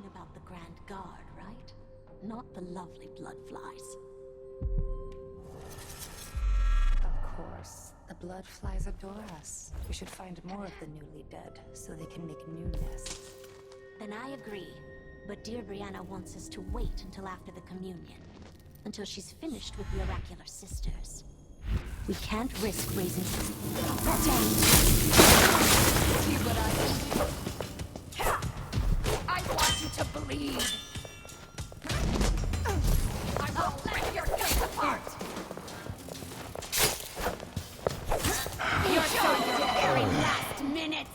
about the Grand Guard, right? Not the lovely blood flies. Of course. The blood flies adore us. We should find more of the newly dead, so they can make new nests. Then I agree. But dear Brianna wants us to wait until after the communion. Until she's finished with the oracular sisters. We can't risk raising... Dang! See what I can do? I want you to bleed! I will rip your face apart! You're down to the very last minute!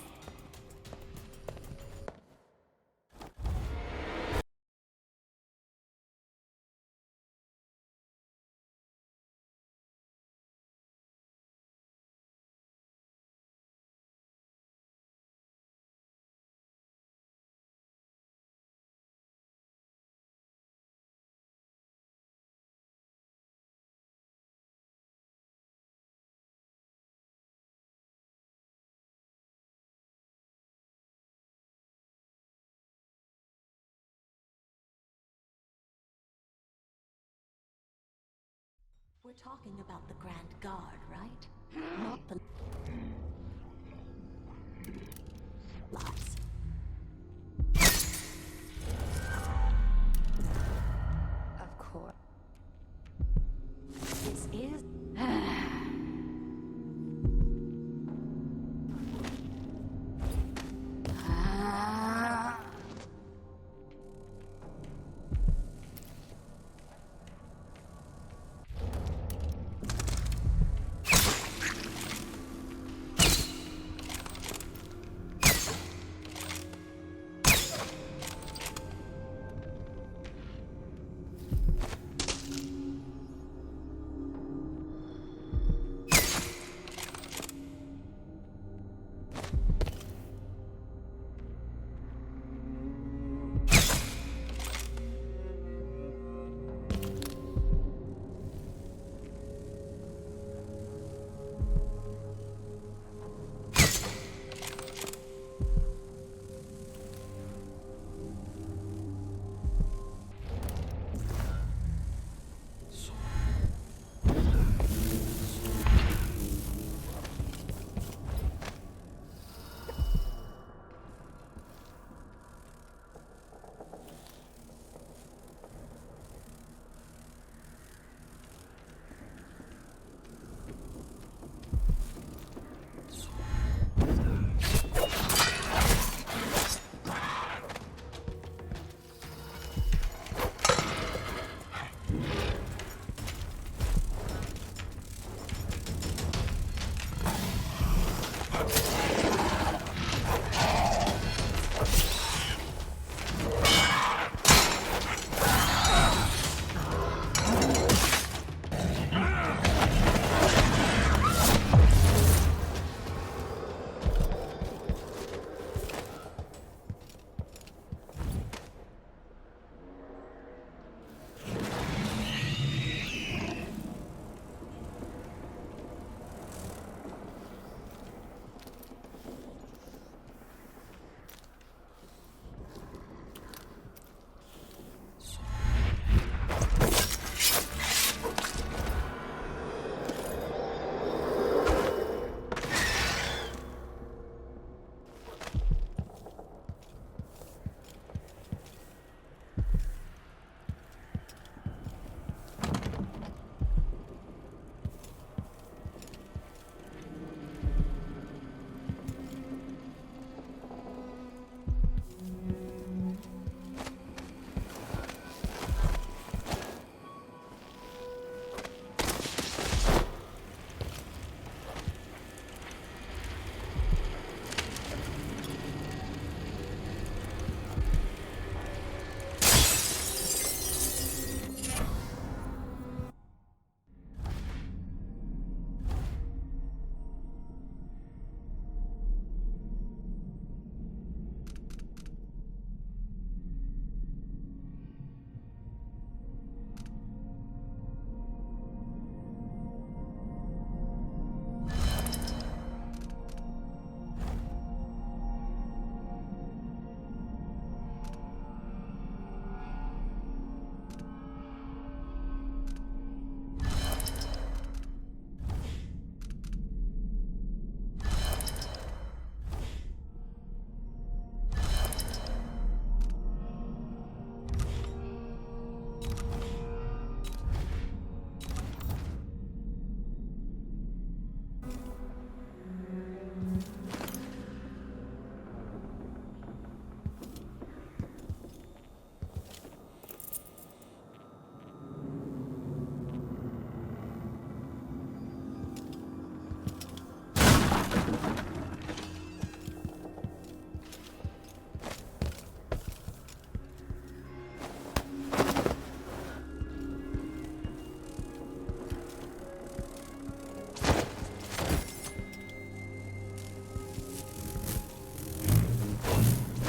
We're talking about the Grand Guard, right? Not the... lies. Of course. This is...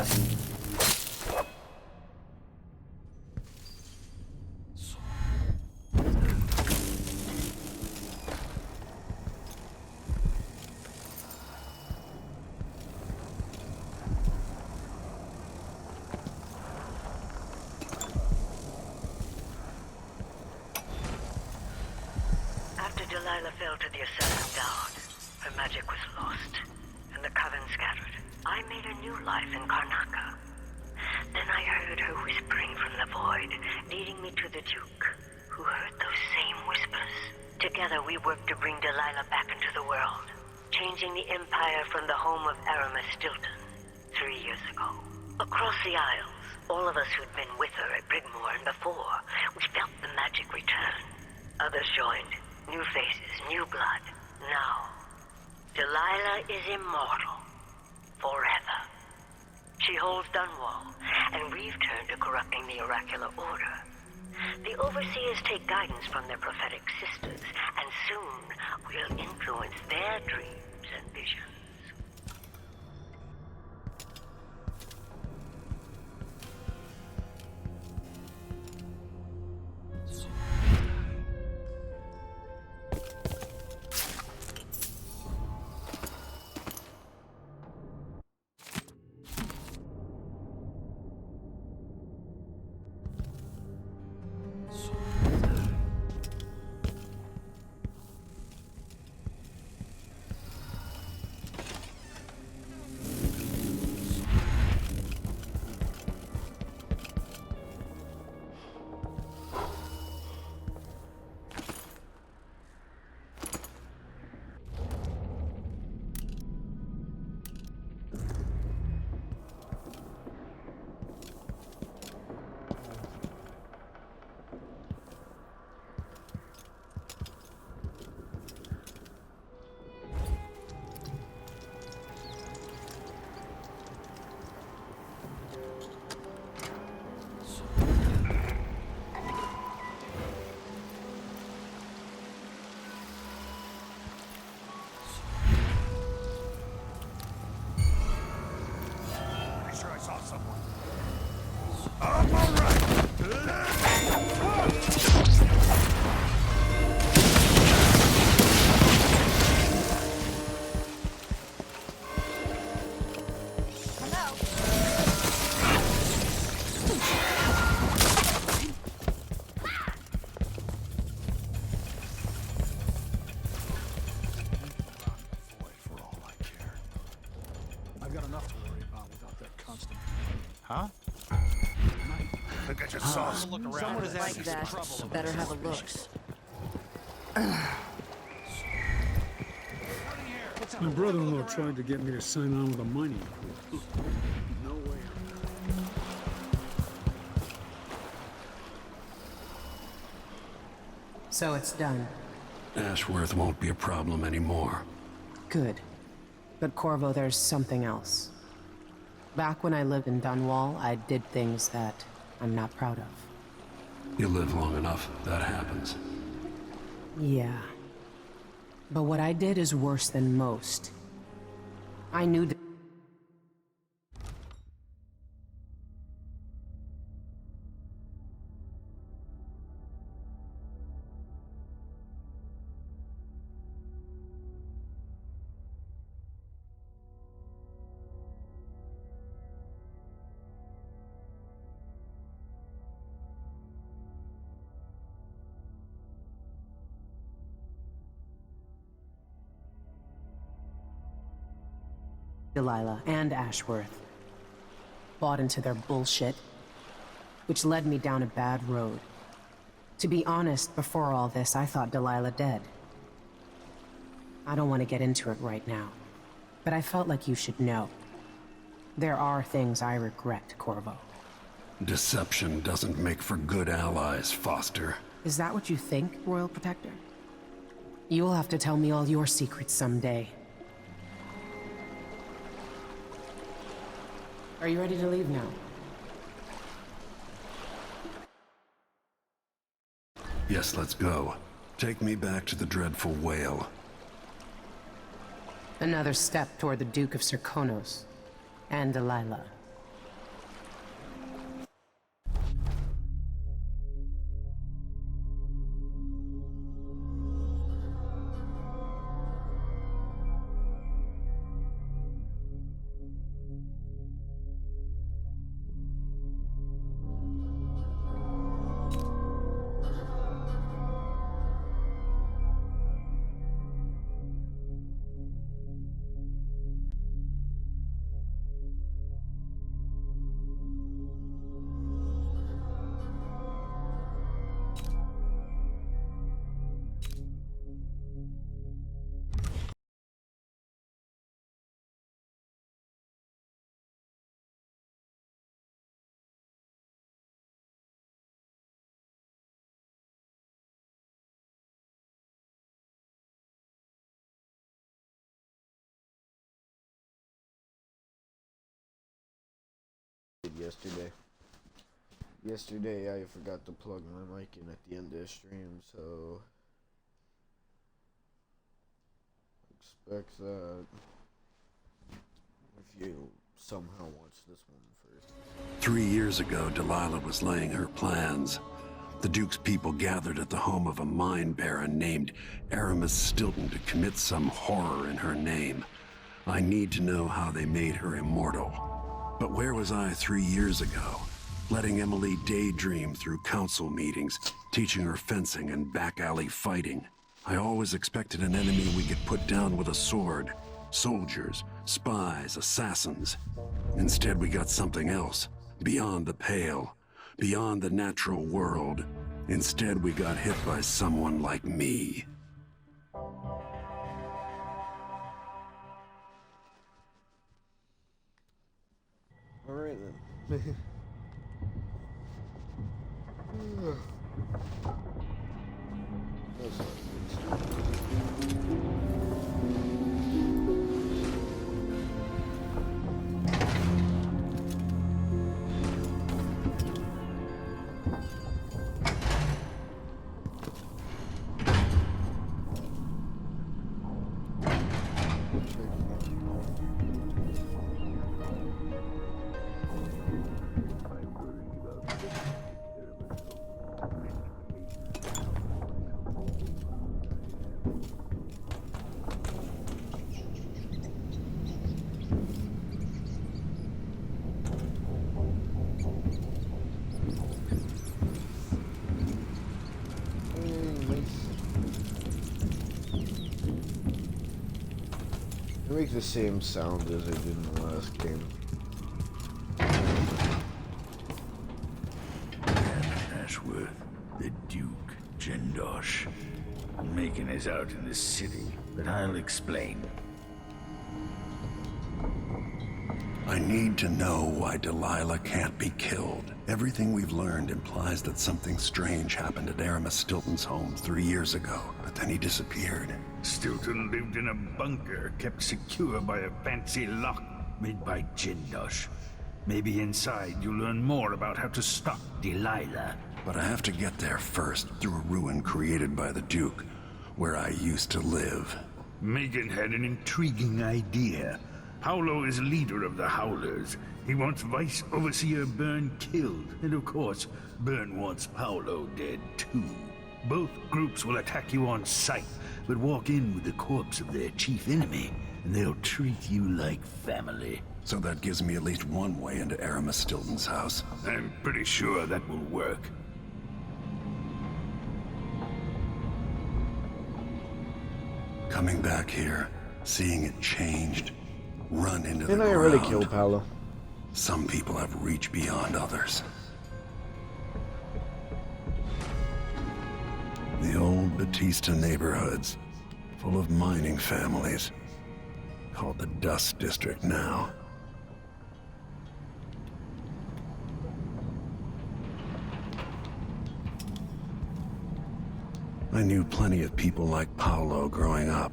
After Delilah fell to the Assassin Down, her magic was lost, and the Coven scattered. I made a new life in Karnaca. Then I heard her whispering from the void, leading me to the Duke, who heard those same whispers. Together we worked to bring Delilah back into the world, changing the Empire from the home of Aramis Stilton 3 years ago. Across the Isles, all of us who'd been with her at Brigmore and before, we felt the magic return. Others joined. New faces, new blood. Now, Delilah is immortal. Forever. She holds Dunwall, and we've turned to corrupting the Oracular Order. The Overseers take guidance from their prophetic sisters, and soon we'll influence their dreams and visions. Huh? Think I just saw Look around. Someone is like that. Better have a look. My brother-in-law tried to get me to sign on with a mining group. No way. So it's done. Ashworth won't be a problem anymore. Good. But Corvo, there's something else. Back when I lived in Dunwall, I did things that I'm not proud of. You live long enough, that happens. Yeah. But what I did is worse than most. I knew Delilah and Ashworth bought into their bullshit, which led me down a bad road. To be honest, before all this, I thought Delilah dead. I don't want to get into it right now, but I felt like you should know. There are things I regret, Corvo. Deception doesn't make for good allies, Foster. Is that what you think, Royal Protector? You'll have to tell me all your secrets someday. Are you ready to leave now? Yes, let's go. Take me back to the dreadful whale. Another step toward the Duke of Serkonos and Delilah. did yesterday. Yesterday I forgot to plug my mic in at the end of the stream, so expect that if you somehow watch this one first. 3 years ago, Delilah was laying her plans. The Duke's people gathered at the home of a mine baron named Aramis Stilton to commit some horror in her name. I need to know how they made her immortal. But where was I 3 years ago? Letting Emily daydream through council meetings, teaching her fencing and back alley fighting. I always expected an enemy we could put down with a sword. Soldiers, spies, assassins. Instead, we got something else. Beyond the pale. Beyond the natural world. Instead, we got hit by someone like me. Alright then. That's not It makes the same sound as it did in the last game. Ashworth, the Duke, Jindosh. Macon is out in the city, but I'll explain. I need to know why Delilah can't be killed. Everything we've learned implies that something strange happened at Aramis Stilton's home 3 years ago, but then he disappeared. Stilton lived in a bunker kept secure by a fancy lock made by Jindosh. Maybe inside you'll learn more about how to stop Delilah. But I have to get there first, through a ruin created by the Duke, where I used to live. Megan had an intriguing idea. Paolo is leader of the Howlers. He wants Vice Overseer Byrne killed, and of course, Byrne wants Paolo dead too. Both groups will attack you on sight, but walk in with the corpse of their chief enemy, and they'll treat you like family. So that gives me at least one way into Aramis Stilton's house. I'm pretty sure that will work. Coming back here, seeing it changed, run into the Didn't I ground. really kill Paolo? Some people have reach beyond others. The old Batista neighborhoods, full of mining families, called the Dust District now. I knew plenty of people like Paolo growing up.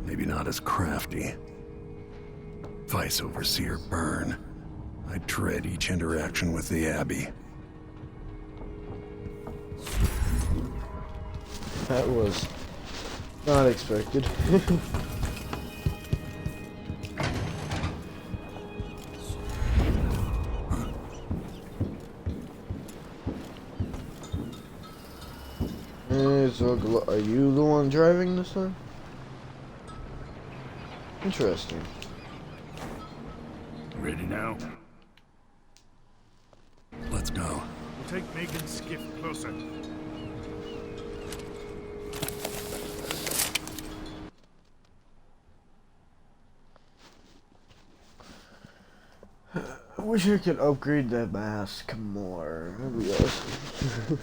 Maybe not as crafty. Vice Overseer Byrne. I dread each interaction with the Abbey. That was not expected. So, are you the one driving this time? Interesting. Ready now? Let's go. We'll take Megan's skiff closer. I wish I could upgrade that mask more. That'd be awesome.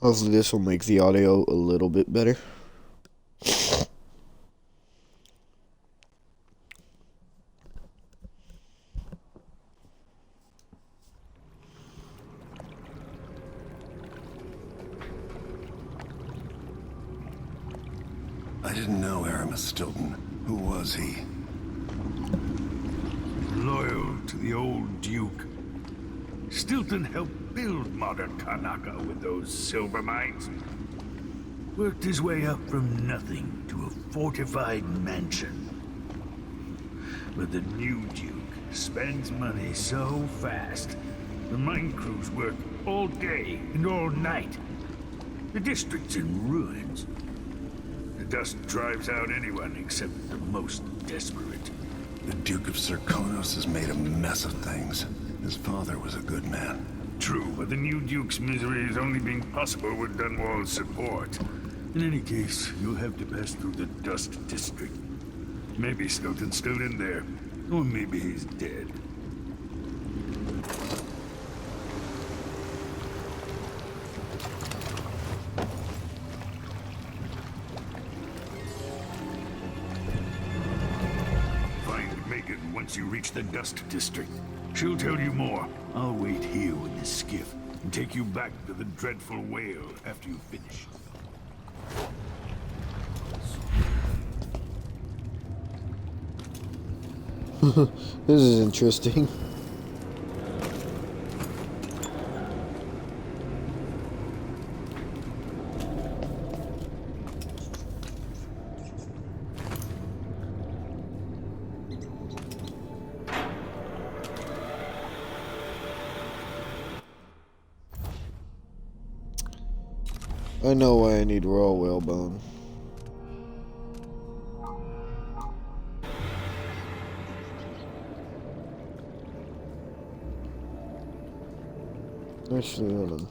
Hopefully this will make the audio a little bit better. I didn't know Aramis Stilton. Who was he? Loyal to the old Duke. Stilton helped build modern Karnaca with those silver mines. Worked his way up from nothing to a fortified mansion. But the new Duke spends money so fast, the mine crews work all day and all night. The district's in ruins. The dust drives out anyone except the most desperate. The Duke of Serkonos has made a mess of things. His father was a good man. True, but the new Duke's misery has only been possible with Dunwall's support. In any case, you'll have to pass through the Dust District. Maybe Stilton's still in there, or maybe he's dead. Find Megan once you reach the Dust District. She'll tell you more. I'll wait here with this skiff and take you back to the dreadful whale after you finish. This is interesting. I know why I need raw whalebone. Actually, hold on.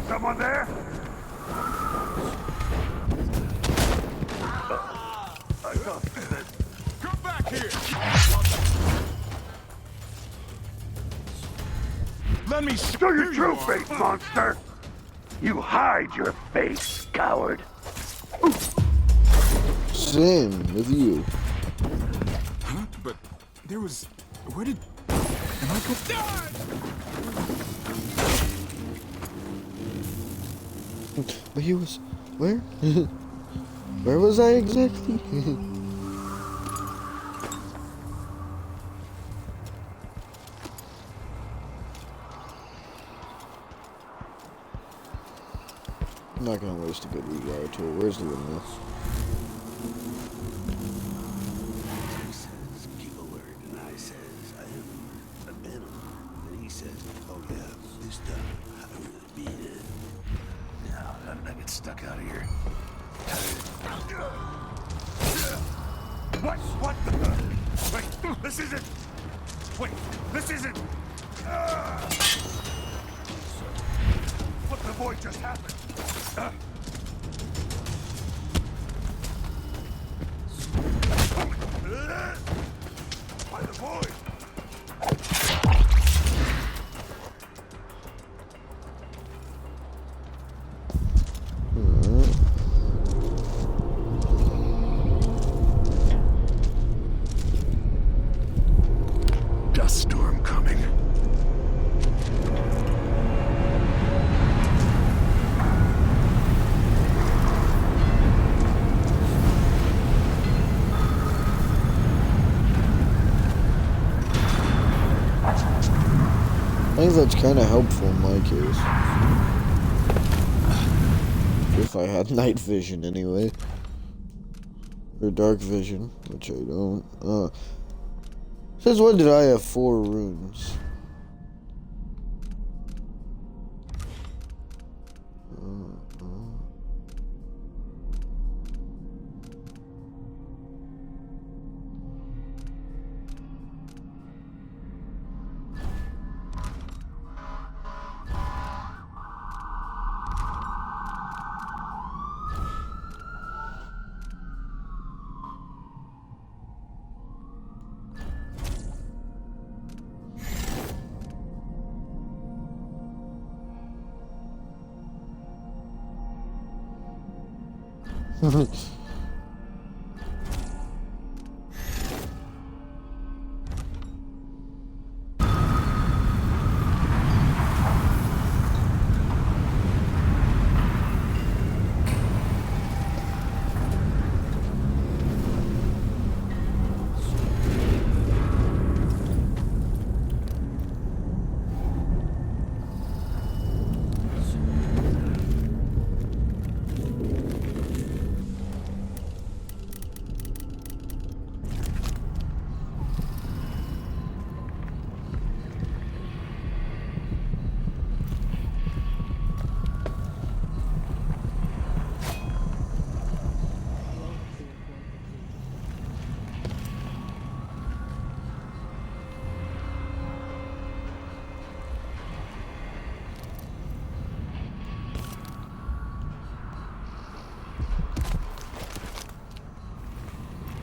Someone there? Come back here! Let me Show your you true are. face, monster! You hide your face, coward! Same with you. Huh? But there was... Where did... Am I go... But he was... Where? Where was I exactly? I'm not gonna waste a good rewire tool. Where's the windmill? Says, keep alert, and I says, I am a venom. And he says, oh yeah, this time, I really mean it. Now, I get stuck out of here. What the? Wait, this isn't... Wait, this isn't... What the void just happened? By the void! Dust storm coming. suppose that's kind of helpful in my case. If I had night vision anyway. Or dark vision, which I don't. Since when did I have 4 runes?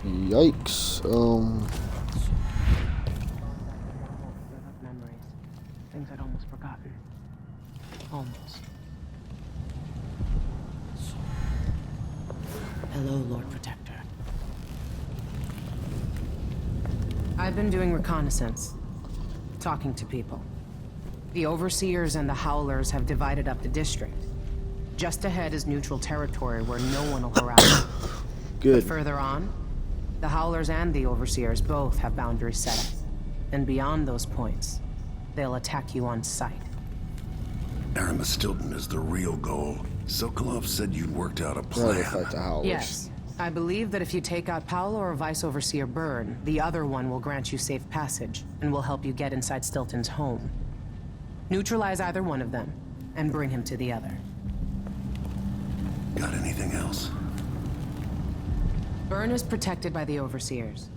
Yikes. Memories. Things I'd almost forgotten. Almost. Hello, Lord Protector. I've been doing reconnaissance. Talking to people. The Overseers and the Howlers have divided up the district. Just ahead is neutral territory where no one will harass. Good. But further on, the Howlers and the Overseers both have boundaries set up. And beyond those points, they'll attack you on sight. Aramis Stilton is the real goal. Sokolov said you'd worked out a Try to plan. fight the Howlers. Yes. I believe that if you take out Paolo or Vice Overseer Byrne, the other one will grant you safe passage and will help you get inside Stilton's home. Neutralize either one of them and bring him to the other. Got anything else? Byrne is protected by the Overseers.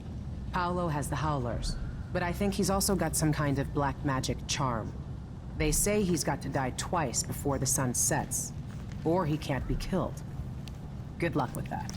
Paolo has the Howlers, but I think he's also got some kind of black magic charm. They say he's got to die twice before the sun sets, or he can't be killed. Good luck with that.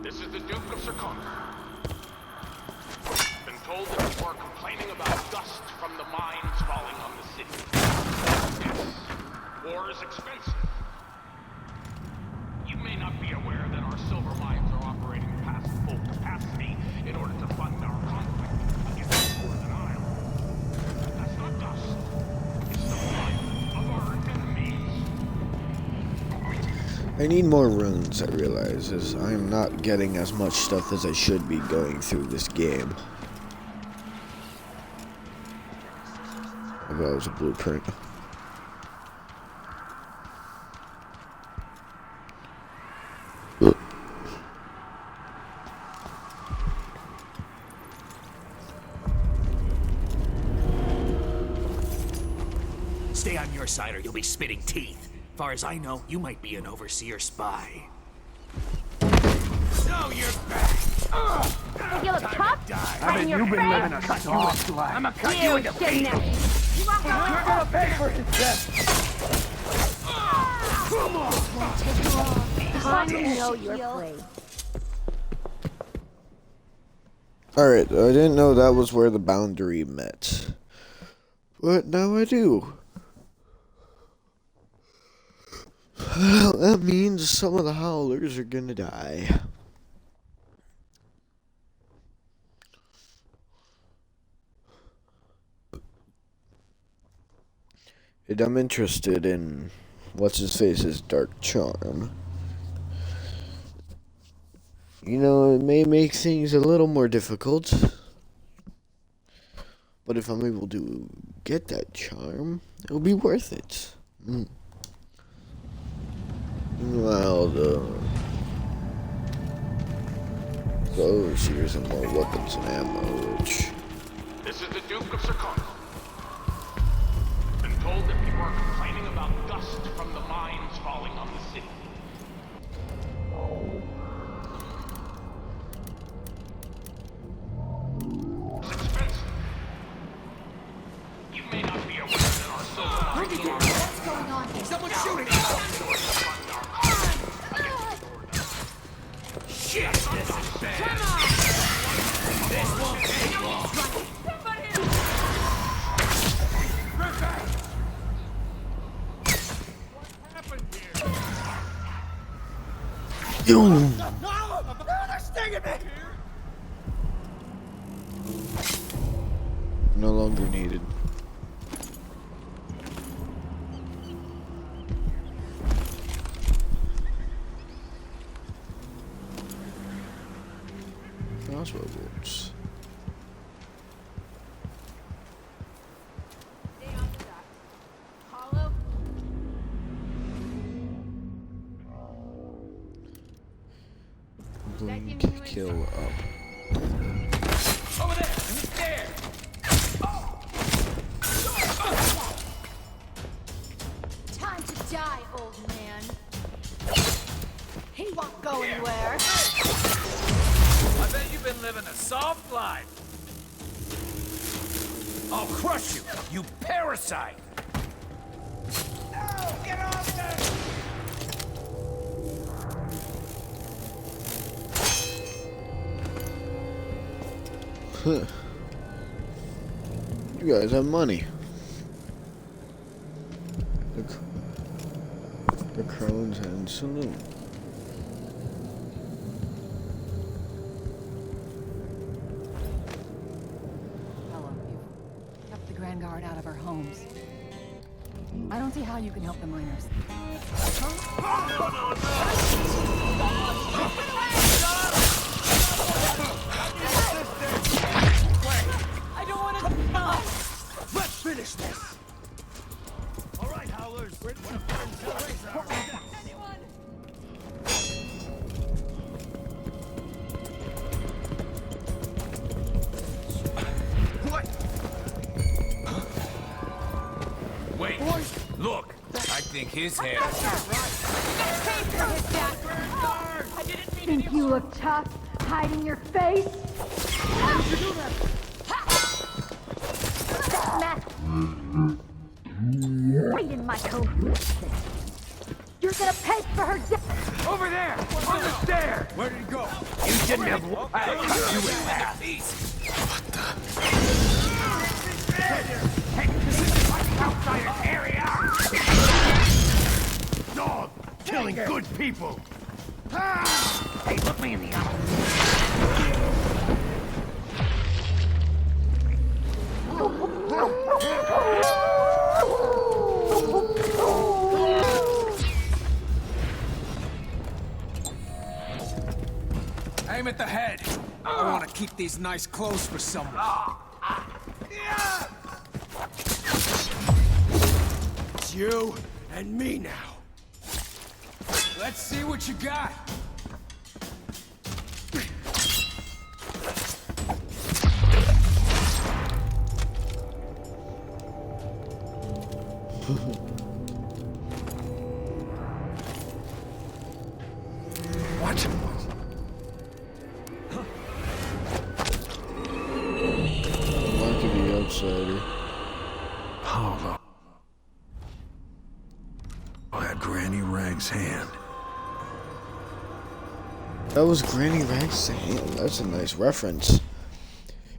This is the Duke of Sarkar. Been told that you are complaining about dust from the mines falling on the city. Yes, war is expensive. You may not be aware that our silver mines are operating past full capacity in order to fund our conflict against the Northern Isle. That's not dust. It's the blood of our enemies. I need more runes, I realize, as I'm not getting as much stuff as I should be going through this game. Oh, that was a blueprint. Stay on your side or you'll be spitting teeth. Far as I know, you might be an Overseer spy. No, you're back! You look tough. I mean, you've been living a soft life. I'm gonna cut you into pieces. You want You're gonna pay for his death. Come on! Finally know your place. Alright, I didn't know that was where the boundary met. But now I do. That means some of the howlers are gonna die. And I'm interested in what's his face's dark charm. You know, it may make things a little more difficult, but if I'm able to get that charm, it'll be worth it. Meanwhile, the overseers and more weapons and ammo, which... This is the Duke of Sarkar. Been told that people are complaining about dust from the mines falling on the city. It's expensive. You may not be aware that our silver mines are... What's going on here? Someone's shooting! Shit! This is bad! Come on! This won't take long! Yo! They're stinging me! No longer needed. Crossbow bolts. Blink, kill up. Over there! In the stair! Time to die, old man. He won't go anywhere. I bet you've been living a soft life. I'll crush you, you parasite! No! Get off there! You guys have money. The Crone's End Saloon. Hello, you've kept the Grand Guard out of our homes. I don't see how you can help the miners. I don't want to die. Let's finish this! All right, Howlers. We're gonna find Anyone? What? Wait, look! I think his hair... I didn't mean Think you look tough, hiding your face? Right in my coat. You're gonna pay for her death. Over there! On the stair! Where did he go? You didn't have... You would have. What the... Hey, this is like outsider area! Dog! Killing good people! Hey, look me in the eye! Aim at the head. I want to keep these nice clothes for someone. It's you and me now. Let's see what you got. What? Mark of the outsider. Paolo had Granny Rag's hand. That was Granny Rags' hand. That's a nice reference.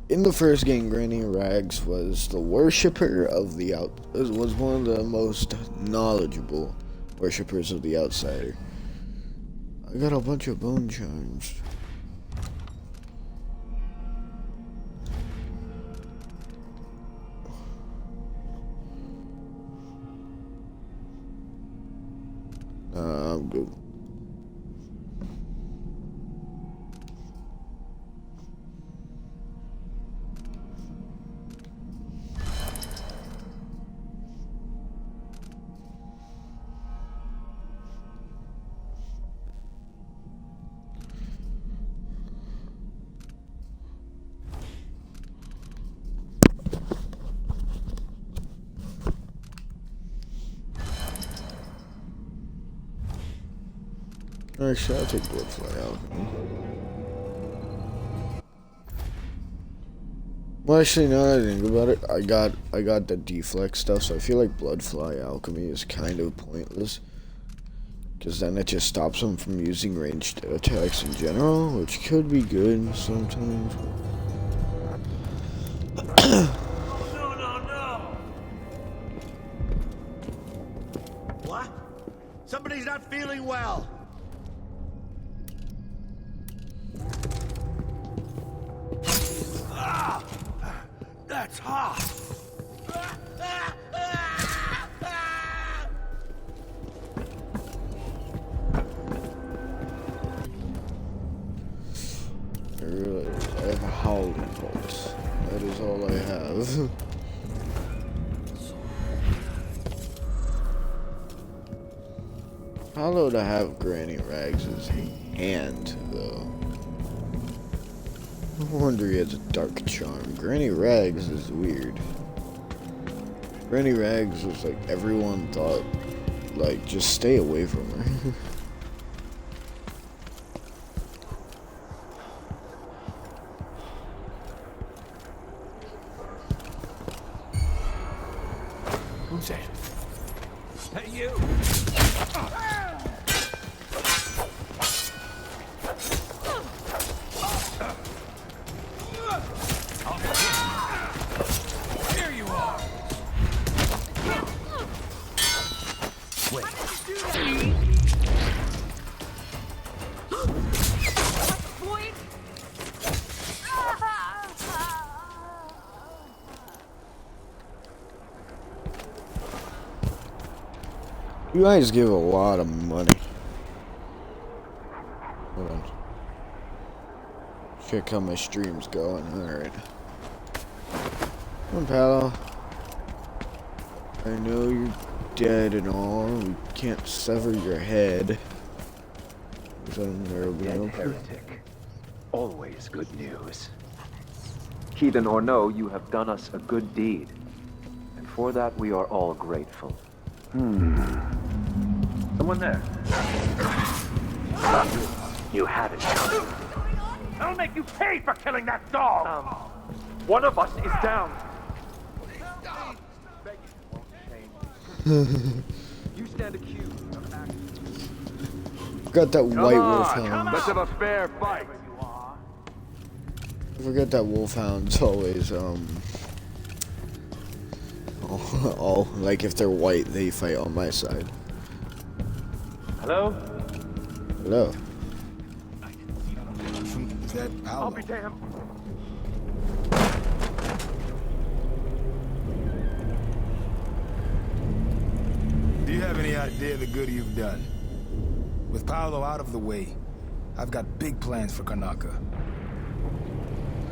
In the first game, Granny Rags was the worshipper of the was one of the most knowledgeable worshippers of the outsider. I got a bunch of bone charms. I'm good. Actually, I'll take Bloodfly Alchemy. Well, actually, now that I think about it, I got the deflect stuff, so I feel like Bloodfly Alchemy is kind of pointless. Because then it just stops them from using ranged attacks in general, which could be good sometimes. What? Somebody's not feeling well. Ah! That's hot. I have a howling pulse. That is all I have. How low to have Granny Rags' hand, though? No wonder he has a dark charm. Granny Rags is weird. Granny Rags was like, everyone thought, like, just stay away from her. Who's that? Hey, you! Here you are! Wait. You guys give a lot of money. Hold on. Check how my stream's going. Alright. Come on, pal. I know you're dead and all. We can't sever your head. Is that a Dead heretic. Always good news. Heathen or no, you have done us a good deed. And for that we are all grateful. Someone there. You had it coming. I'll make you pay for killing that dog! One of us is down. You stand accused of acting. Forgot that white wolfhound. Let's have a fair fight. I forget that wolfhound's always all like if they're white they fight on my side. Hello? Hello. I'll be damned. Do you have any idea the good you've done? With Paolo out of the way, I've got big plans for Karnaca.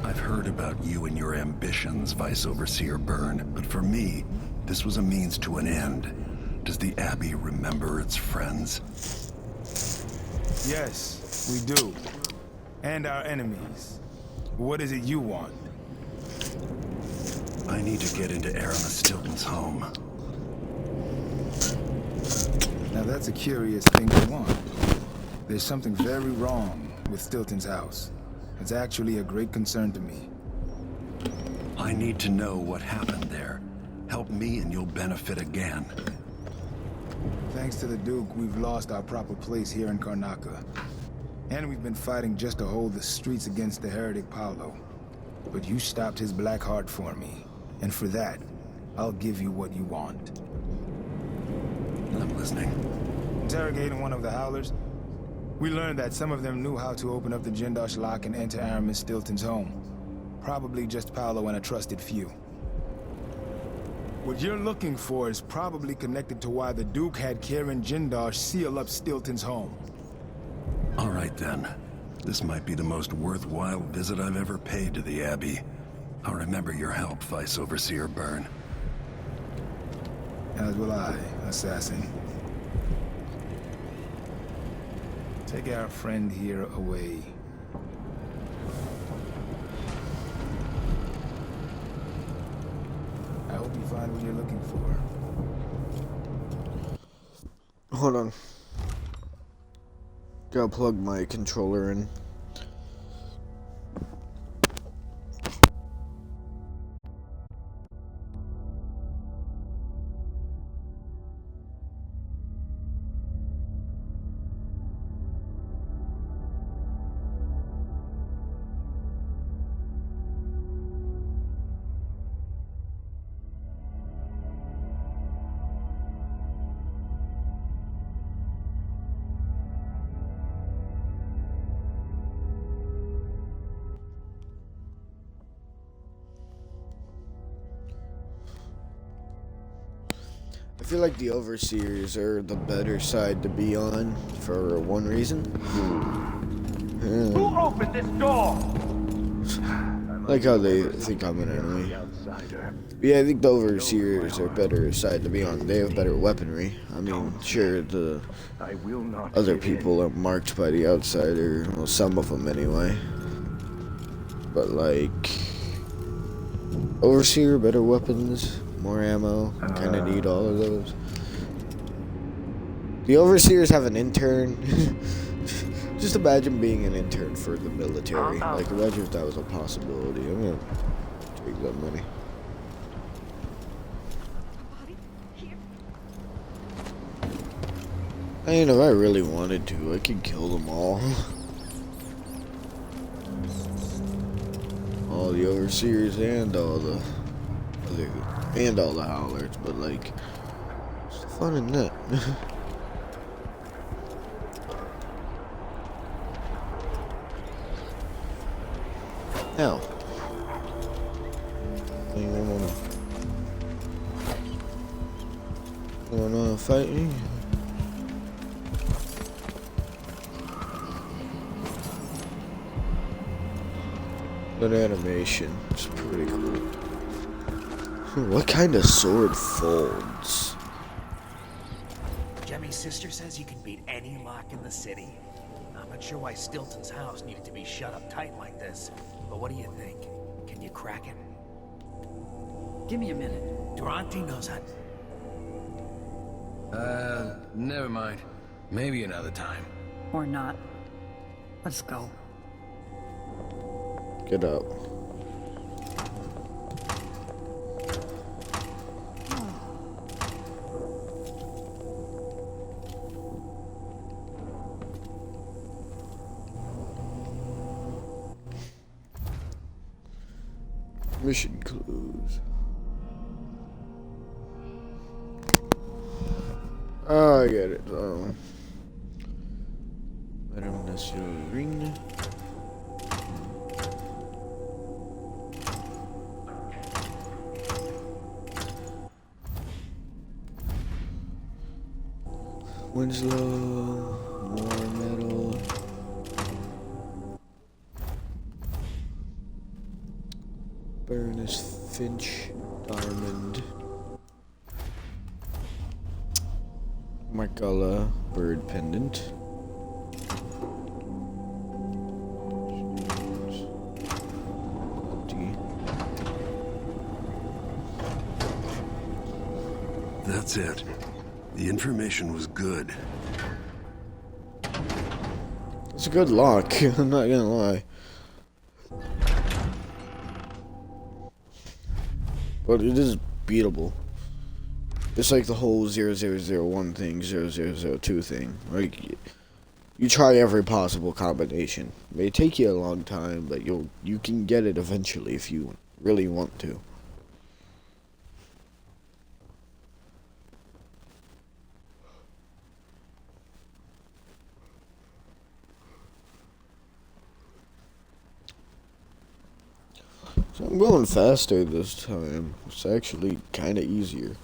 I've heard about you and your ambitions, Vice Overseer Byrne, but for me, this was a means to an end. Does the Abbey remember its friends? Yes, we do. And our enemies. What is it you want? I need to get into Aramis Stilton's home. Now that's a curious thing to want. There's something very wrong with Stilton's house. It's actually a great concern to me. I need to know what happened there. Help me and you'll benefit again. Thanks to the Duke, we've lost our proper place here in Karnaca. And we've been fighting just to hold the streets against the heretic Paolo. But you stopped his black heart for me. And for that, I'll give you what you want. I'm listening. interrogating one of the Howlers, we learned that some of them knew how to open up the Jindosh lock and enter Aramis Stilton's home. Probably just Paolo and a trusted few. What you're looking for is probably connected to why the Duke had Kieran Jindosh seal up Stilton's home. All right then. This might be the most worthwhile visit I've ever paid to the Abbey. I'll remember your help, Vice Overseer Byrne. As will I, assassin. Take our friend here away. I hope you find what you're looking for. Hold on. Gotta plug my controller in. I feel like the Overseers are the better side to be on for one reason. Who opened this door? Like how they think I'm an enemy. Yeah, I think the Overseers are better side to be on. They have better weaponry. I mean, sure, the other people are marked by the outsider. Well, some of them anyway. But like, Overseer, better weapons, more ammo. Kind of need all of those. The Overseers have an intern. Just imagine being an intern for the military. Like, imagine if that was a possibility. I'm gonna take that money. I mean, if I really wanted to, I could kill them all. All the Overseers and all the Howlers, but like, what's the fun in that? Hell. Anyone wanna fight me? That animation is pretty cool. What kind of sword folds? Jemmy's sister says you can beat any lock in the city. I'm not sure why Stilton's house needed to be shut up tight like this, but what do you think? Can you crack it? Give me a minute. Durante knows how. Never mind. Maybe another time. Or not. Let's go. Get up. Mission clues. Oh, I get it. Madame National Ring. Winslow, more metal. Baroness Finch, Diamond. Marcella, bird pendant. That's it. The information was good. It's a good lock, I'm not gonna lie. But it is beatable. It's like the whole 0001 thing, 0002 thing. Like, you try every possible combination. It may take you a long time, but you can get it eventually if you really want to. I'm going faster this time. It's actually kind of easier.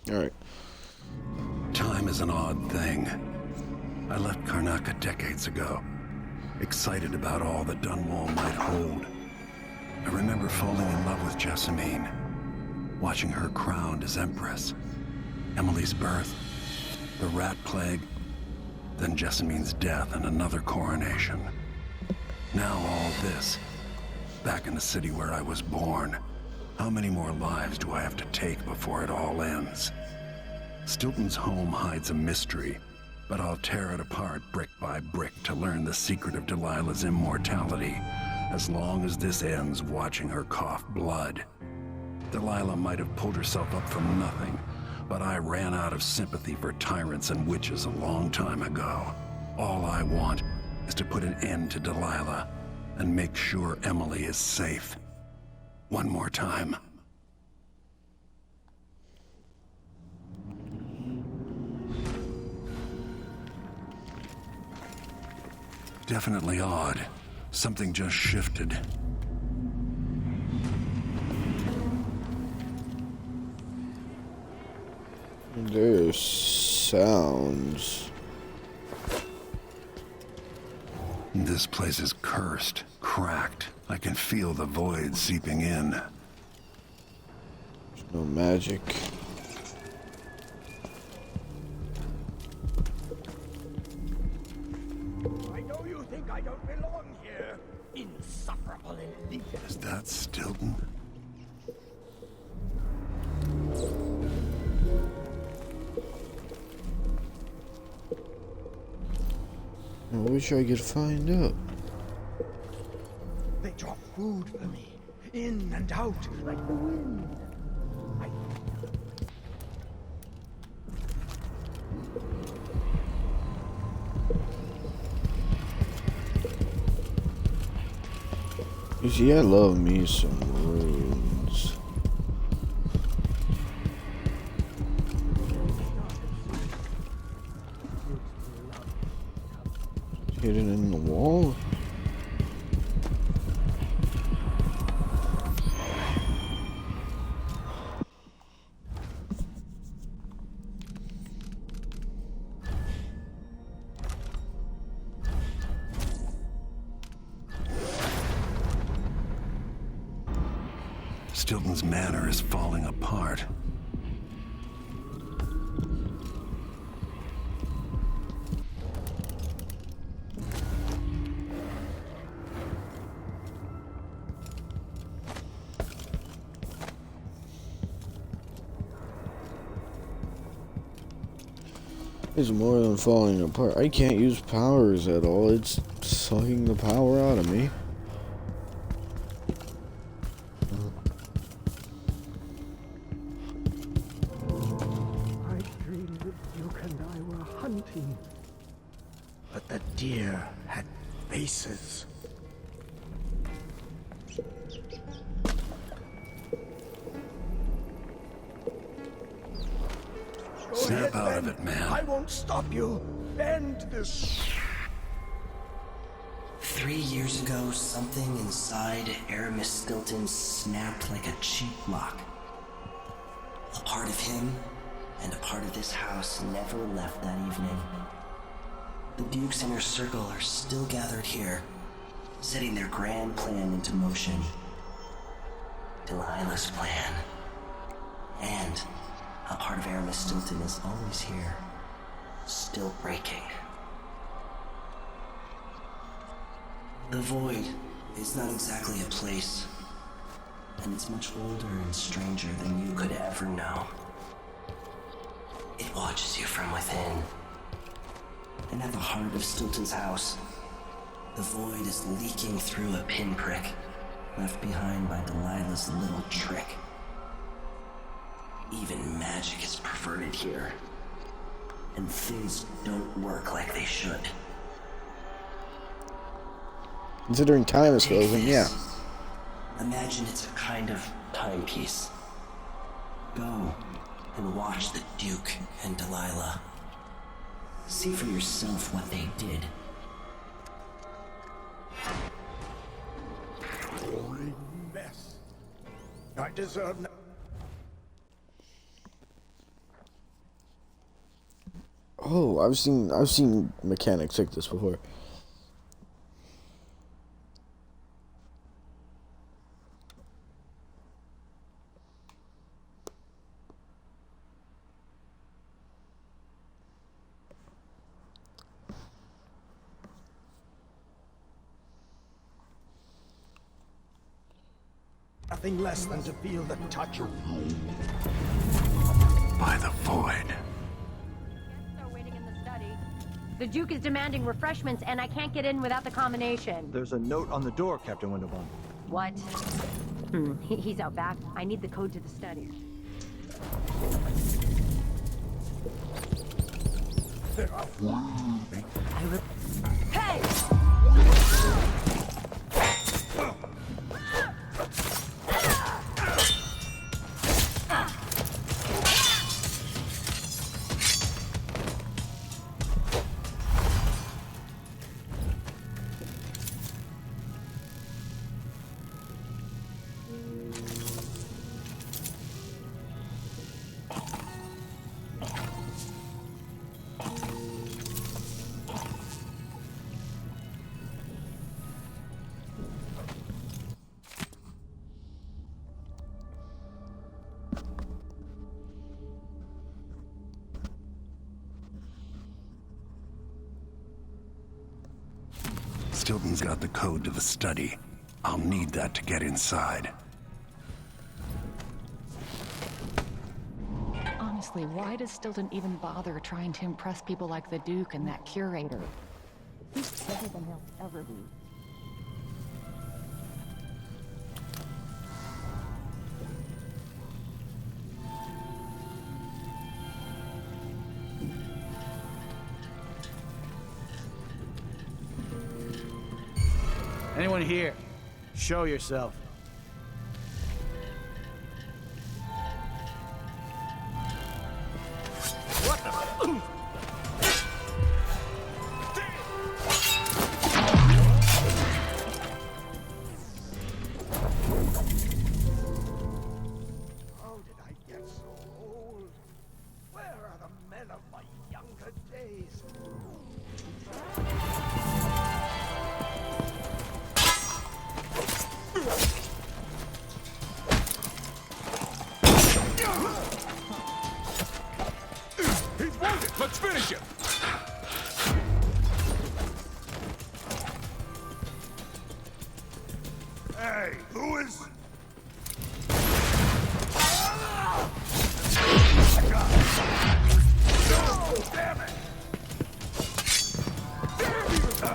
Alright. Time is an odd thing. I left Karnaca decades ago, excited about all that Dunwall might hold. I remember falling in love with Jessamine, watching her crowned as Empress, Emily's birth, the Rat Plague, then Jessamine's death and another coronation. Now all this, back in the city where I was born. How many more lives do I have to take before it all ends? Stilton's home hides a mystery, but I'll tear it apart brick by brick to learn the secret of Delilah's immortality, as long as this ends watching her cough blood. Delilah might have pulled herself up from nothing, but I ran out of sympathy for tyrants and witches a long time ago. All I want is to put an end to Delilah and make sure Emily is safe. One more time. Definitely odd. Something just shifted. There's sounds. This place is cursed, cracked. I can feel the void seeping in. There's no magic. I know you think I don't belong here. Insufferable elite. Is that Stilton? I wish I could find out. They drop food for me, in and out, like the wind. You see, I love me some runes. Hidden in the wall? Stilton's manor is falling apart. It's more than falling apart. I can't use powers at all. It's sucking the power out of me. I dreamed that Duke and I were hunting. But the deer had faces. Snap out of it, man. I won't stop you. End this. 3 years ago, something inside Aramis Stilton snapped like a cheap lock. A part of him and a part of this house never left that evening. The Duke's inner circle are still gathered here, setting their grand plan into motion. Delilah's plan. And a part of Aramis Stilton is always here, still breaking. The Void is not exactly a place, and it's much older and stranger than you could ever know. It watches you from within. And at the heart of Stilton's house The void is leaking through a pinprick, left behind by Delilah's little trick. Even magic is perverted here, and things don't work like they should. Considering time is frozen, yeah. Imagine it's a kind of timepiece. Go and watch the Duke and Delilah. See for yourself what they did. Holy mess. I deserve no... Oh, I've seen mechanics like this before. Nothing less than to feel the touch of you. By the void. The Duke is demanding refreshments, and I can't get in without the combination. There's a note on the door, Captain Winterbond. What? He's out back. I need the code to the study. Hey! Stilton's got the code to the study. I'll need that to get inside. Honestly, why does Stilton even bother trying to impress people like the Duke and that curator? He's better than he'll ever be. Anyone here? Show yourself. What the? How did I get so old? Where are the men of my younger days? He's wounded! Let's finish him! Hey, Lewis! No! Damn it! All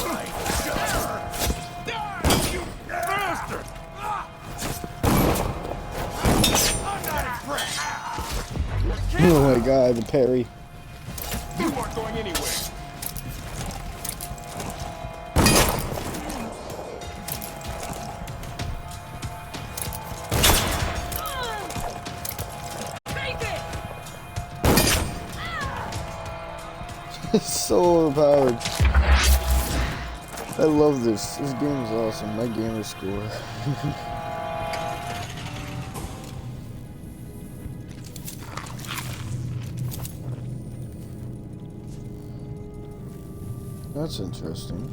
right, you bastard! I'm not impressed! Oh my god, the parry. You aren't going anywhere! It's so overpowered. I love this. This game is awesome. My gamer score. That's interesting.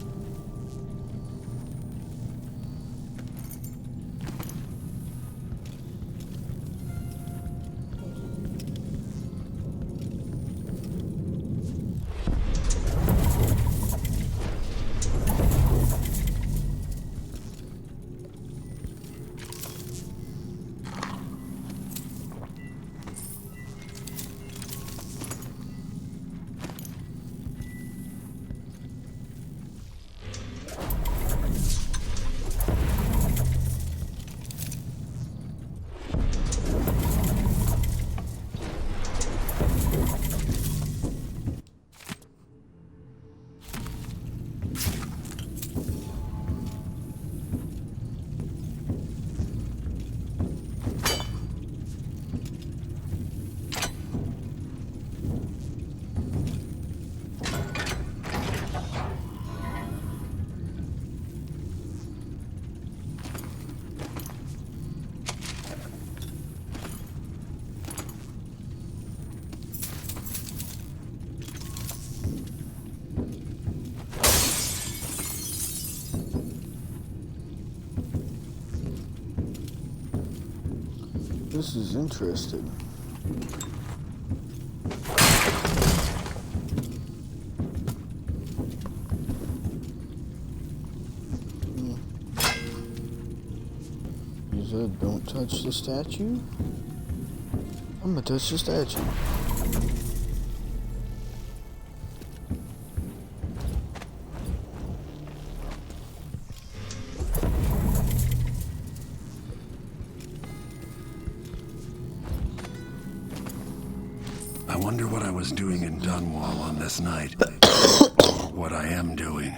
This is interesting. You said don't touch the statue? I'm gonna touch the statue. I wonder what I was doing in Dunwall on this night. What I am doing.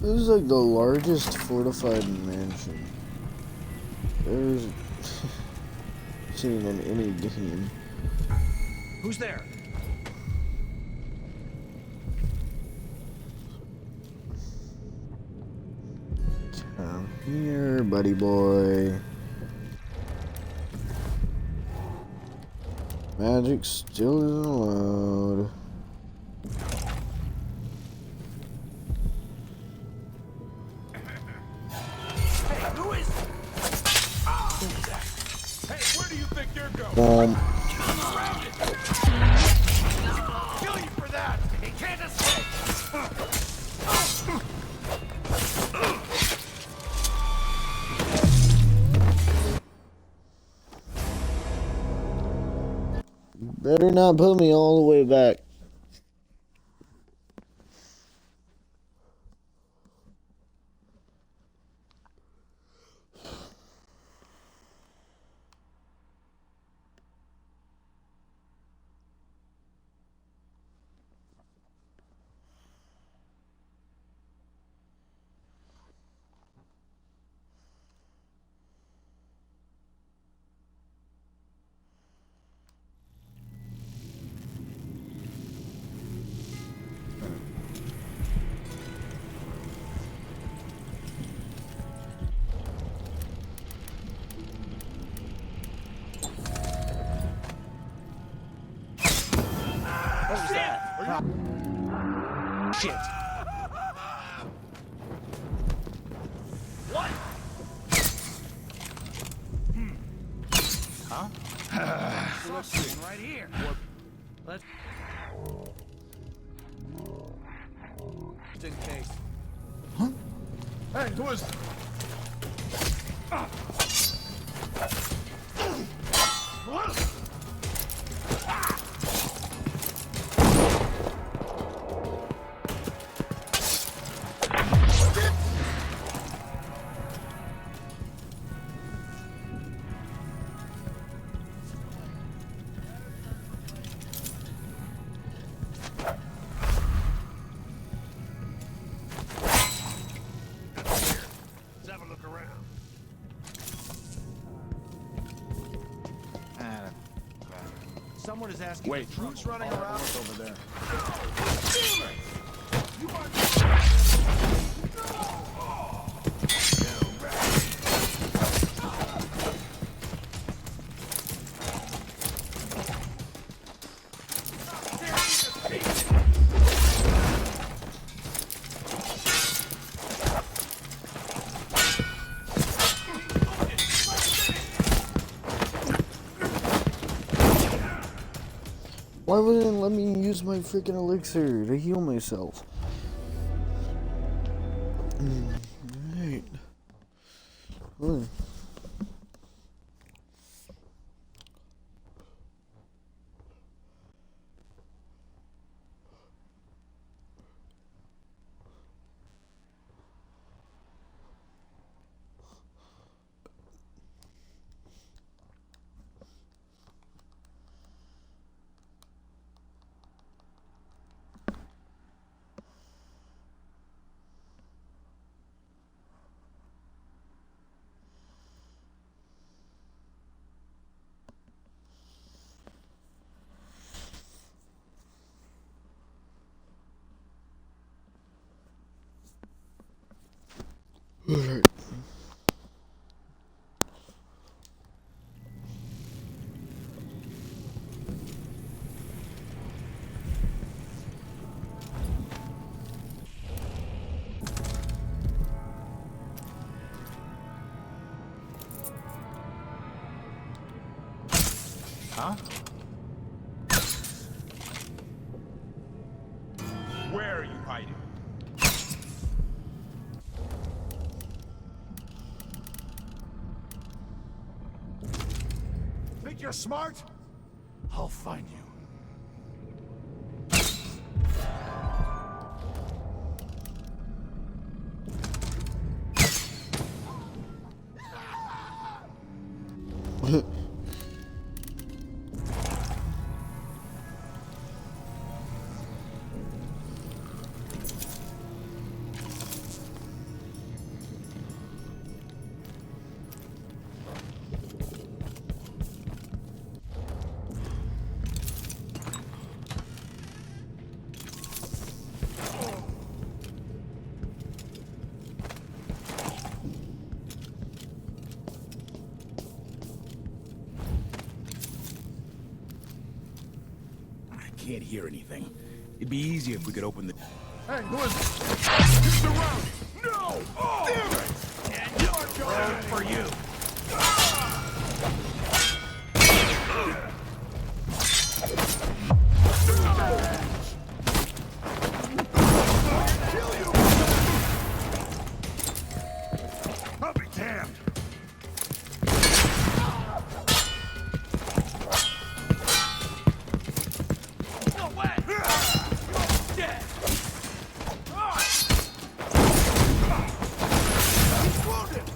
This is like the largest fortified mansion there's seen in any game. Who's there? Come here, buddy boy. Magic still isn't allowed. Kill you for that! He can't escape! Better not put me all the way back. What was that? Shit! What? Huh? Something right here. Let's. Just in case. Huh? Hey, who is? What? Someone is asking. Wait, who's running around over there? Why wouldn't it let me use my freaking elixir to heal myself? Alright. Huh? Where are you hiding? Think you're smart? I'll find you. Can't hear anything. It'd be easier if we could open the... Hey, who is it? He's surrounded! No! Oh, damn it! And you're going for you! Kill you! I'll be damned!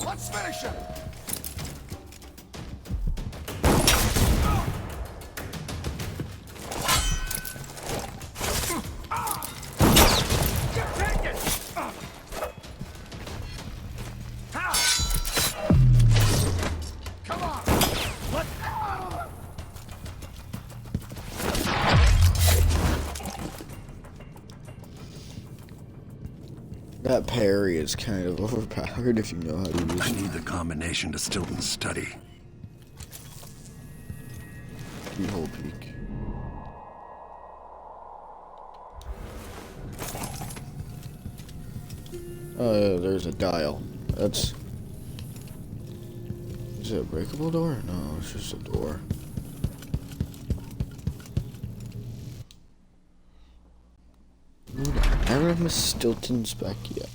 Let's finish him! Take it! Come on! What? That parry is kind of overpowered if you know how to use it. I need the combination to Stilton's study. Keyhole peek. Oh yeah, there's a dial. That's... Is it a breakable door? No, it's just a door. Aramis Stilton's backyard.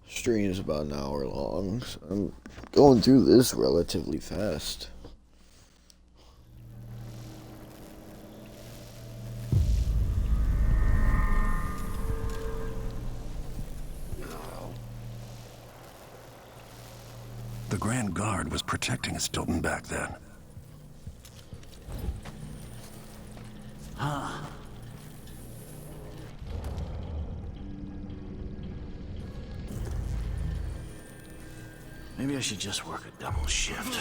Stream is about an hour long, so I'm going through this relatively fast. The Grand Guard was protecting Stilton back then. Huh. Maybe I should just work a double shift.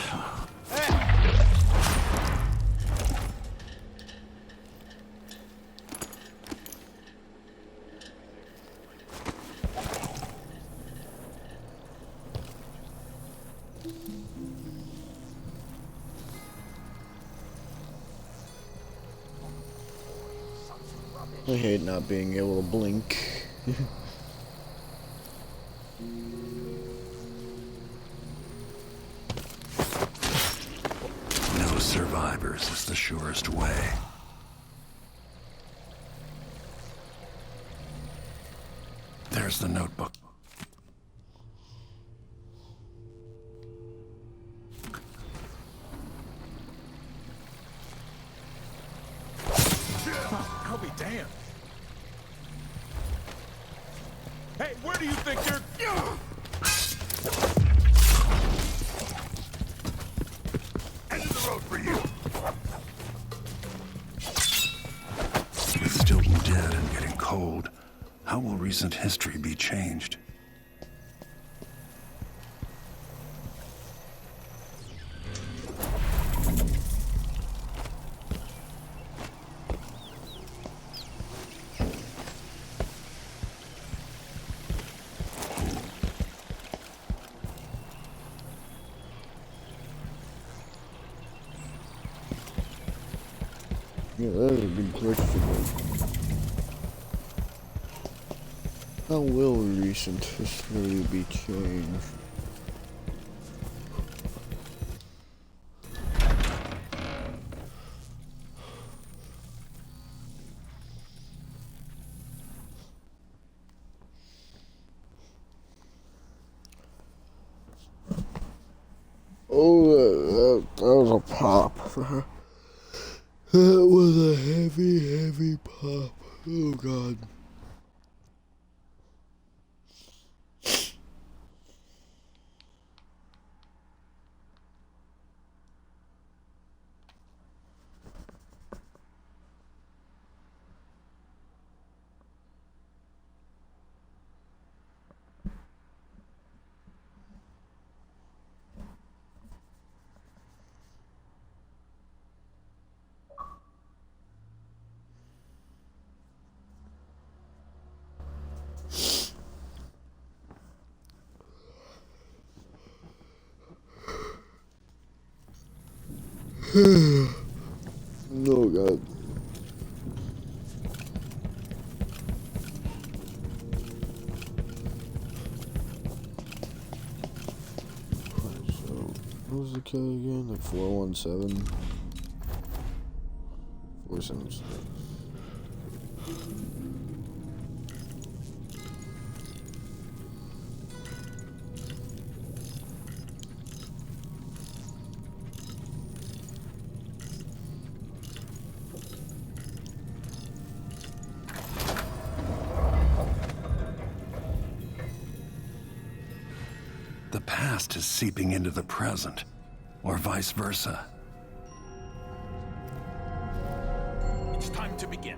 I hate not being able to blink. No survivors is the surest way. There's the notebook. I'll be damned. Hey, where do you think you're... End of the road for you. With Stilton dead and getting cold, how will recent history be changed? Yeah, that is a good question. How will recent history be changed? Oh, that was a pop. That was a heavy pop. Oh, God. No, God. So, what was the code again? Like 417? 476. The past is seeping into the present, or vice versa. It's time to begin.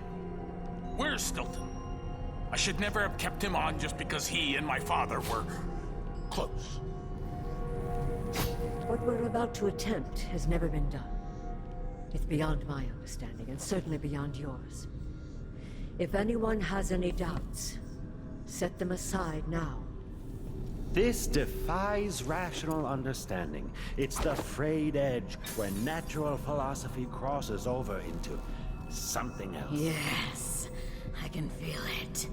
Where's Stilton? I should never have kept him on just because he and my father were close. What we're about to attempt has never been done. It's beyond my understanding, and certainly beyond yours. If anyone has any doubts, set them aside now. This defies rational understanding. It's the frayed edge where natural philosophy crosses over into something else. Yes, I can feel it.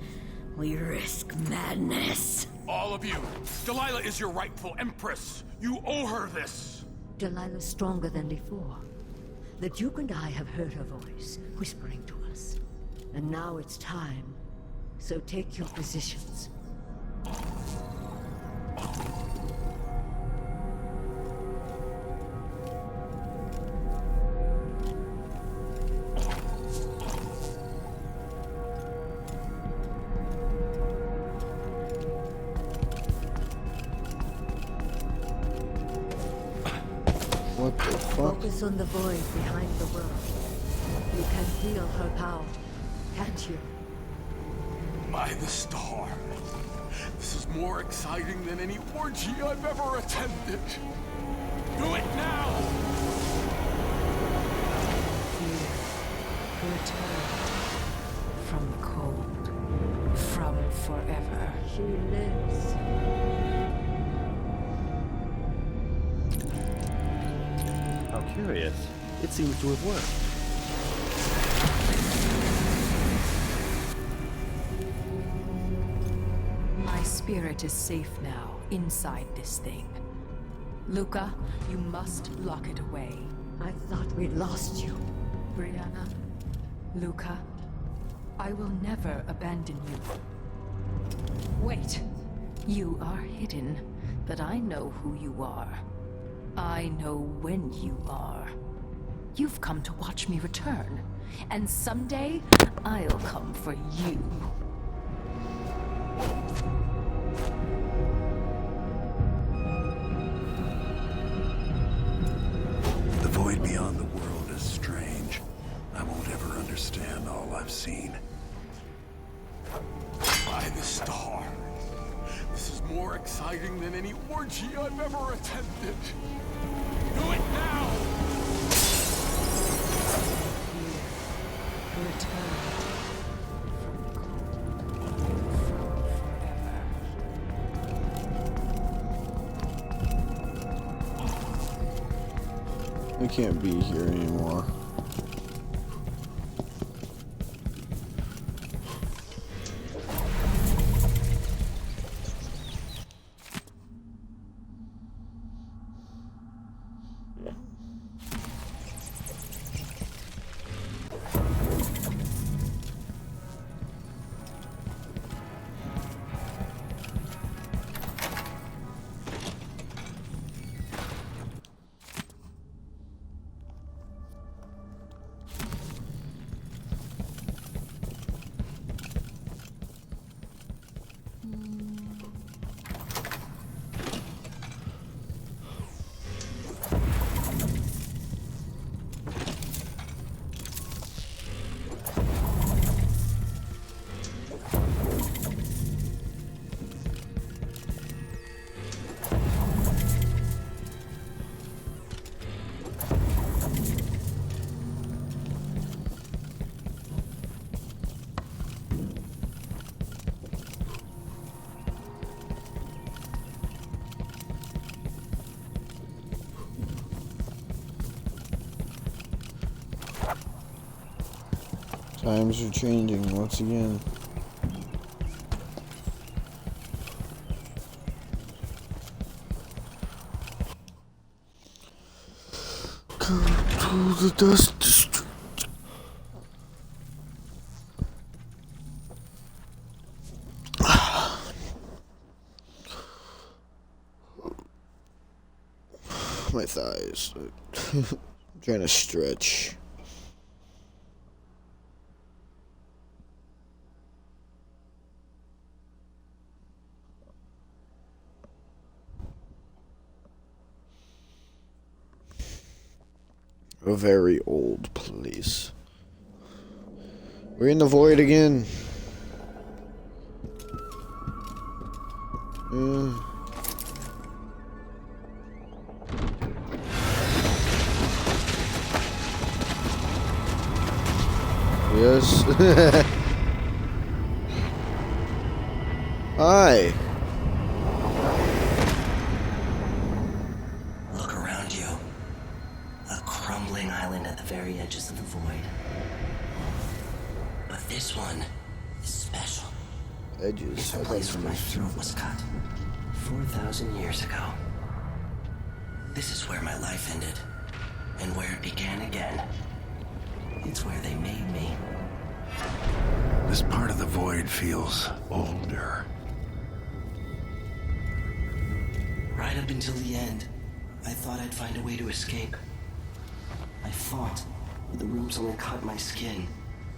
We risk madness. All of you, Delilah is your rightful empress. You owe her this. Delilah's stronger than before. The Duke and I have heard her voice, whispering to us. And now it's time. So take your positions. What the fuck? Focus on the void behind the world. You can feel her power, can't you? By the star. This is more exciting than any orgy I've ever attended. Do it now! Return from the cold, from forever. She lives. How curious. It seems to have worked. My spirit is safe now, inside this thing. Luca, you must lock it away. I thought we'd lost you. Brianna, Luca, I will never abandon you. Wait. You are hidden, but I know who you are. I know when you are. You've come to watch me return, and someday I'll come for you. The void beyond the world is strange. I won't ever understand all I've seen. By the star. This is more exciting than any orgy I've ever attended. Do it now! Return I can't be here anymore. Times are changing once again. Come to the dust district. My thighs. I'm trying to stretch. A very old place. We're in the void again. Yes. Hi. Look around you. A crumbling island at the very edges of the void. But this one is special. Edges. It's the place where my throat was cut 4,000 years ago. This is where my life ended, and where it began again. It's where they made me. This part of the void feels older. Right up until the end, I thought I'd find a way to escape. I fought, but the ropes only cut my skin,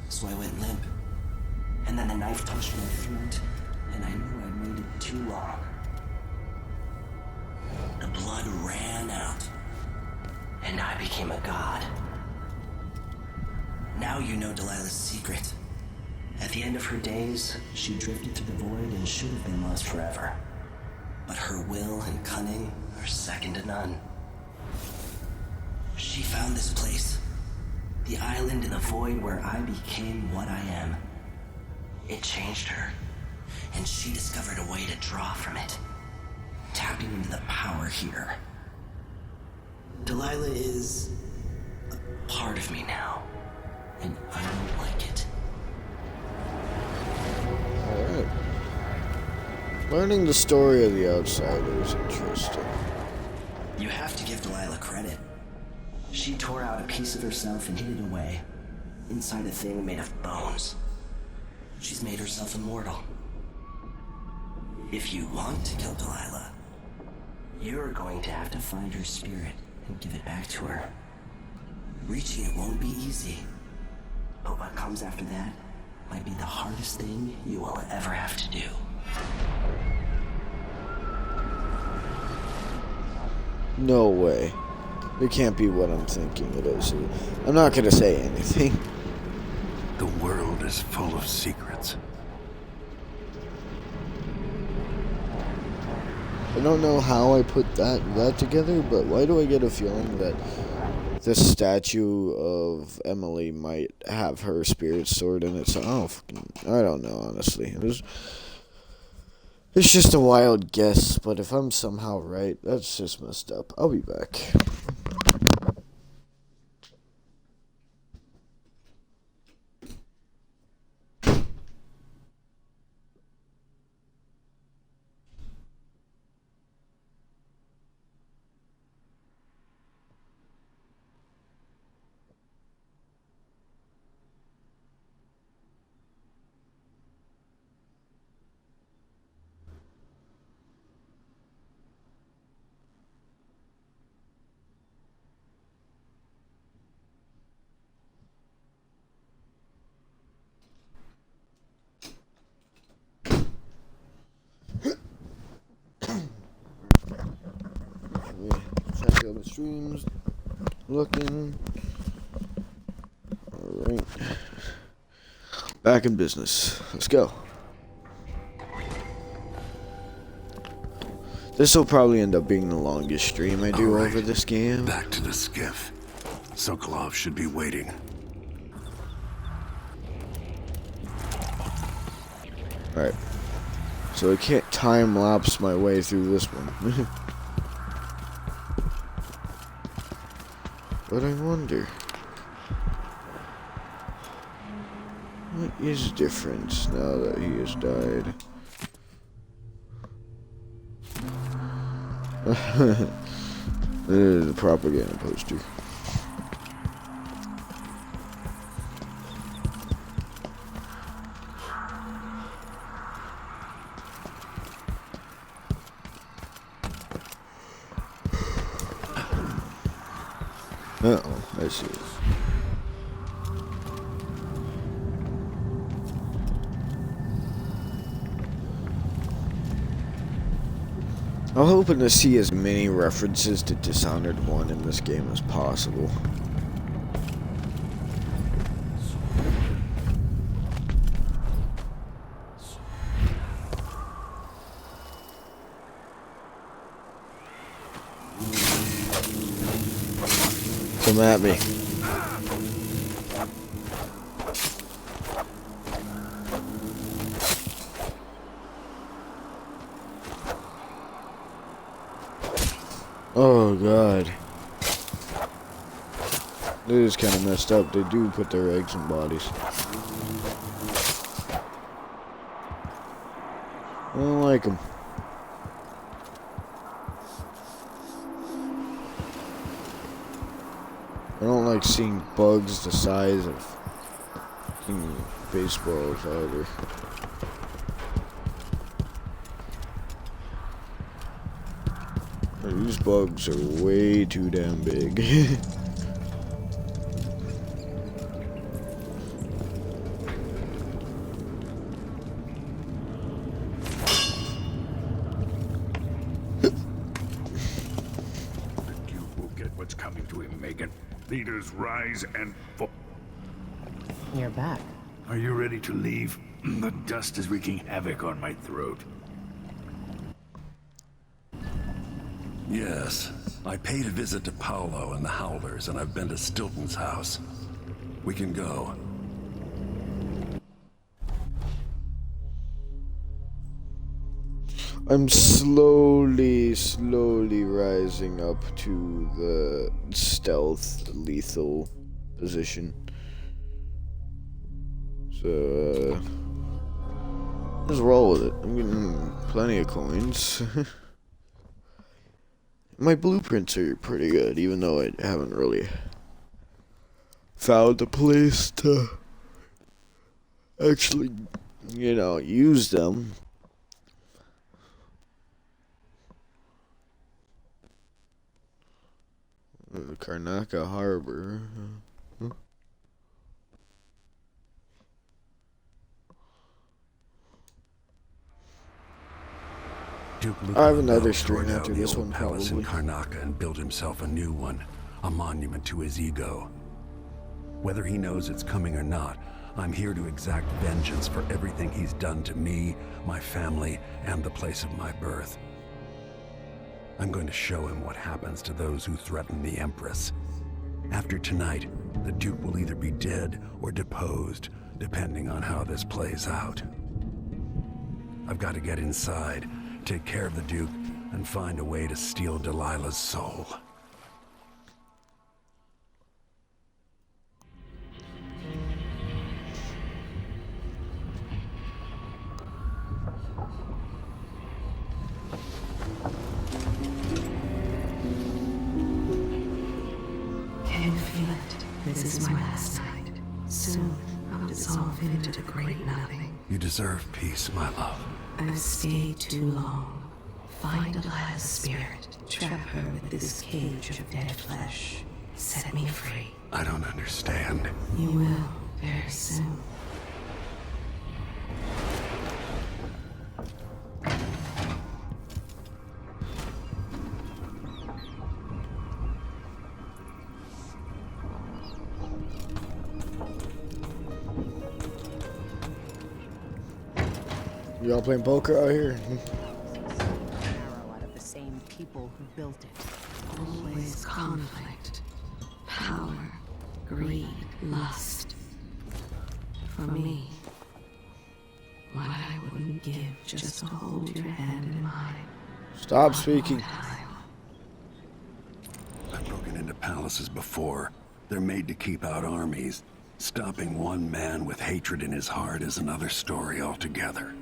so I went limp. And then the knife touched my throat, and I knew I'd waited too long. The blood ran out, and I became a god. Now you know Delilah's secret. At the end of her days, she drifted through the void and should have been lost forever. But her will and cunning are second to none. She found this place, the island in the void where I became what I am. It changed her, and she discovered a way to draw from it, tapping into the power here. Delilah is a part of me now, and I don't like it. Alright. Learning the story of the outsider is interesting. You have to give Delilah credit. She tore out a piece of herself and hid it away, inside a thing made of bones. She's made herself immortal. If you want to kill Delilah, you're going to have to find her spirit and give it back to her. Reaching it won't be easy, but what comes after that might be the hardest thing you will ever have to do. No way. It can't be what I'm thinking it is. I'm not gonna say anything. The world is full of secrets. I don't know how I put that together, but why do I get a feeling that this statue of Emily might have her spirit stored in it? So I don't know, honestly. It's just a wild guess, but if I'm somehow right, that's just messed up. I'll be back. Check out the streams. Looking. Alright. Back in business. Let's go. This will probably end up being the longest stream I do over this game. Back to the skiff. Sokolov should be waiting. Alright. So I can't time lapse my way through this one. But I wonder. What is different now that he has died? The propaganda poster. Uh-oh, I see it. I'm hoping to see as many references to Dishonored 1 in this game as possible. Come at me. Oh god. It is kind of messed up. They do put their eggs in bodies. I don't like them. I don't like seeing bugs the size of baseballs either. These bugs are way too damn big. What's coming to him, Megan? Leaders rise and fall. You're back. Are you ready to leave? The dust is wreaking havoc on my throat. Yes. I paid a visit to Paolo and the Howlers, and I've been to Stilton's house. We can go. I'm slowly rising up to the stealth lethal position. So, let's roll with it. I'm getting plenty of coins. My blueprints are pretty good, even though I haven't really found a place to actually, you know, use them. The Karnaca Harbor. I have another stream after this one, palace in probably. Karnaca and build himself a new one, a monument to his ego. Whether he knows it's coming or not, I'm here to exact vengeance for everything he's done to me, my family, and the place of my birth. I'm going to show him what happens to those who threaten the Empress. After tonight, the Duke will either be dead or deposed, depending on how this plays out. I've got to get inside, take care of the Duke, and find a way to steal Delilah's soul. Can you feel it? This is my last night. Soon, I'll dissolve into the great nothing. You deserve peace, my love. I've stayed too long. Find Delilah's spirit. Trap her with this cage of dead flesh. Set me free. I don't understand. You will, very soon. Y'all playing poker out here? Arrow out of the same people who built it. Always conflict. Power. Greed. Lust. For me, what I wouldn't give just to hold your hand in mine. Stop speaking. I've broken into palaces before. They're made to keep out armies. Stopping one man with hatred in his heart is another story altogether.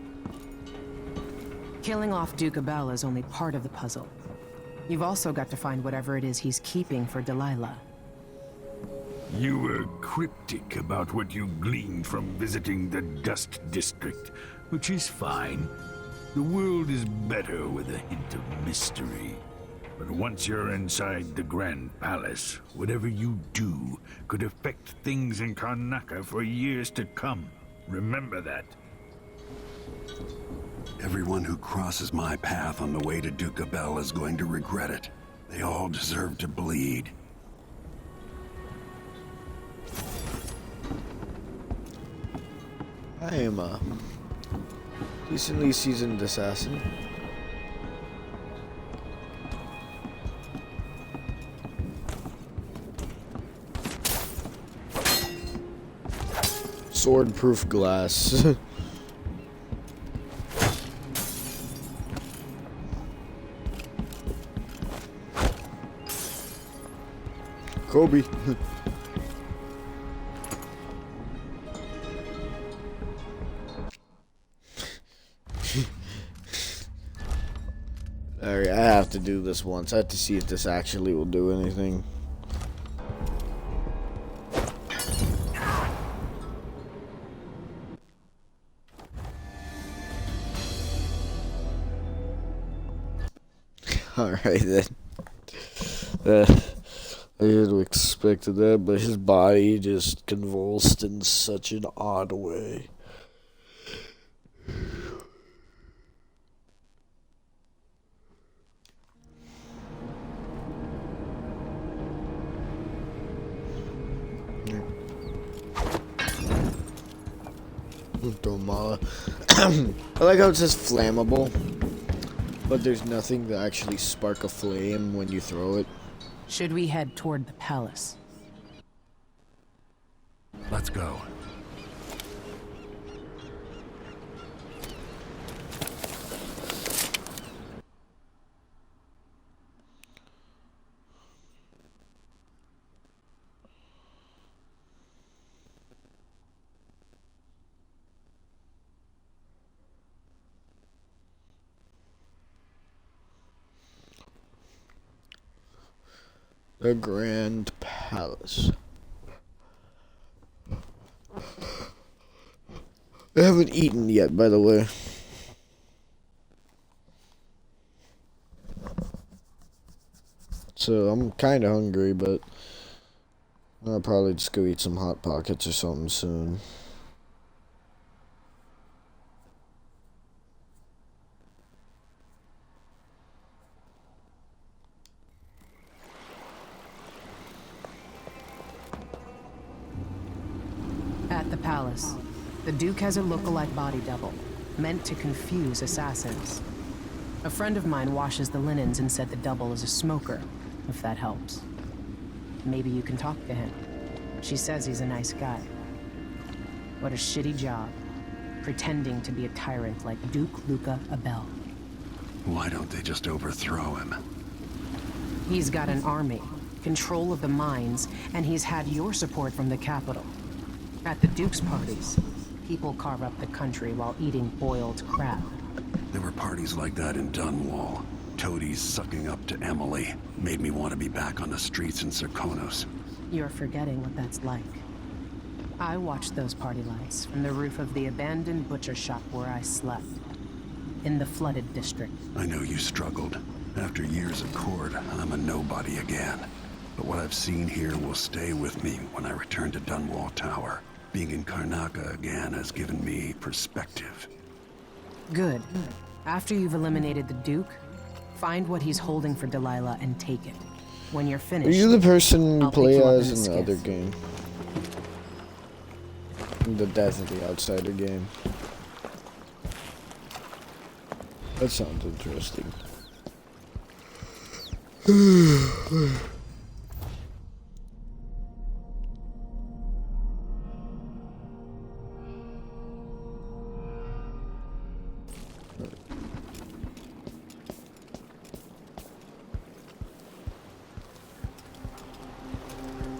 Killing off Duke Abel is only part of the puzzle. You've also got to find whatever it is he's keeping for Delilah. You were cryptic about what you gleaned from visiting the Dust District, which is fine. The world is better with a hint of mystery. But once you're inside the Grand Palace, whatever you do could affect things in Karnaca for years to come. Remember that. Everyone who crosses my path on the way to Duke Abel is going to regret it. They all deserve to bleed. I am a decently seasoned assassin. Sword-proof glass. Kobe. Alright, I have to do this once. I have to see if this actually will do anything. Alright then. I had expected that, but his body just convulsed in such an odd way. Domala. I like how it says flammable, but there's nothing to actually spark a flame when you throw it. Should we head toward the palace? Let's go. The Grand Palace. I haven't eaten yet, by the way. So I'm kind of hungry, but I'll probably just go eat some Hot Pockets or something soon. At the palace, the Duke has a look-alike body double, meant to confuse assassins. A friend of mine washes the linens and said the double is a smoker, if that helps. Maybe you can talk to him. She says he's a nice guy. What a shitty job, pretending to be a tyrant like Duke Luca Abel. Why don't they just overthrow him? He's got an army, control of the mines, and he's had your support from the capital. At the Duke's parties, people carve up the country while eating boiled crab. There were parties like that in Dunwall. Toadies sucking up to Emily made me want to be back on the streets in Serkonos. You're forgetting what that's like. I watched those party lights from the roof of the abandoned butcher shop where I slept. In the flooded district. I know you struggled. After years at court, I'm a nobody again. But what I've seen here will stay with me when I return to Dunwall Tower. Being in Karnaca again has given me perspective. Good. After you've eliminated the Duke, find what he's holding for Delilah and take it. When you're finished, Are you the person you I'll play pick you up as in in the the other skiff. game? In the Death of the Outsider game. That sounds interesting.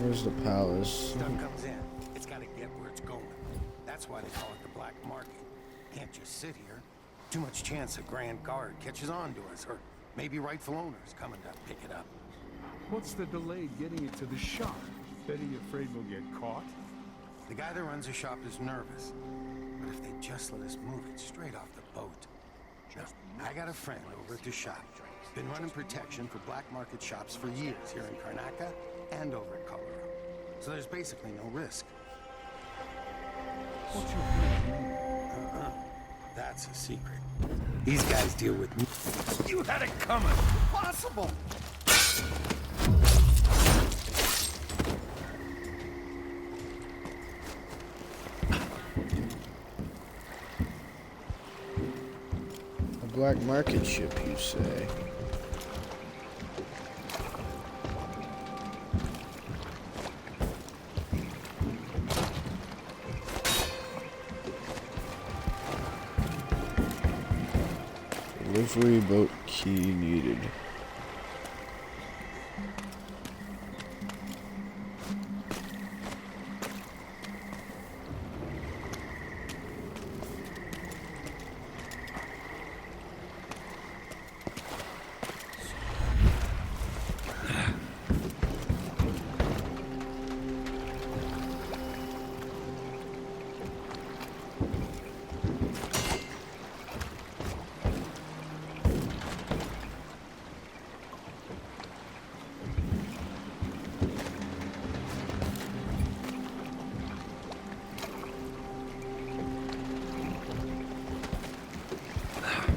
Here's the palace. Stuff comes in. It's gotta get why they call it the black market. Can't just sit here. Too much chance a Grand Guard catches on to us, or maybe rightful owners coming to pick it up. What's the delay getting it to the shop? Betty afraid we'll get caught? The guy that runs the shop is nervous. But if they just let us move it straight off the boat. Now, I got a friend over at the shop. Been running protection for black market shops for years here in Karnaca and over at Colorado. So there's basically no risk. What's your friend's name? That's a secret. These guys deal with me. You had it coming. Impossible. A black market ship, you say? Delivery boat key needed.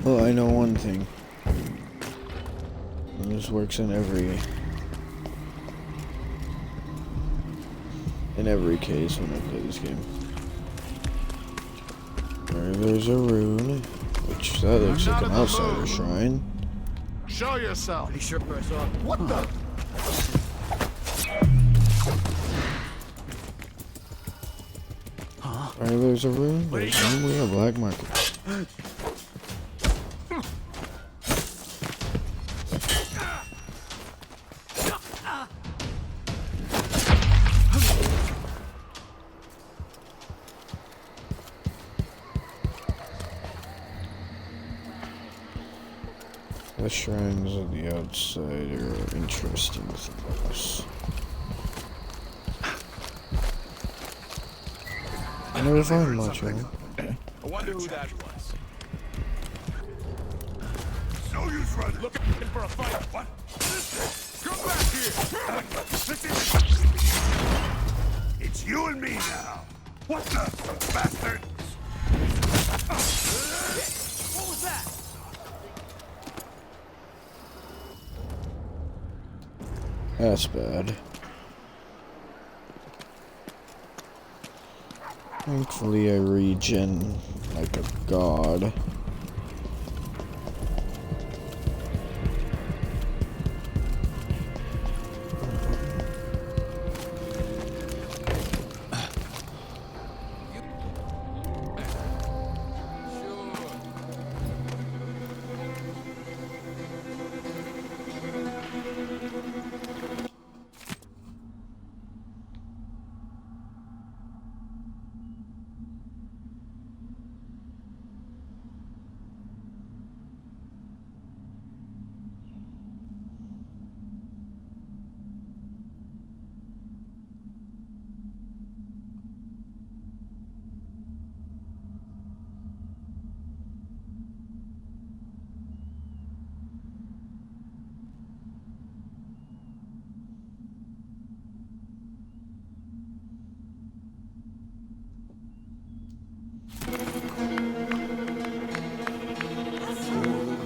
Well, I know one thing. And this works in every case when I play this game. Alright, there's a rune, which that looks like an outsider shrine. Show yourself. He sure press off. What the? Alright, there's a rune. There's only a black market. The shrines on the outside are interesting things. I never found much of them. I wonder who that was. No use running. Looking for a fight. What? Come back here. It's you and me now. What the bastard? What was that? That's bad. Thankfully I regen like a god.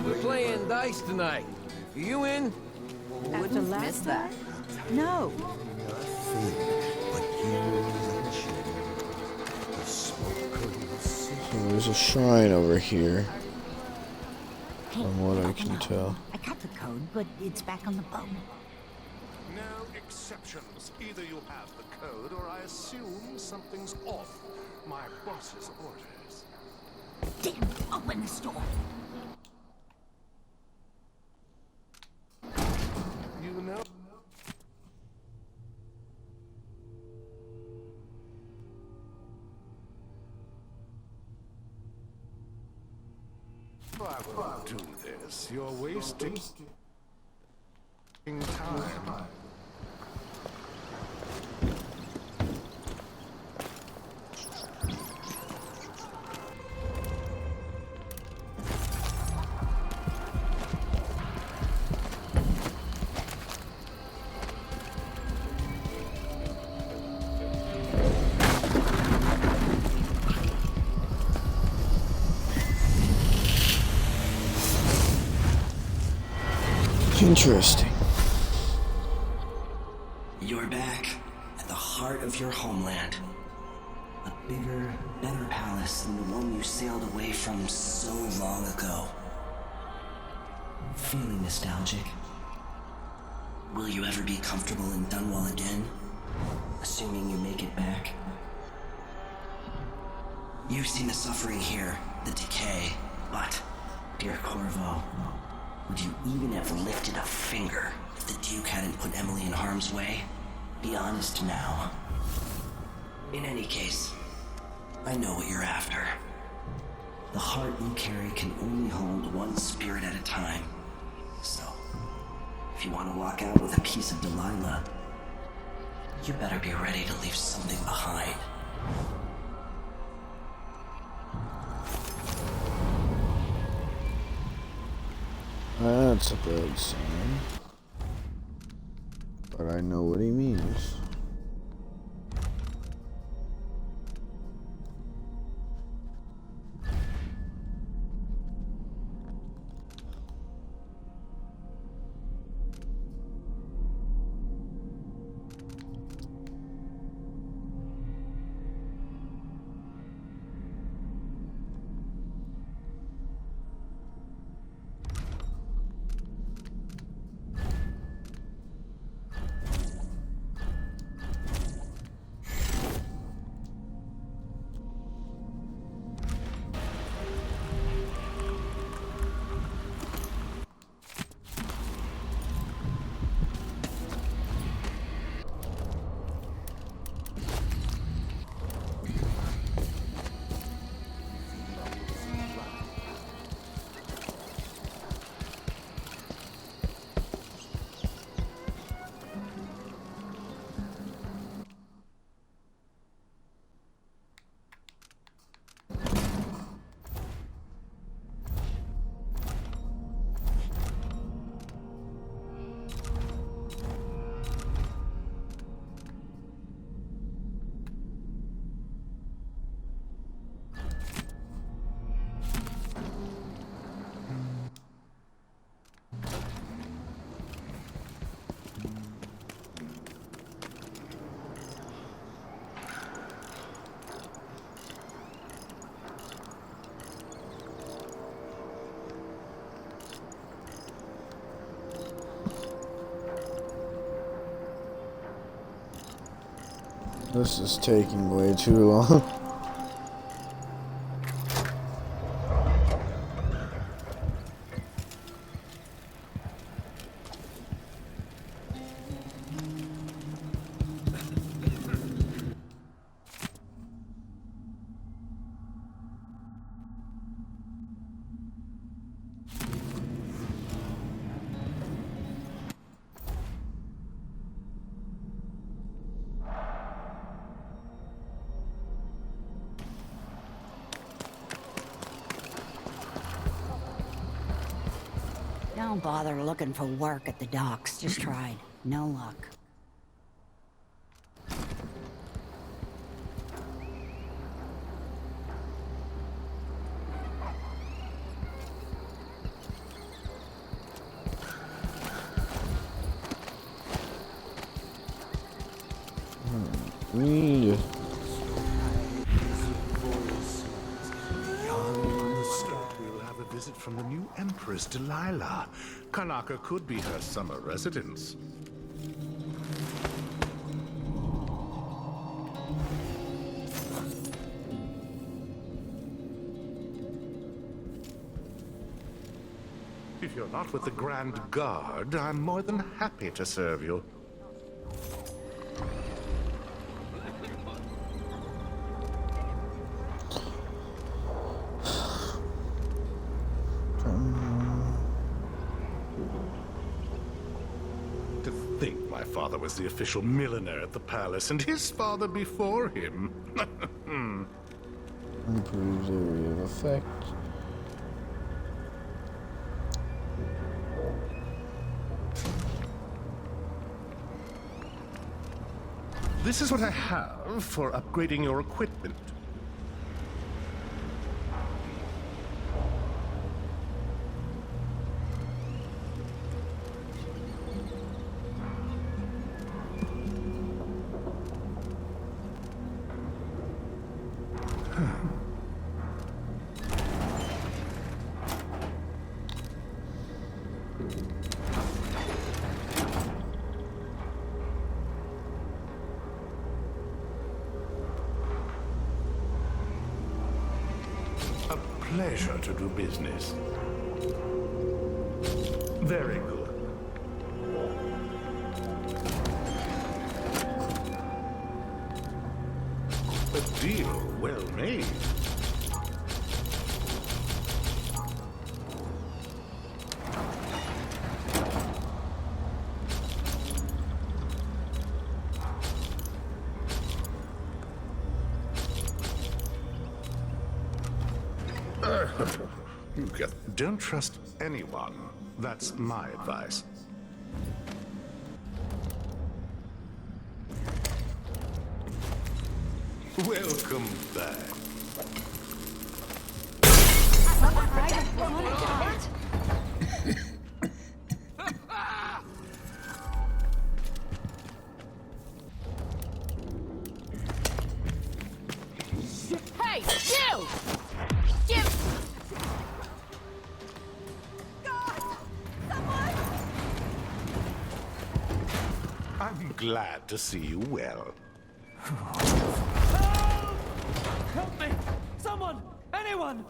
We're playing dice tonight. Are you in? After last that? No. So there's a shrine over here, from what I can tell. I got the code, but it's back on the boat. No exceptions. Either you have the code, or I assume something's off. My boss's orders. Damn, open this door. You know... I won't do this. You're wasting time. Interesting. You're back at the heart of your homeland. A bigger, better palace than the one you sailed away from so long ago. Feeling nostalgic? Will you ever be comfortable in Dunwall again? Assuming you make it back? You've seen the suffering here, the decay, but, dear Corvo, would you even have lifted a finger if the Duke hadn't put Emily in harm's way? Be honest now. In any case, I know what you're after. The heart you carry can only hold one spirit at a time. So, if you want to walk out with a piece of Delilah, you better be ready to leave something behind. That's a bad sign. But I know what he means. This is taking way too long. Don't bother looking for work at the docks. Just tried. No luck. We'll have a visit from the new Empress, Delilah. Karnaca could be her summer residence. If you're not with the Grand Guard, I'm more than happy to serve you. My father was the official milliner at the palace, and his father before him. Improves area of effect. This is what I have for upgrading your equipment. Pleasure to do business. Very good. A deal well made. Don't trust anyone. That's my advice. Welcome back. Hey, you! Give! I'm glad to see you well. Help me! Someone! Anyone!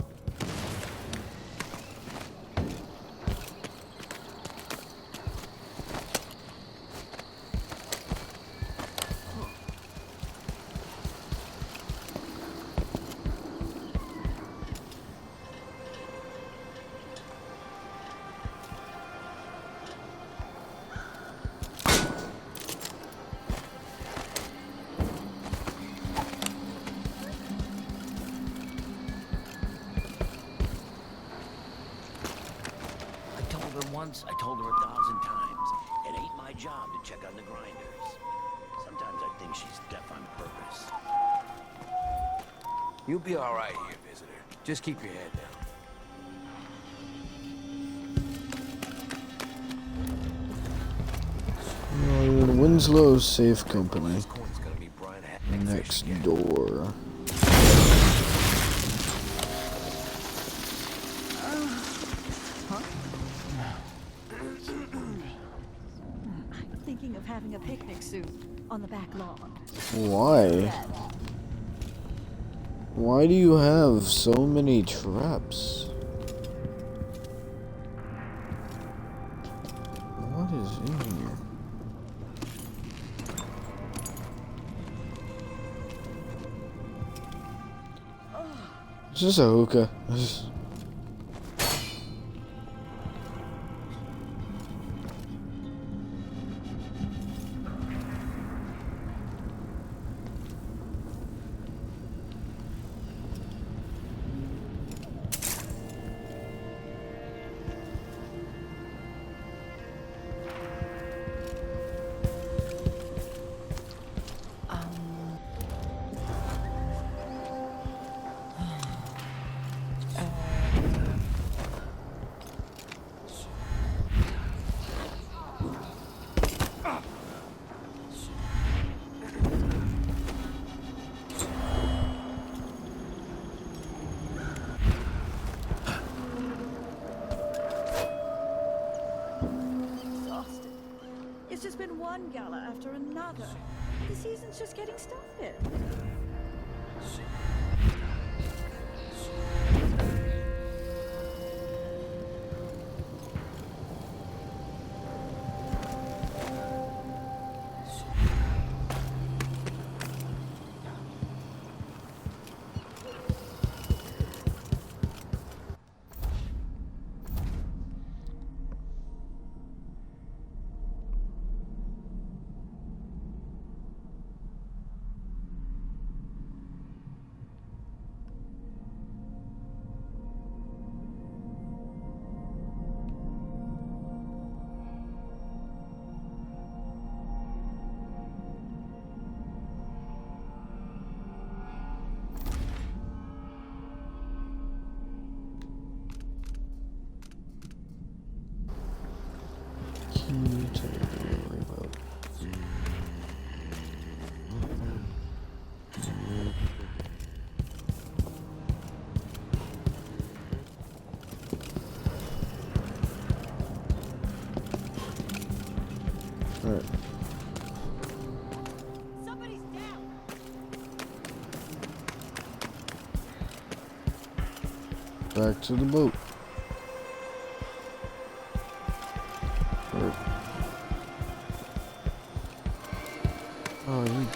Once, I told her 1,000 times. It ain't my job to check on the grinders. Sometimes I think she's deaf on purpose. You'll be all right here, visitor. Just keep your head down. Winslow's Safe Company. Next door. Thinking of having a picnic soon on the back lawn. Why? Why do you have so many traps? What is in here? Is this a hookah? It's just been one gala after another. The season's just getting started. back to the boat. Oh, you...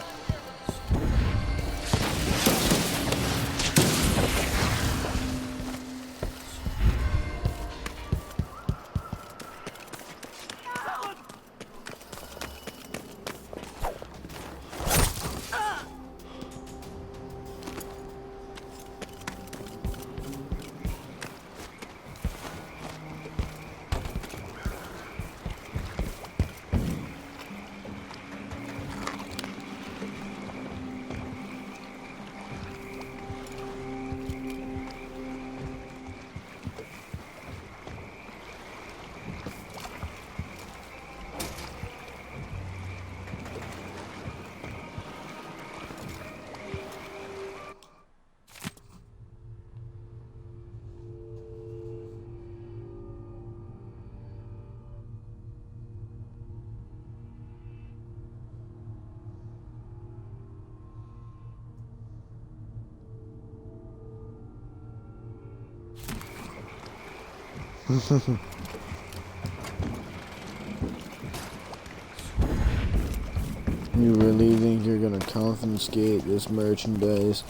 You really think you're gonna confiscate this merchandise?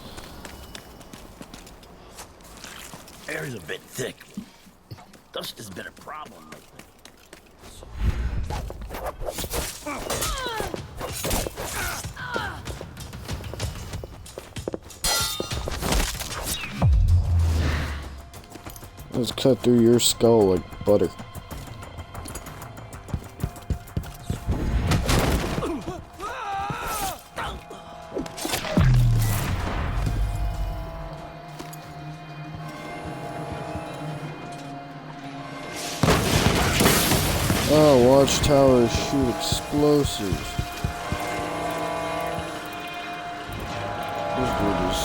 Air's a bit thick. Dust has been a problem lately. Let's cut through your skull like butter. Oh, watchtowers shoot explosives. This dude is...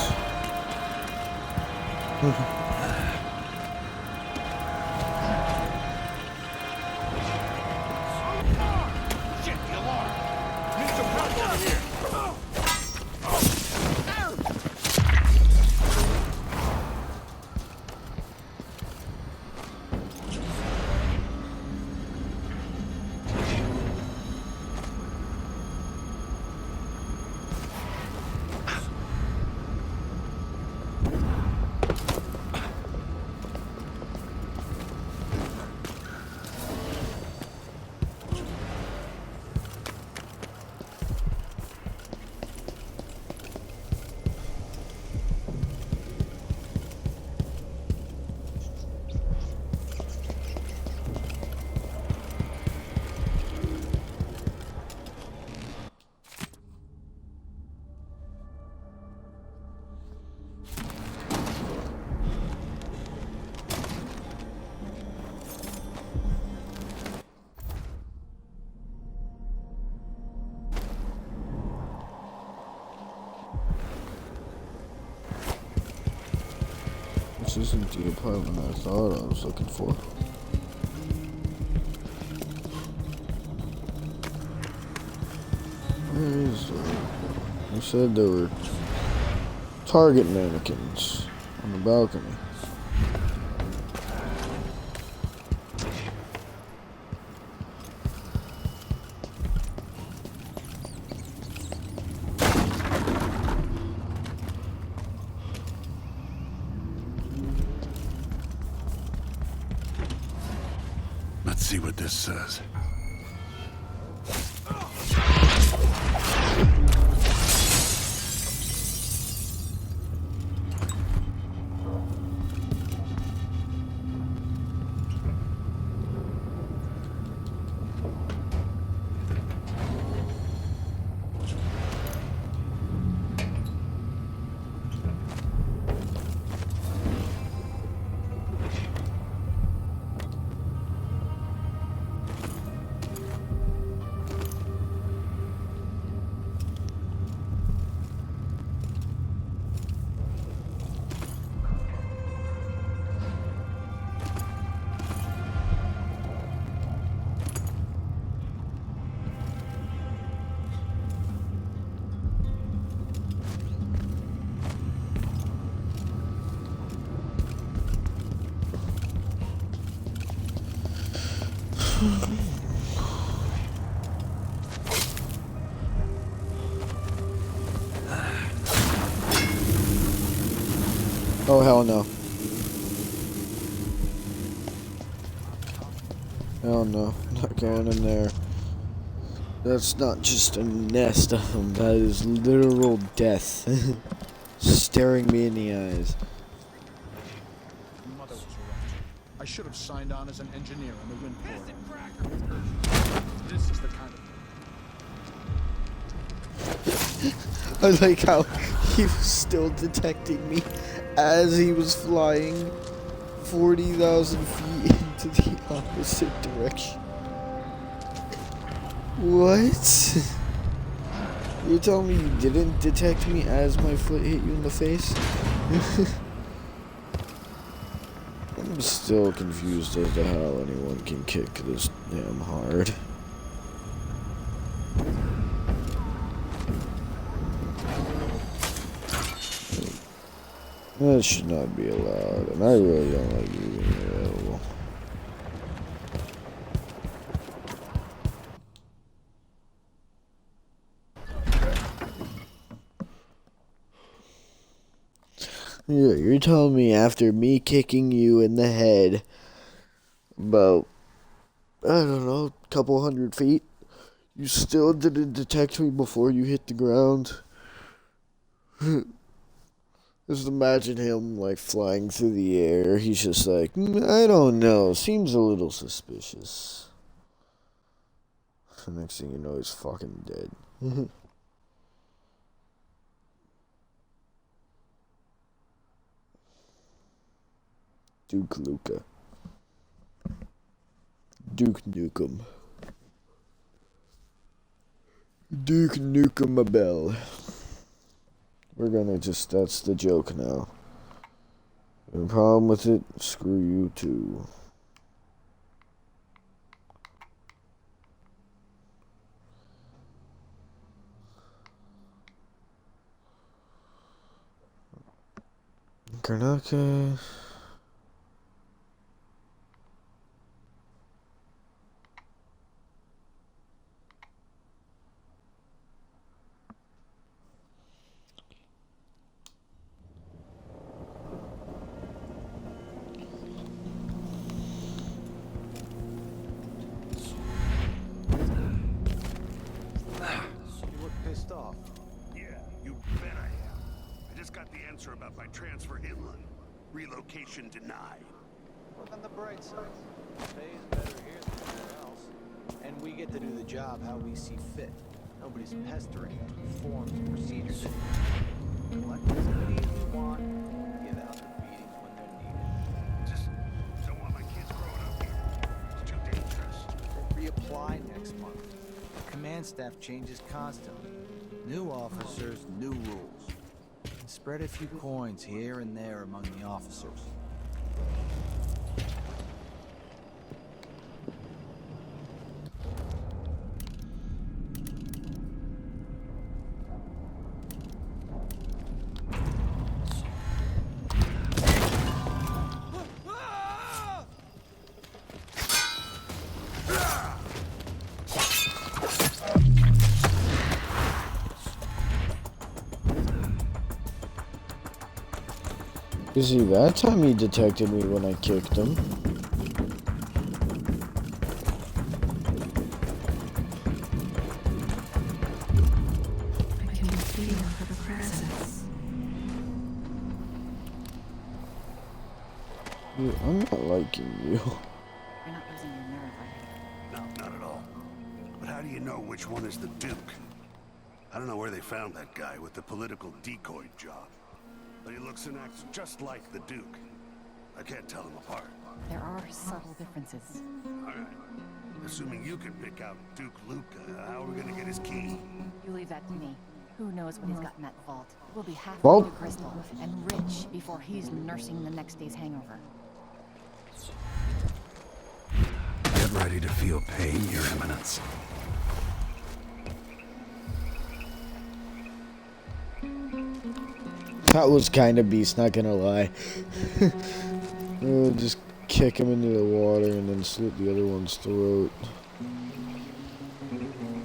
This isn't the apartment I thought I was looking for. Where is it? You said there were target mannequins on the balcony. Let's see what this says. Oh, hell no. Hell no. Not going in there. That's not just a nest of them. That is literal death. Staring me in the eyes. Mother was right. I should have signed on as an engineer on the wind port. This is the kind of... I like how he was still detecting me as he was flying 40,000 feet into the opposite direction. What? You're telling me you didn't detect me as my foot hit you in the face? I'm still confused as to how anyone can kick this damn hard. That should not be allowed, and I really don't like you being available. Yeah, you're telling me after me kicking you in the head about, I don't know, a couple 100 feet, you still didn't detect me before you hit the ground? Just imagine him, like, flying through the air. He's just like, I don't know, seems a little suspicious. The next thing you know, he's fucking dead. Duke Luca. Duke Nukem. Duke Nukem a bell. We're gonna just, that's the joke now. No problem with it? Screw you too. Karnake. You look pissed off. Yeah, you bet I am. I just got the answer about my transfer inland. Relocation denied. Look on the bright side. Pay's better here than anywhere else. And we get to do the job how we see fit. Nobody's pestering forms and procedures. Elect as many as we want. Give out the beatings when they're needed. Just don't want my kids growing up here. It's too dangerous. We'll reapply next month. Command staff changes constantly. New officers, new rules. And spread a few coins here and there among the officers. You see, that time he detected me when I kicked him. I can feel her presence. Dude, I'm not liking you. You're not losing your nerve, are you? No, not at all. But how do you know which one is the Duke? I don't know where they found that guy with the political decoy job. But he looks and acts just like the Duke. I can't tell them apart. There are subtle differences. All right. Assuming you can pick out Duke Luca, how are we gonna get his key? You leave that to me. Who knows what he's got in that vault? We'll be halfway Vault? to Crystal and rich before he's nursing the next day's hangover. Get ready to feel pain, Your Eminence. That was kind of beast, not gonna lie. Just kick him into the water and then slit the other one's throat.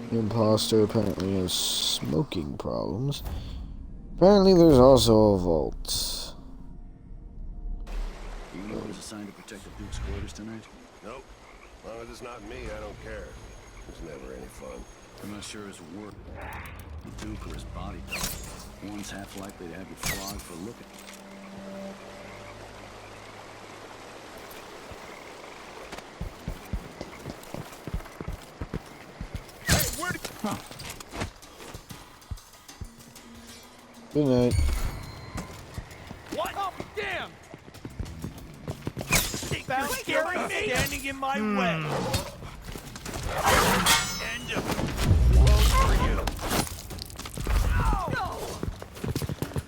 The imposter apparently has smoking problems. Apparently there's also a vault. assigned to protect the Duke's quarters tonight? Nope. As long as it's not me, I don't care. It's never any fun. I'm not sure his work. The Duke or his bodyguard. One's half likely to have you flogged for looking. Hey, where? Huh. Good night. What? Oh, damn! You're scaring me? Standing in my way. And close for you. No!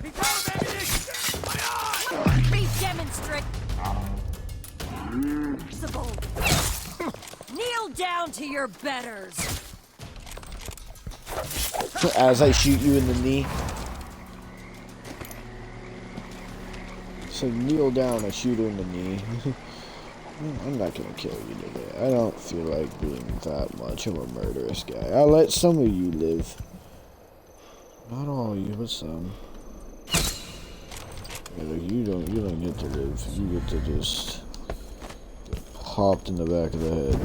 He's out of ammunition! My eye! Be demonstrate. Kneel down to your betters. As I shoot you in the knee. So kneel down, I shoot her in the knee. I'm not gonna kill you today. I don't feel like being that much of a murderous guy. I'll let some of you live. Not all of you, but some. Yeah, look, you don't get to live. You get to just get popped in the back of the head.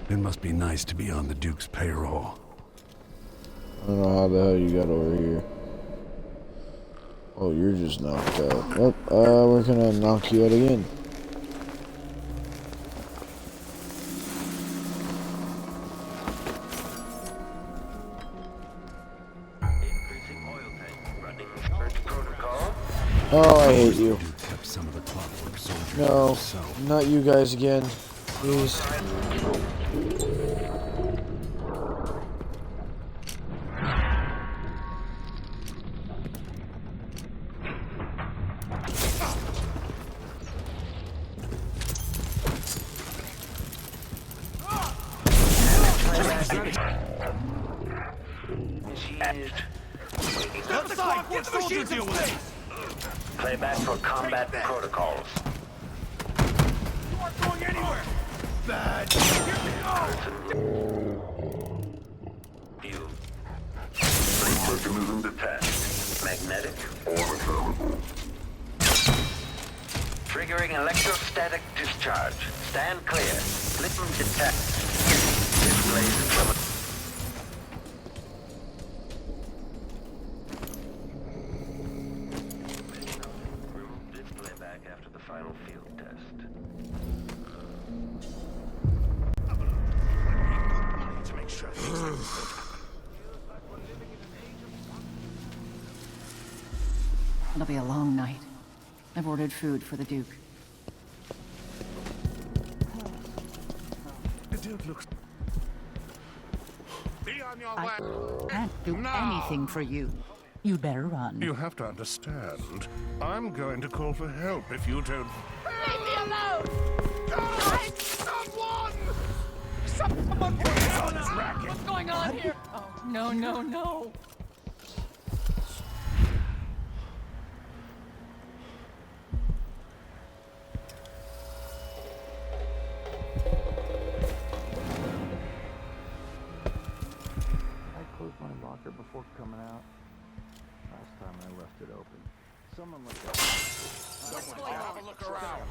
It must be nice to be on the Duke's payroll. I don't know how the hell you got over here. Oh, you're just knocked out. Oh, we're gonna knock you out again. Oh, I hate you. No, not you guys again. Please. Step aside! Get the machines deal with it! Playback for combat protocols. You aren't going anywhere! Bad! Here we go! You. Mechanism detached. Magnetic orbital. Triggering electrostatic discharge. Stand clear. Flip'em detect. Displays from after the final field test. To make sure. It'll be a long night. I've ordered food for the Duke. The Duke looks. Be on your way. I can't do anything for you. You'd better run. You have to understand. I'm going to call for help if you don't. Leave me alone! God! Someone! Someone put down this racket! What's going on here? Oh, no, no, no! I closed my locker before coming out. Last time I left it open. Someone looked at Someone have a look around.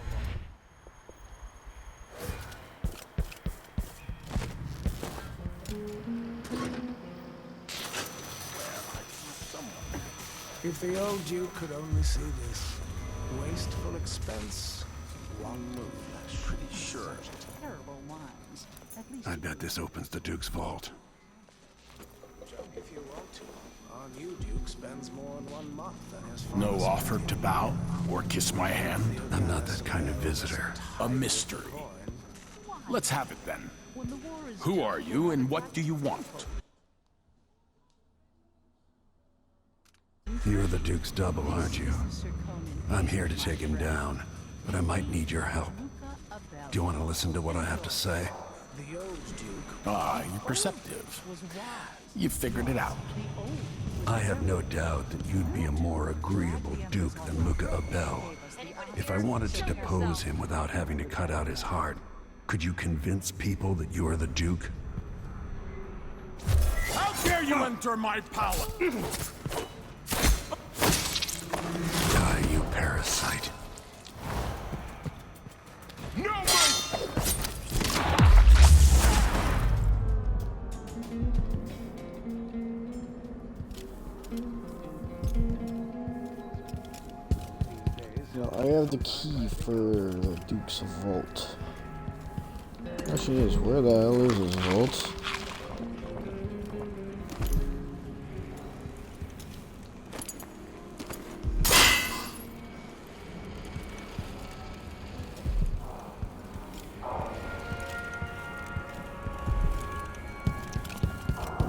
If the old Duke could only see this. Wasteful expense. One move. Pretty sure. Terrible wines. At least I bet this opens the Duke's vault. Joke if you want to. Our new Duke spends more in 1 month than his No father's. offer to bow or kiss my hand? I'm not that kind of visitor. A mystery. Let's have it then. Who are you and what do you want? You're the Duke's double, aren't you? I'm here to take him down, but I might need your help. Do you want to listen to what I have to say? The old Duke. Ah, you're perceptive. You figured it out. I have no doubt that you'd be a more agreeable Duke than Luca Abel. If I wanted to depose him without having to cut out his heart, could you convince people that you are the Duke? How dare you enter my palace? Die, you parasite. Now, I have the key for the Duke's vault. Question is, where the hell is his vault?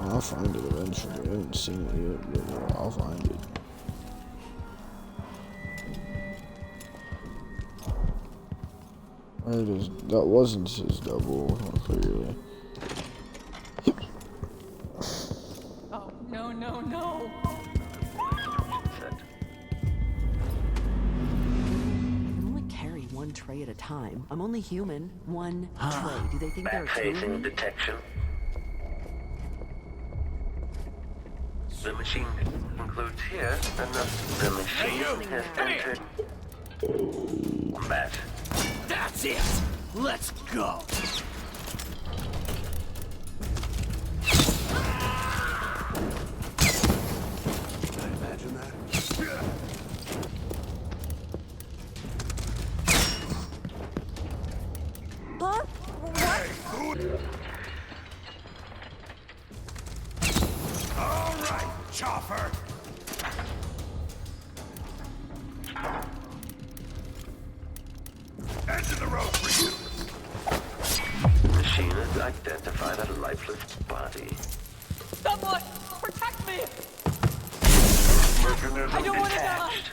I'll find it eventually. I haven't seen it yet, but I'll find it. Where it is? That wasn't his double, clearly. Oh, no, no, no! I can only carry one tray at a time. I'm only human. One tray. Do they think there are two of me? Detection. The machine concludes here, and the machine has entered combat. That's it! Let's go! Can I imagine that? Huh? What? All right, Chopper! Edge of the road for you! Machine has identified a lifeless body. Someone! Protect me! Mechanism I don't want to die! detached.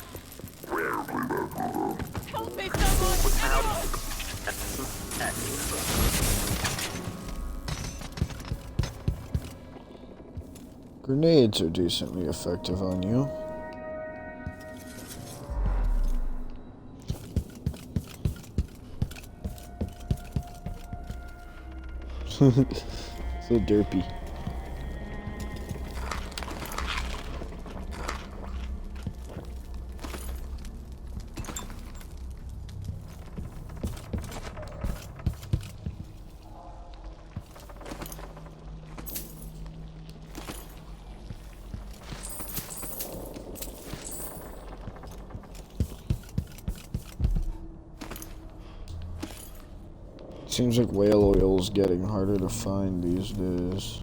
Help me, someone! Anyone! Grenades are decently effective on you. So derpy. Seems like whale oil is getting harder to find these days.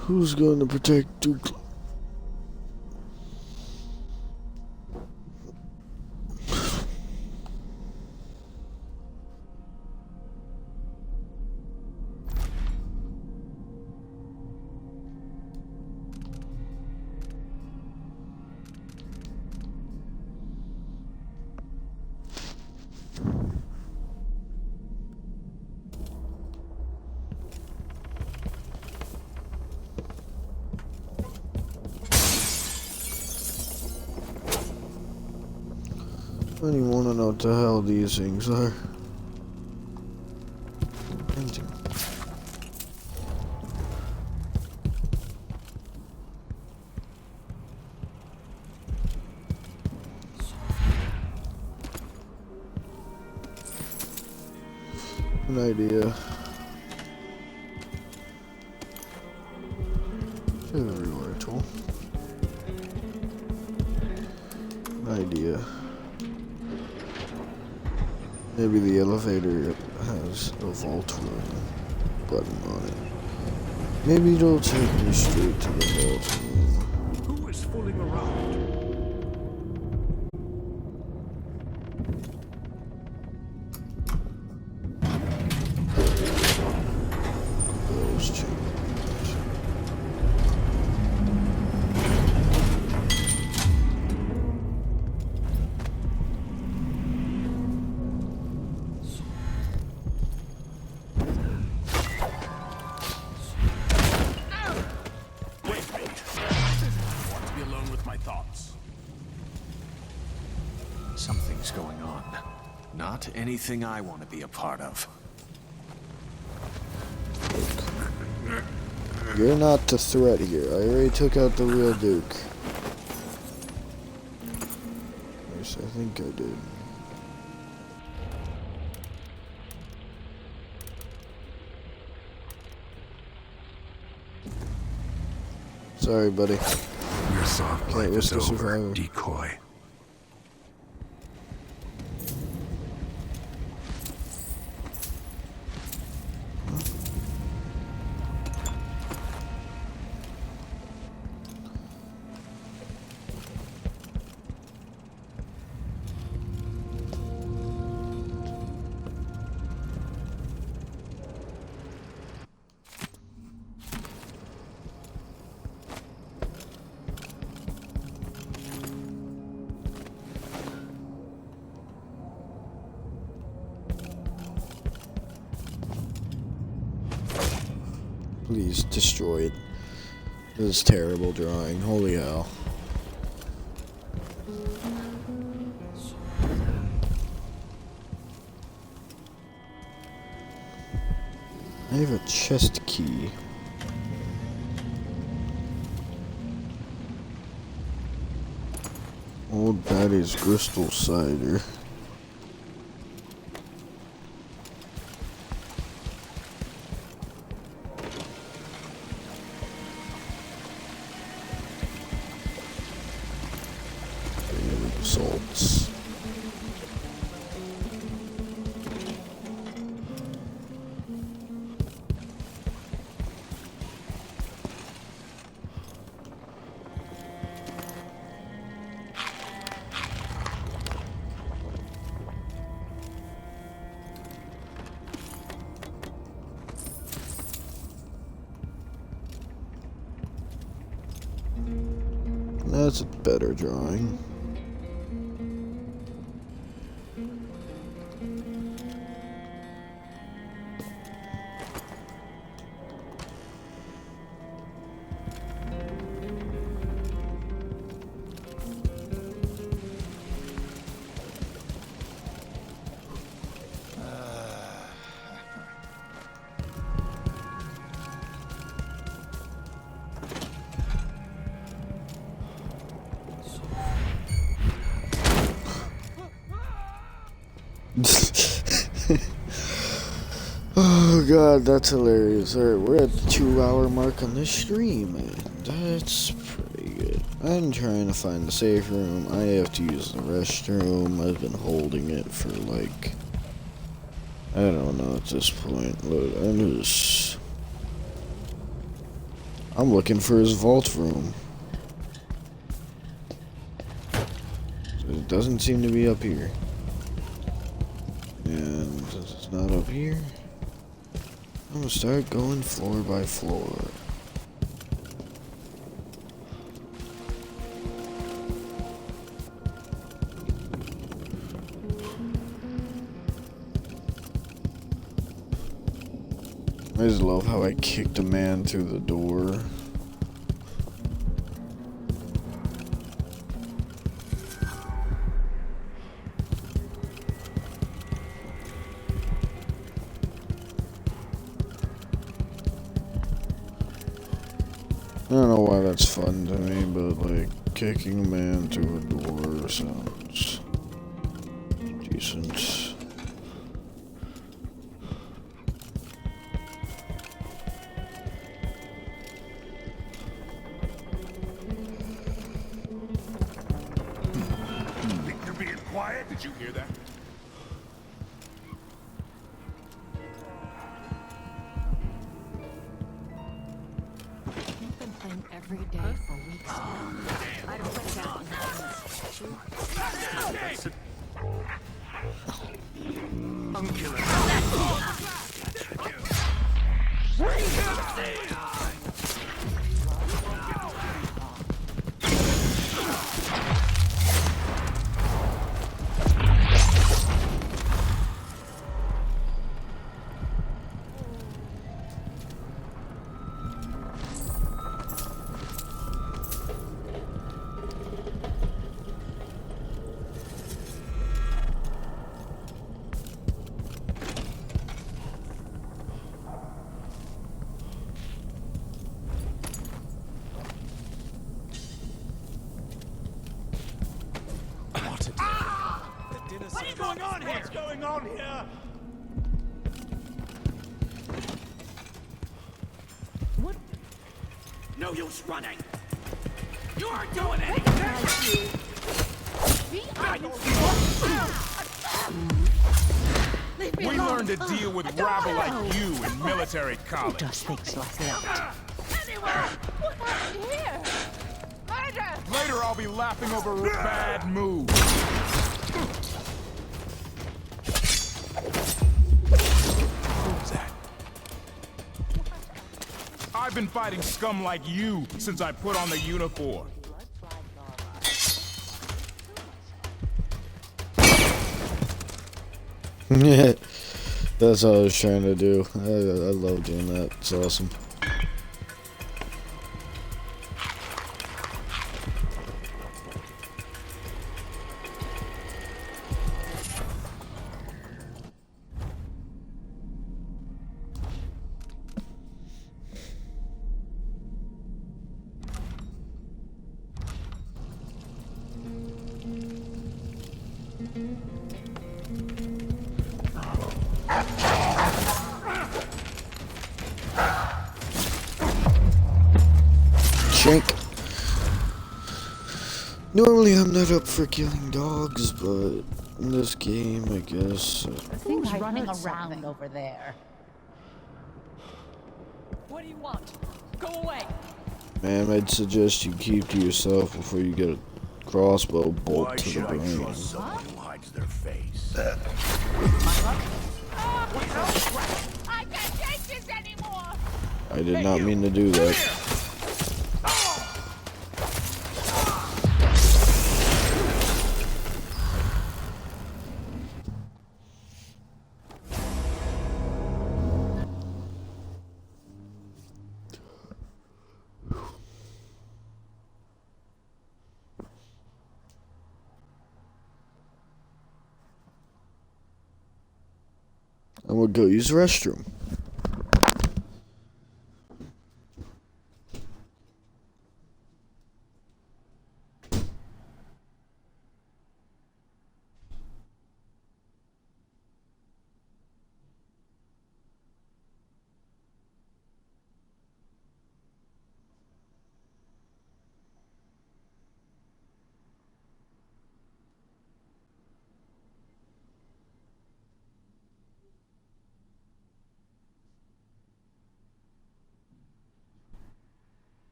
Who's going to protect Duke? I don't even want to know what the hell these things are. Painting. An idea. Everywhere, tool. An idea. Maybe the elevator has a vault room button on it. Maybe it'll take me straight to the vault room. Who is fooling around? Those two. Something's going on. Not anything I want to be a part of. You're not the threat here. I already took out the real Duke. think I did. Sorry, buddy. Your soft Can't life risk is a over, survivor. decoy. Please destroy it. This is terrible drawing. Holy hell. I have a chest key. Old Patty's crystal cider. Salts. That's a better drawing. Oh god, that's hilarious. Alright, we're at the 2-hour mark on this stream, and that's pretty good. I'm trying to find the safe room. I have to use the restroom. I've been holding it for like, I don't know at this point. Look, I'm looking for his vault room. It doesn't seem to be up here. And since it's not up here, I'm gonna start going floor by floor. I just love how I kicked a man through the door. I don't know why that's fun to me, but like kicking a man through a door sounds decent. Think you're being quiet? Did you hear that? You've been playing every day for weeks now. I don't think that going on here? What's going on here? What? No use running. You aren't doing anything. We learned to deal with rabble like you in military college. Does things like that? Anywhere! What happened here? Murder! Later I'll be laughing over bad moves. What was that? I've been fighting scum like you since I put on the uniform. Yeah, that's what I was trying to do. I love doing that. It's awesome. Chink. Normally I'm not up for killing dogs, but in this game, I guess. Things running around over there. What do you want? Go away! Ma'am, I'd suggest you keep to yourself before you get a crossbow bolt to the brain. Someone who hides their face. I can't take this anymore! I did not mean to do that. I'm gonna go use the restroom.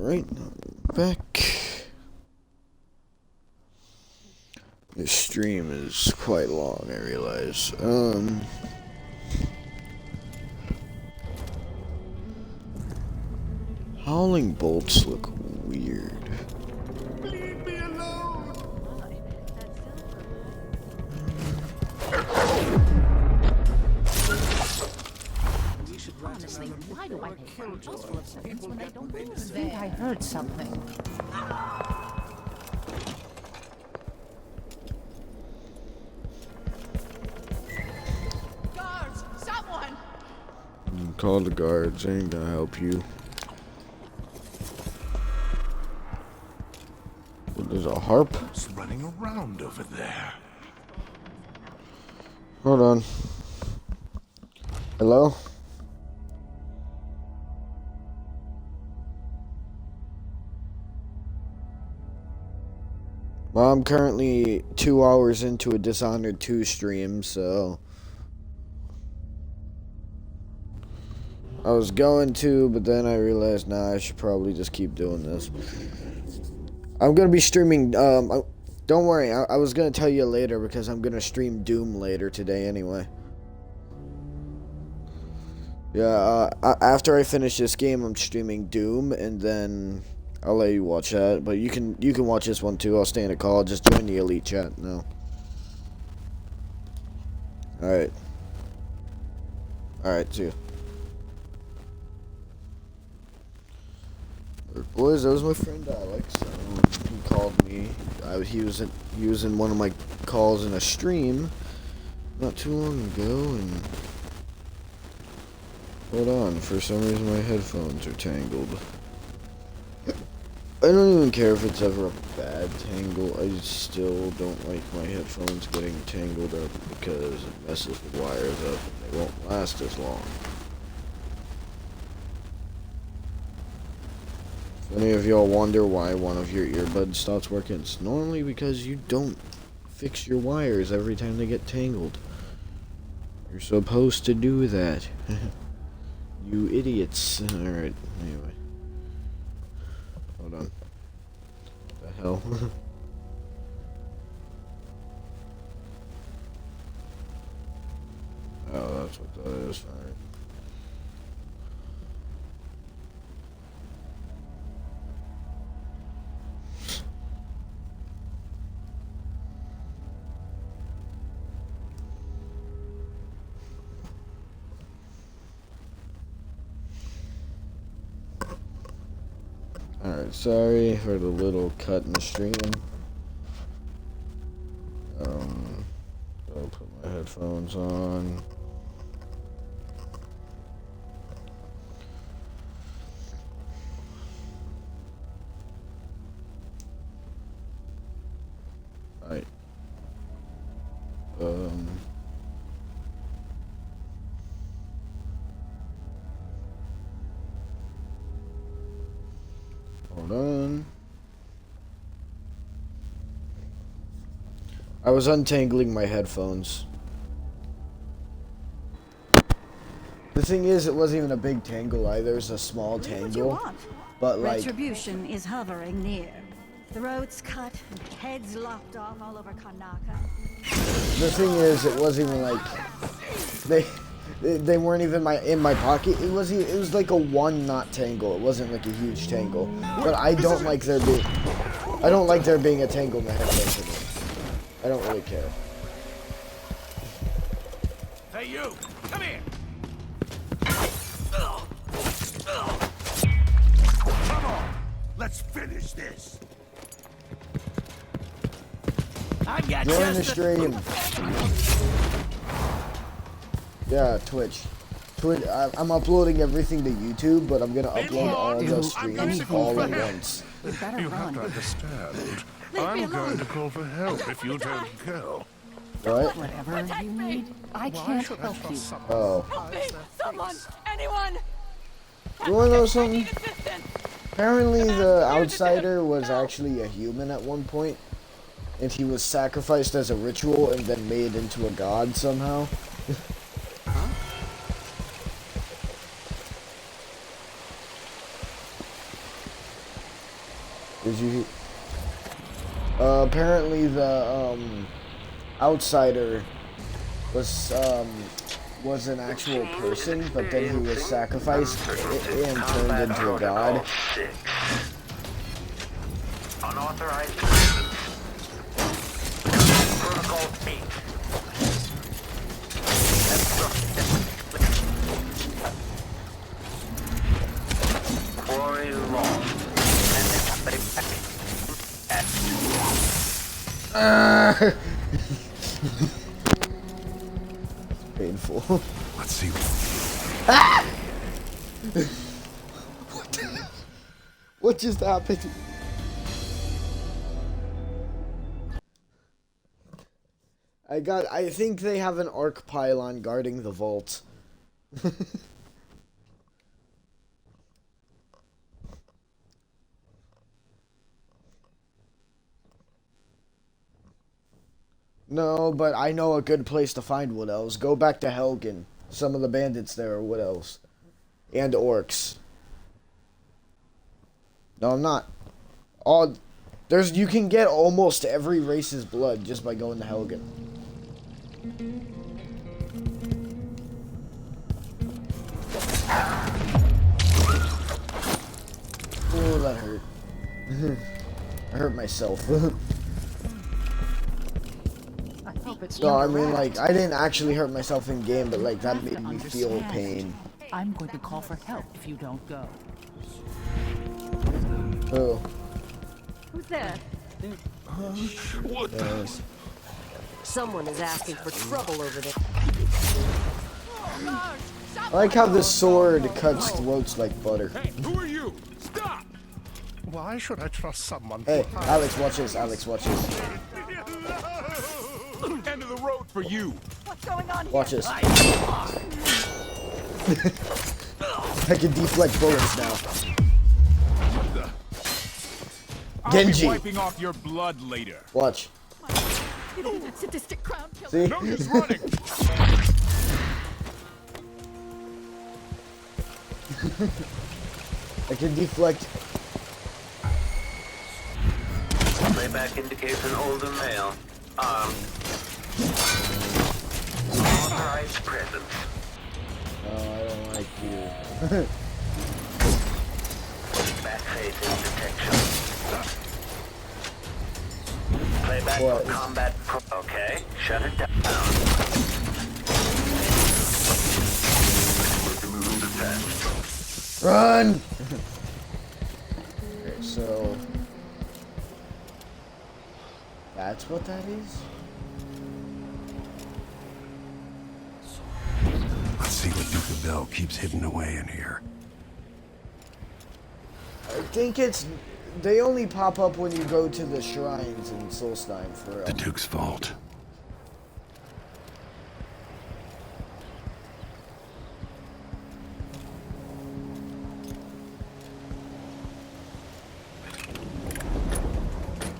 Alright, back. This stream is quite long, I realize. Howling bolts look weird. Leave me alone! Honestly, why do I pay for a house full of servants when they don't live there? I think I heard something. Guards! Someone! Call the guards, they ain't gonna help you. What, there's a harp? Who's running around over there? Hold on. Hello? Well, I'm currently 2 hours into a Dishonored 2 stream, so I was going to, but then I realized, nah, I should probably just keep doing this. I'm gonna be streaming, don't worry, I was gonna tell you later because I'm gonna stream Doom later today anyway. Yeah, after I finish this game, I'm streaming Doom, and then I'll let you watch that. But you can watch this one too. I'll stay in a call. Just join the elite chat now. All right. All right. See you. Boys, that was my friend Alex. He called me. He was in one of my calls in a stream, not too long ago, and hold on, for some reason my headphones are tangled. I don't even care if it's ever a bad tangle, I still don't like my headphones getting tangled up because it messes the wires up and they won't last as long. If any of y'all wonder why one of your earbuds stops working, it's normally because you don't fix your wires every time they get tangled. You're supposed to do that. You idiots. Alright, anyway. Hold on. What the hell? Oh, that's what that is. Alright. Alright, sorry for the little cut in the stream. I'll put my headphones on. Alright. Hold on. I was untangling my headphones. The thing is, it wasn't even a big tangle either. It was a small tangle. But like, Retribution is hovering near. Throats cut, and heads lopped off all over Karnaka. the thing is, it wasn't even like they weren't even in my pocket. It was like a 1 knot tangle. It wasn't like a huge tangle. But I don't like there being a tangle in the headphones for me. I don't really care. Hey, you! Come here! Come on! Let's finish this! I got Join the stream. Yeah, Twitch. I'm uploading everything to YouTube, but I'm gonna upload all the streams all at once. You better You have run. to understand. I'm going to call for help if you don't go. What? Whatever you need, I can't help you. Oh. Help me! Someone! Anyone! You wanna know something? Apparently the outsider was actually a human at one point, and he was sacrificed as a ritual and then made into a god somehow. Did you? Apparently the outsider was an actual person, but then he was sacrificed and turned into a god. Unauthorized presence. Protocol 8. Quarry lost. Painful. Let's see. Ah! What just happened? I think they have an arc pylon guarding the vault. No, but I know a good place to find Wood Elves. Go back to Helgen. Some of the bandits there are Wood Elves. And orcs. No, I'm not. You can get almost every race's blood just by going to Helgen. Oh, that hurt. I hurt myself. No, I mean, like, I didn't actually hurt myself in game, but like that made me feel pain. I'm going to call for help if you don't go. Oh. Who's there? What the? Someone is asking for trouble over there. I like how this sword cuts throats like butter. Hey, who are you? Stop! Why should I trust someone? Hey, Alex, watch this. Alex, watch this. End of the road for you. What's going on Watch this. I can deflect bullets now. Genji. I'll be wiping off your blood later. Watch. Sadistic crown killer. See? No, he's running. I can deflect. Playback indicates an older male. Unauthorized presence. Oh, I don't like you. Back-facing detection. Playback What? for combat okay, shut it down. Run! Okay, so... That's what that is? Let's see what Duke of Bell keeps hidden away in here. I think it's... They only pop up when you go to the shrines in Solstein for The Duke's vault.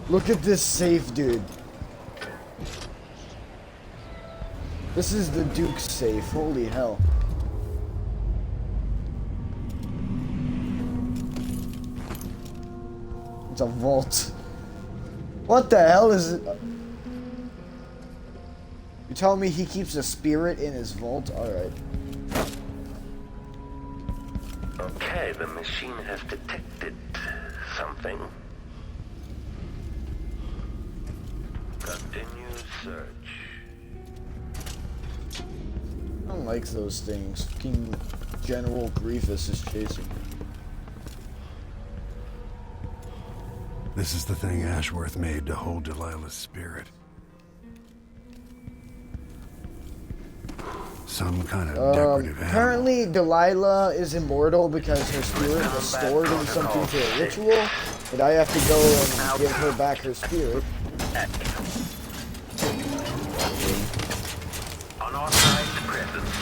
Look at this safe, dude. This is the Duke's safe. Holy hell. It's a vault. What the hell is it? You telling me he keeps a spirit in his vault? Alright. Okay, the machine has detected something. Continue search. I don't like those things. Fucking General Grievous is chasing me. This is the thing Ashworth made to hold Delilah's spirit. Some kind of decorative animal. Apparently Delilah is immortal because her spirit was stored in something for a ritual, but I have to go and give her back her spirit. Unauthorized presence.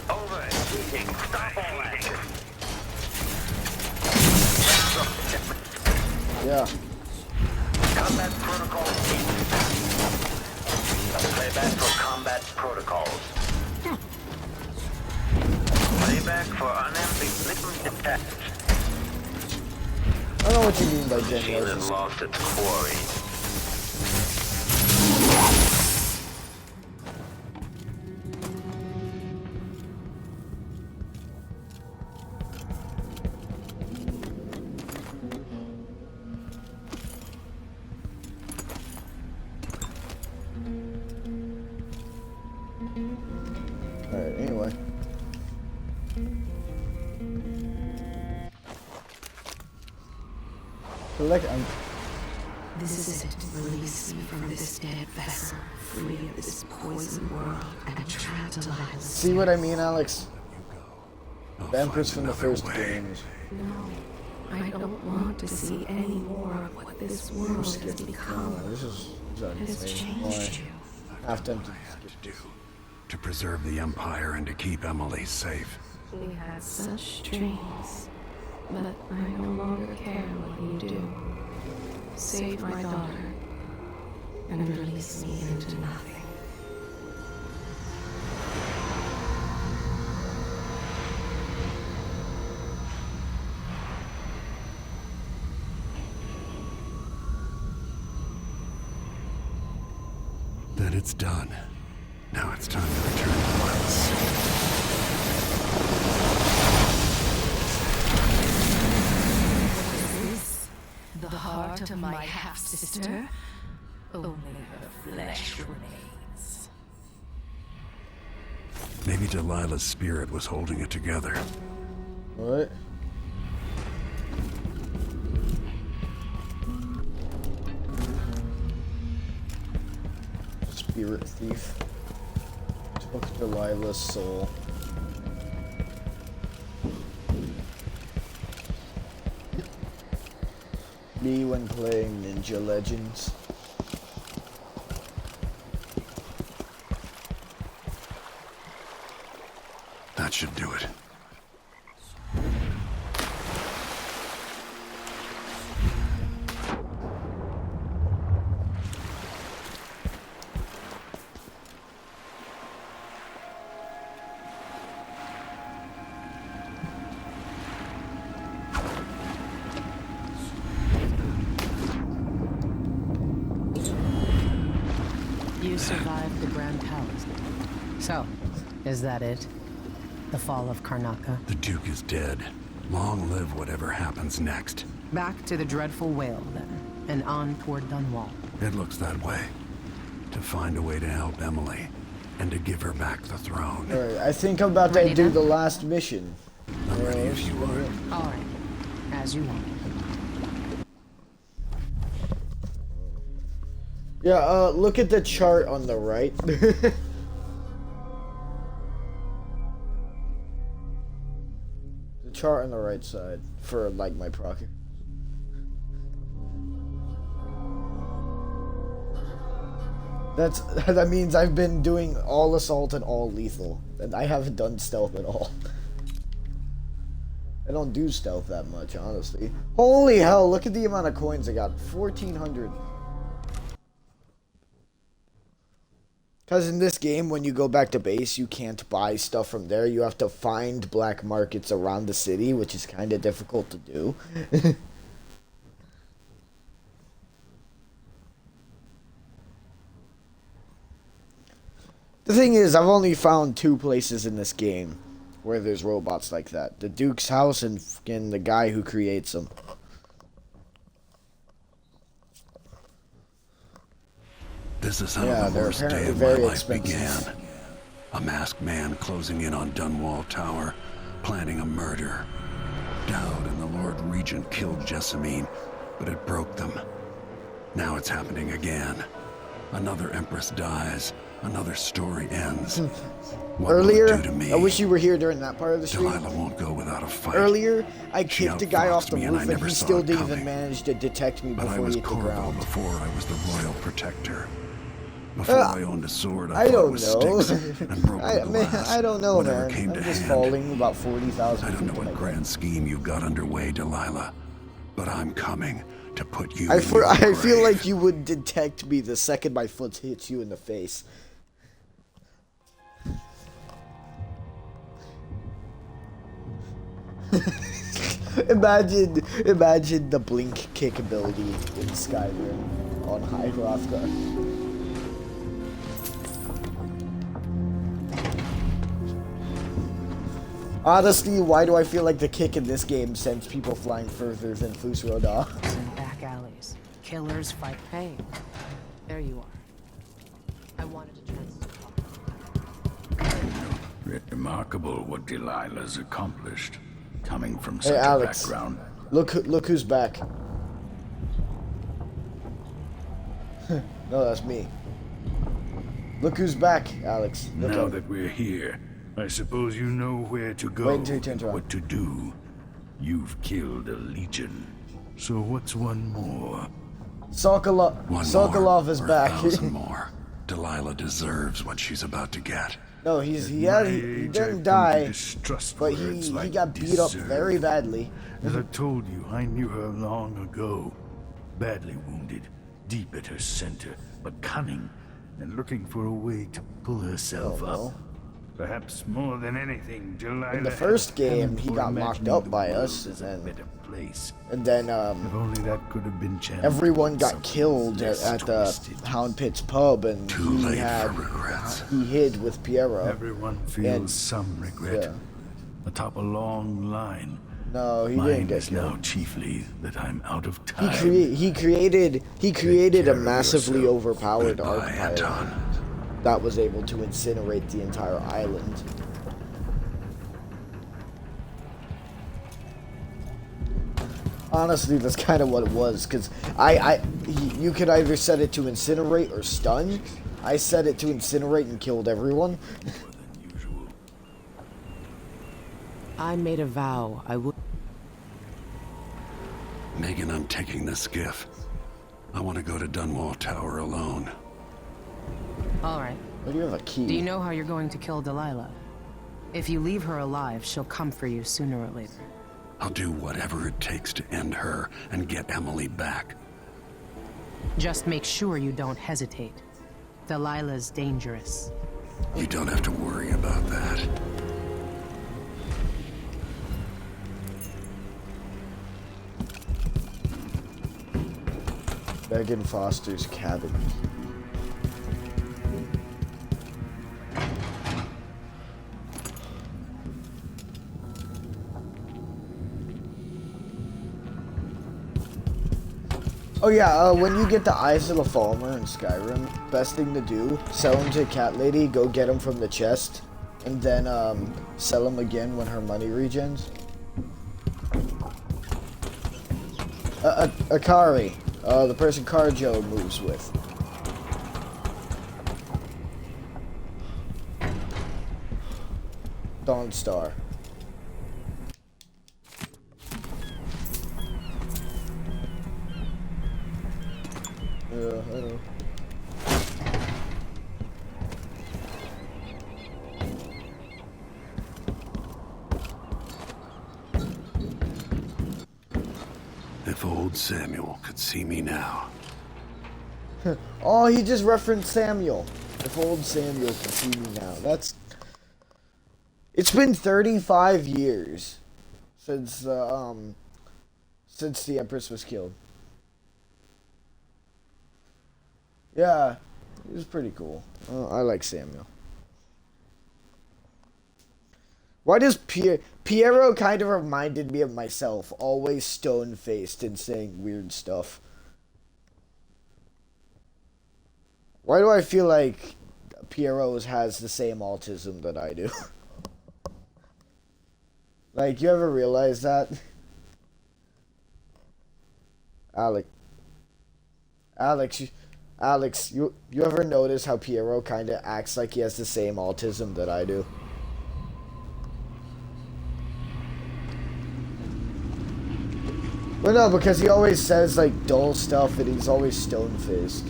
Overheating. Stop all that. Yeah. Combat protocol. Playback for combat protocols. Playback for unambiguous attached. I don't know what you mean by Machine General. has lost its quarry. Alright, anyway. This is it. Release me from this dead vessel, free of this poison world, and trapped alive. See what I mean, Alex? The Empress from the first games. No, I don't want to see any more of what this world has become. This is Has changed you. Half tempted. To preserve the Empire and to keep Emily safe. We had such dreams, but I no longer care what you do. Save my daughter, and release me into nothing. Then it's done. Now it's time to return to Miles. The heart of my half-sister? Only her flesh remains. Maybe Delilah's spirit was holding it together. What? spirit thief. Took Delilah's soul. Me when playing Ninja Legends. That should do it. You survived the Grand Palace. So, is that it? The fall of Karnaca? The Duke is dead. Long live whatever happens next. Back to the dreadful whale, then, and on toward Dunwall. It looks that way. To find a way to help Emily, and to give her back the throne. Alright, I think I'm about to do the last mission. I'm ready if you are. Alright, as you want. Yeah, look at the chart on the right. The chart on the right side for, like, my proc. That means I've been doing all assault and all lethal, and I haven't done stealth at all. I don't do stealth that much, honestly. Holy hell, look at the amount of coins I got. 1,400. Because in this game, when you go back to base, you can't buy stuff from there. You have to find black markets around the city, which is kind of difficult to do. The thing is, I've only found 2 places in this game where there's robots like that. The Duke's house and fucking the guy who creates them. This is how the worst day of my life began. A masked man closing in on Dunwall Tower, planning a murder. Dowd and the Lord Regent killed Jessamine, but it broke them. Now it's happening again. Another Empress dies. Another story ends. What Earlier, will it do to me? I wish you were here during that part of the stream. Delilah won't go without a fight. Earlier, I kicked a guy off the outfoxed me roof and I and never he saw still it didn't coming. even manage to detect me But I before was he hit the Corvo ground. before I was the royal protector. Before I owned a sword, I I fought don't with know. sticks and broke glass. I don't know, Whatever man. came I'm to just hand. falling about 40,000 I don't know feet. what grand scheme you've got underway, Delilah, but I'm coming to put you I in your feel grave. like you would detect me the second my foot hits you in the face. Imagine the blink kick ability in Skyrim on High Hrothgar. Honestly, why do I feel like the kick in this game sends people flying further than Fus Roda? In back alleys. Killers fight pain. There you are. I wanted to Remarkable what Delilah's accomplished, coming from Hey such Alex, a background. look who's back. No, that's me. Look who's back, Alex. Look Now at that we're here, I suppose you know where to go, Wait until he turns around. what to do. You've killed a legion, so what's one more? Sokolov is or back. 1,000 more. Delilah deserves what she's about to get. No, he didn't die, but he got beat up very badly. As I told you, I knew her long ago. Badly wounded, deep at her center, but cunning, and looking for a way to pull herself up. Perhaps more than anything, Delilah. In the first game, had he for got locked imagining up the by world us, as a and better place. then If only that could have been channeled everyone got something killed less at the twisted. Hound Pit's pub, and he hid with Piero. Everyone feels some regret. Yeah. Atop a long line. No, he Mine didn't get is now chiefly that I'm out of He time. he created a massively overpowered Goodbye, arc Anton. pilot that was able to incinerate the entire island. Honestly, that's kind of what it was, because you could either set it to incinerate or stun, I set it to incinerate and killed everyone. I made a vow I would. Megan, I'm taking the skiff. I want to go to Dunwall Tower alone. All right. Why do you have a key? Do you know how you're going to kill Delilah? If you leave her alive, she'll come for you sooner or later. I'll do whatever it takes to end her and get Emily back. Just make sure you don't hesitate. Delilah's dangerous. You don't have to worry about that. Megan Foster's cabin. Oh yeah, when you get the Eyes of the Falmer in Skyrim, best thing to do, sell them to Cat Lady, go get them from the chest, and then sell them again when her money regens. Akari, the person Carjo moves with. Dawnstar. Yeah, I know. If old Samuel could see me now. Oh, he just referenced Samuel. If old Samuel could see me now. That's... It's been 35 years since the Empress was killed. Yeah, he was pretty cool. I like Samuel. Why does Piero kind of reminded me of myself, always stone-faced and saying weird stuff? Why do I feel like Piero has the same autism that I do? Like, you ever realize that? Alex, you ever notice how Piero kind of acts like he has the same autism that I do? Well, no, because he always says, like, dull stuff, and he's always stone-faced.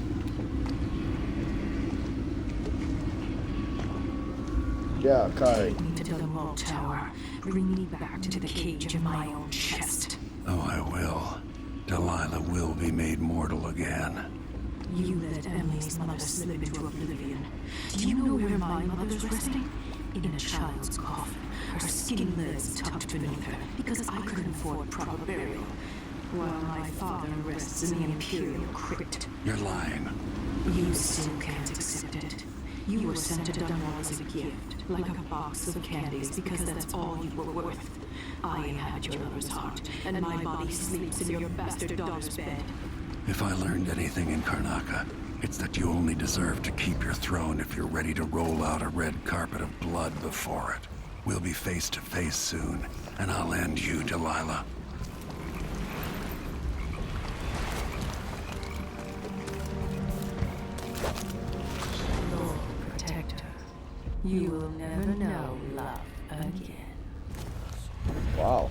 Yeah, Kari. Take me to Dunwall Tower. Bring me back to the cage of my own chest. Oh, I will. Delilah will be made mortal again. You let Emily's mother slip into oblivion. Do you know where my mother's resting? In a child's coffin, her skinny legs tucked beneath her, because I couldn't afford proper burial. While my father rests in the Imperial crypt. You're lying. You still can't accept it. You were sent to Dunwall as a gift, like a box of candies, because that's all you were worth. I inhabit your lover's heart, and my body sleeps in your bastard daughter's bed. If I learned anything in Karnaca, it's that you only deserve to keep your throne if you're ready to roll out a red carpet of blood before it. We'll be face to face soon, and I'll end you, Delilah. Lord Protector, you will never know love again. Wow.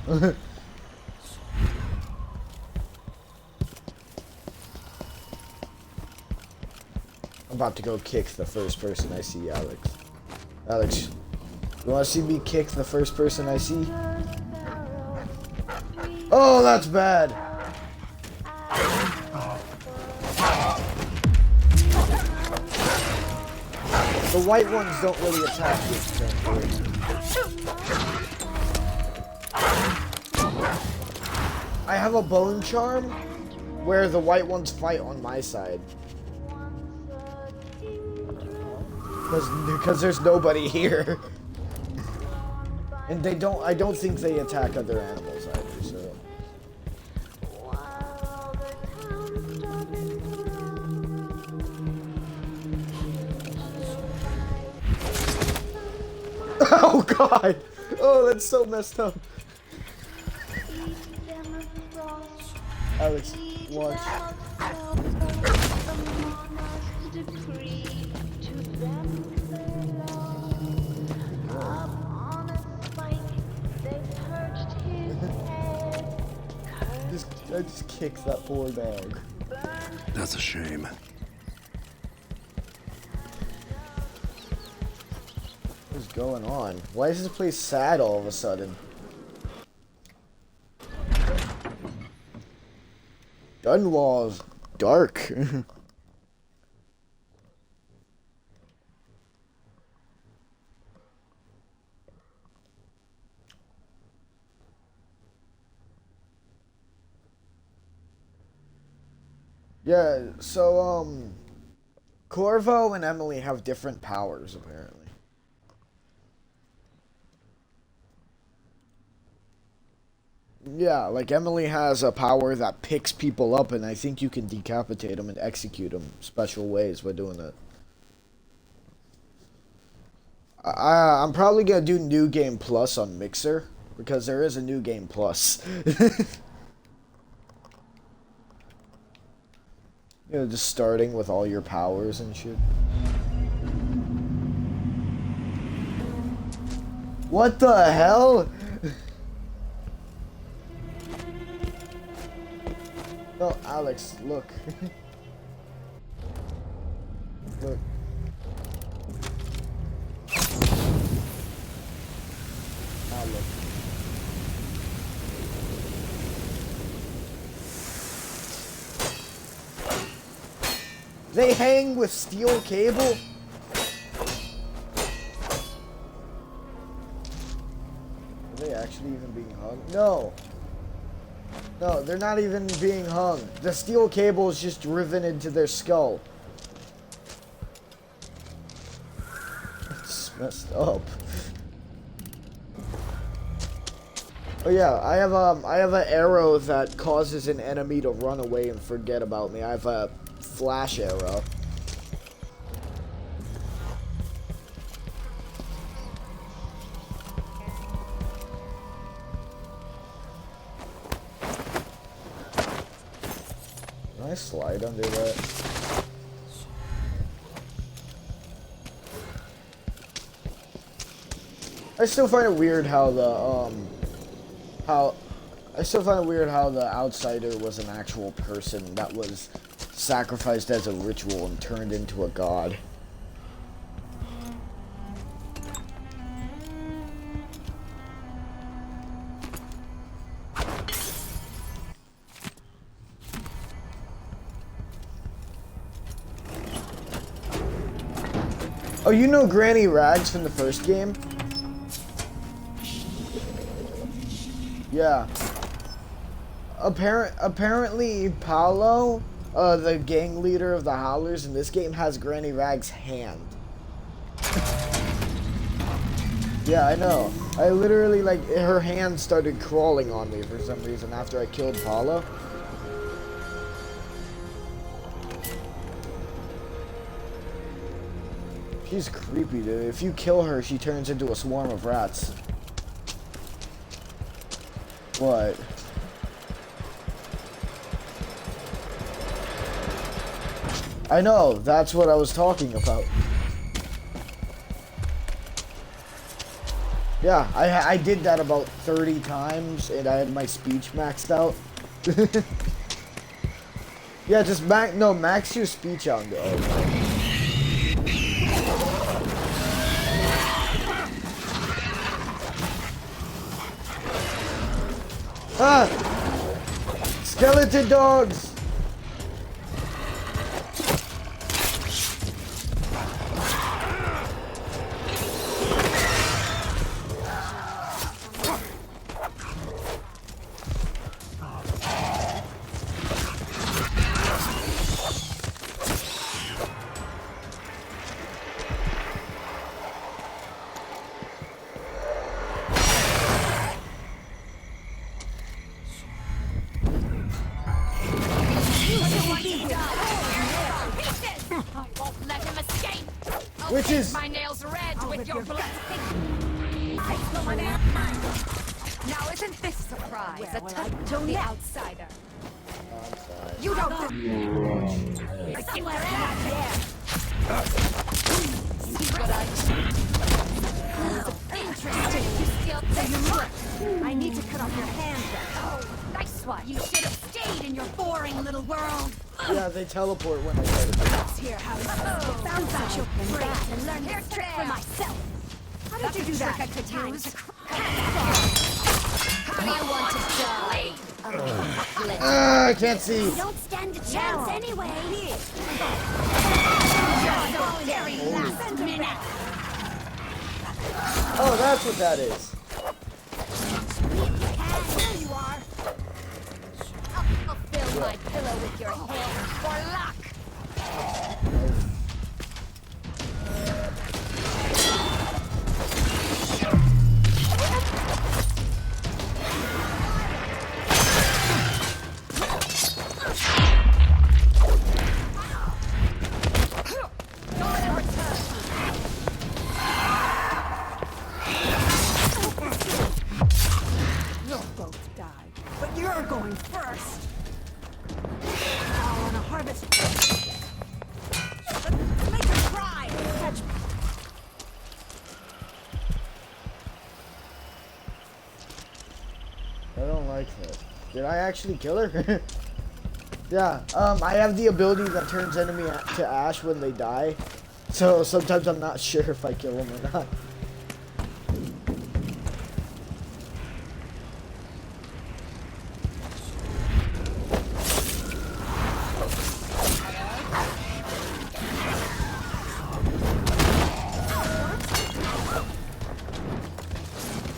I'm about to go kick the first person I see, Alex. Alex, you want to see me kick the first person I see? Oh, that's bad. The white ones don't really attack you, thankfully. I have a bone charm where the white ones fight on my side. Because there's nobody here. And they don't, I don't think they attack other animals either, so. Oh god! Oh, that's so messed up. Alex, watch. I just kicked that poor dog. That's a shame. What's going on? Why is this place sad all of a sudden? Dunwall's dark. Yeah, so, Corvo and Emily have different powers, apparently. Yeah, like Emily has a power that picks people up, and I think you can decapitate them and execute them special ways by doing that. I'm probably gonna do New Game Plus on Mixer, because there is a New Game Plus. You know, just starting with all your powers and shit. What the hell? No, Alex, look. Look. Now look. They hang with steel cable? Are they actually even being hung? No. No, they're not even being hung. The steel cable is just driven into their skull. It's messed up. Oh yeah, I have an arrow that causes an enemy to run away and forget about me. I have a flash arrow. Can I slide under that? I still find it weird how the outsider was an actual person that was sacrificed as a ritual and turned into a god. Oh, you know Granny Rags from the first game? Yeah. Apparently Paolo, the gang leader of the Howlers in this game, has Granny Rags' hand. Yeah, I know. I literally, like, her hand started crawling on me for some reason after I killed Paolo. She's creepy, dude. If you kill her, she turns into a swarm of rats. What? I know, that's what I was talking about. Yeah, I did that about 30 times, and I had my speech maxed out. Yeah, just max your speech out. Ah! Skeleton dogs! Which is my nails red with your blood. Now isn't this surprise a touch on the outsider? You don't somewhere out there. See what I interesting. You still I need to cut off your hand. Oh, nice one. You should have stayed. succeed in your boring little world. Yeah, they teleport when I try to. Let's hear how you found out you're great and learn this trick for myself. How did you do that? I could use. I want to die. I can't see. You don't stand a chance anyway. Very last minute. Oh, that's what that is. There you are. I'll fill my pillow with your hair for luck. You'll both die, but you're going first. On a harvest. Make her cry. Catch me. I don't like that. Did I actually kill her? Yeah, I have the ability that turns enemy to ash when they die. So sometimes I'm not sure if I kill them or not.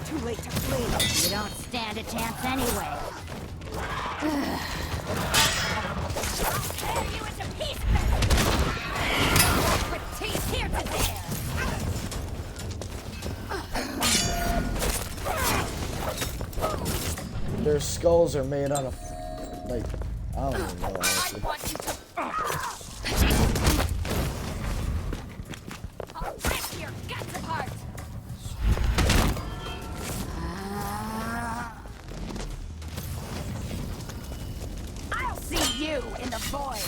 Too late to flee. You don't stand a chance anyway. I'll tear you into pieces. With teeth here to there. Their skulls are made out of, like, I don't even know, honestly. I'll rip your guts apart. I'll see you in the void.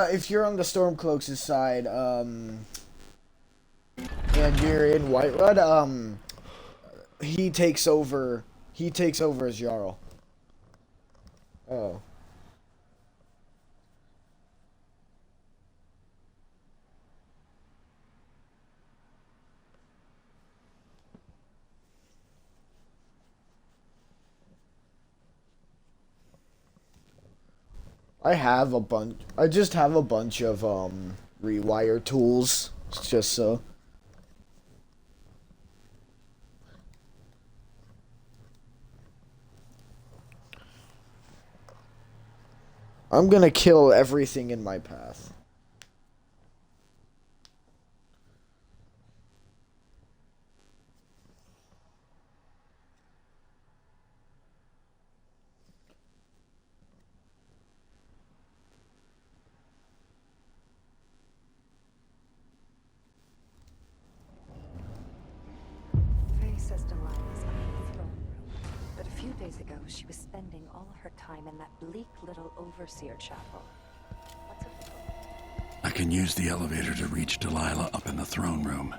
If you're on the Stormcloaks' side, and you're in Whiterun, he takes over as Jarl. Oh. I just have a bunch of rewire tools, just so. I'm gonna kill everything in my path. Faye says Delilah's up in the throne room, but a few days ago she was spending all her time in that bleak little overseer chapel. What's it for? I can use the elevator to reach Delilah up in the throne room.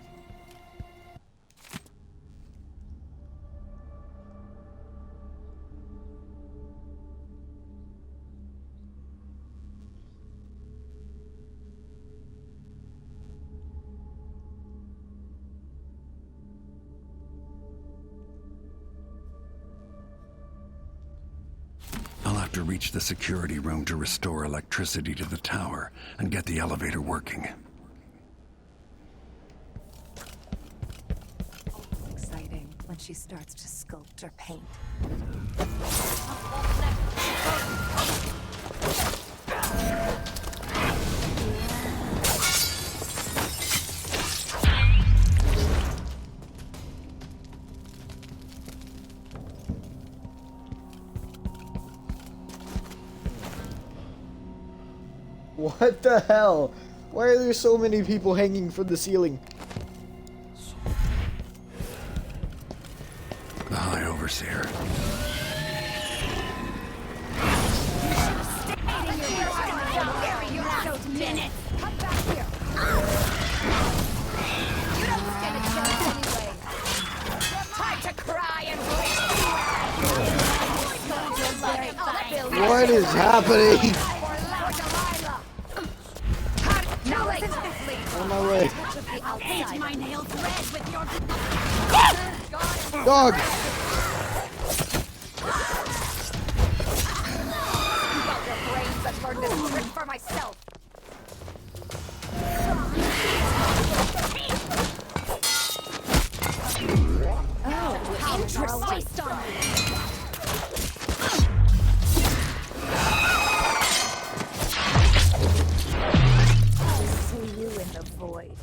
I'll have to reach the security room to restore electricity to the tower and get the elevator working. Always exciting when she starts to sculpt or paint. What the hell? Why are there so many people hanging from the ceiling? The High Overseer. last minute. Come back here. You don't stand a chance anyway. Time to cry and bleed. What is happening? Now listen to this lead. On my way. I'll paint my nails red with your Dog! About your brains, I've learned this trick for myself. Oh, interesting. I'll see you in the void.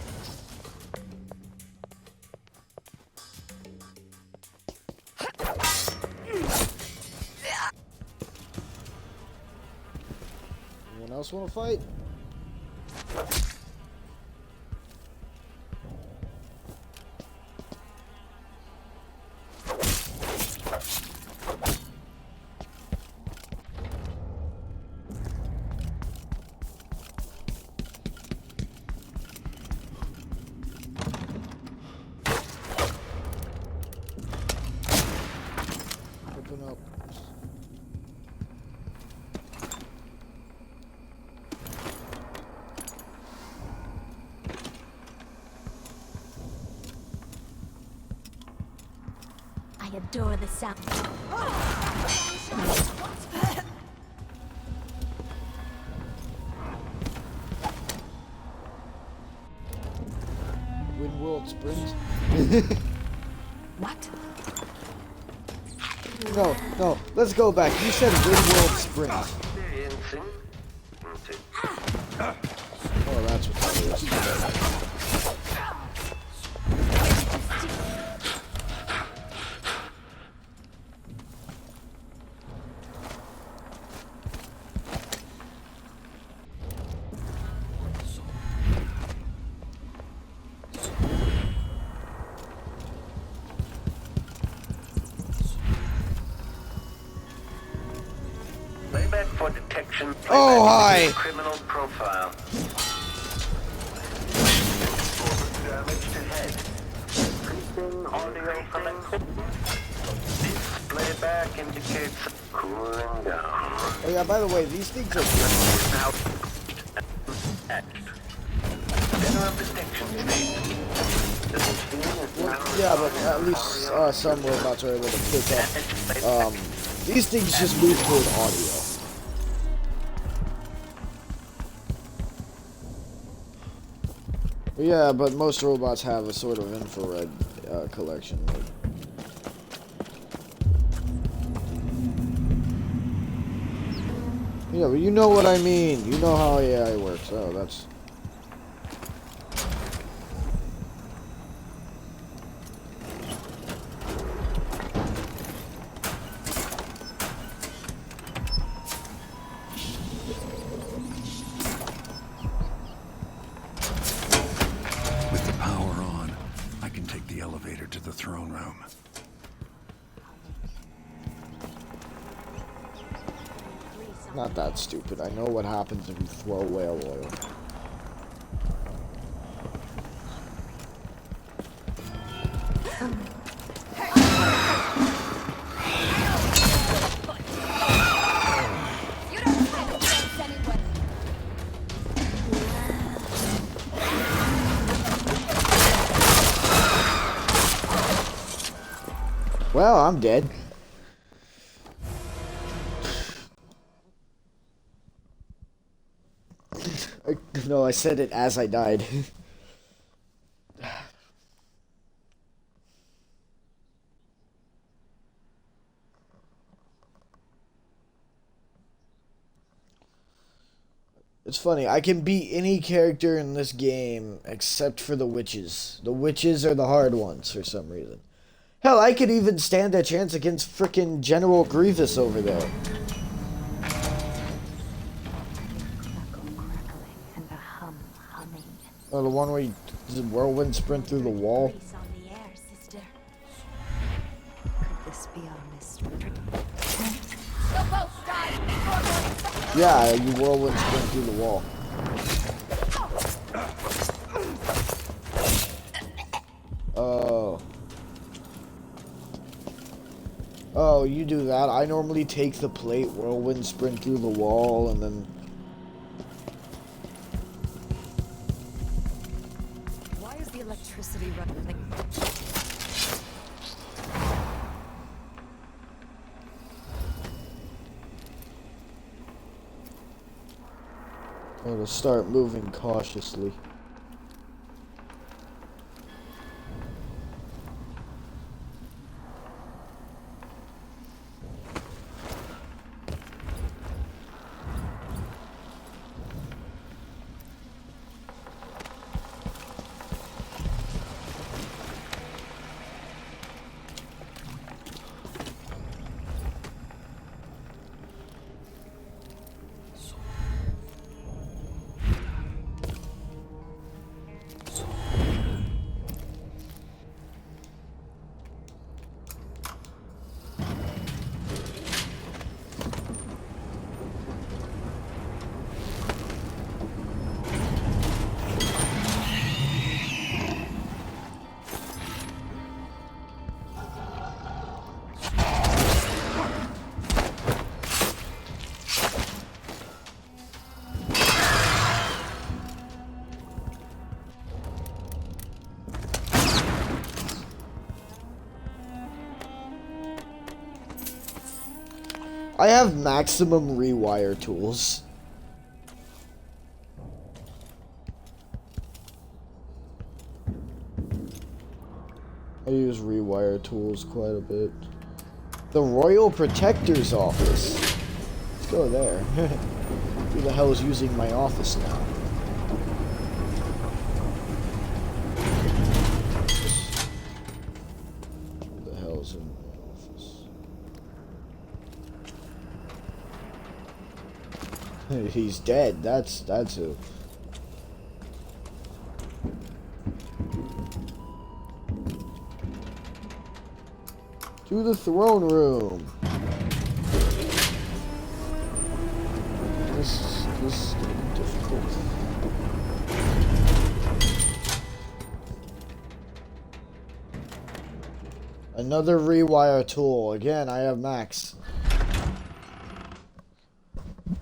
Anyone else want to fight? Open up. I adore the sound. Win World Sprint. What? No, let's go back. You said Win World Sprint. Oh, that's what that is. Playback for detection. Oh, hi. Criminal profile. Damage to head. Increasing audio collection. This playback indicates cooling down. Oh yeah, by the way, these things are Now center of detection state. The machine is now yeah, but at least some robots are able to pick up. These things just move toward audio. Yeah, but most robots have a sort of infrared collection. Yeah, but you know what I mean. You know how AI works. Oh, that's... With the power on, I can take the elevator to the throne room. Not that stupid. I know what happens if you throw whale oil. Well, I'm dead. No, I said it as I died. It's funny, I can beat any character in this game except for the witches. The witches are the hard ones for some reason. Hell, I could even stand a chance against frickin' General Grievous over there. Oh, the one where you whirlwind sprint through the wall? Could this be our mystery? Yeah, you whirlwind sprint through the wall. Oh, you do that. I normally take the plate, whirlwind sprint through the wall, and then... Why is the electricity running? I'm gonna start moving cautiously. I have maximum rewire tools. I use rewire tools quite a bit. The Royal Protector's office. Let's go there. Who the hell is using my office now? Who the hell's in my office? He's dead. That's who. To the throne room. This is gonna be difficult. Another rewire tool. Again, I have max.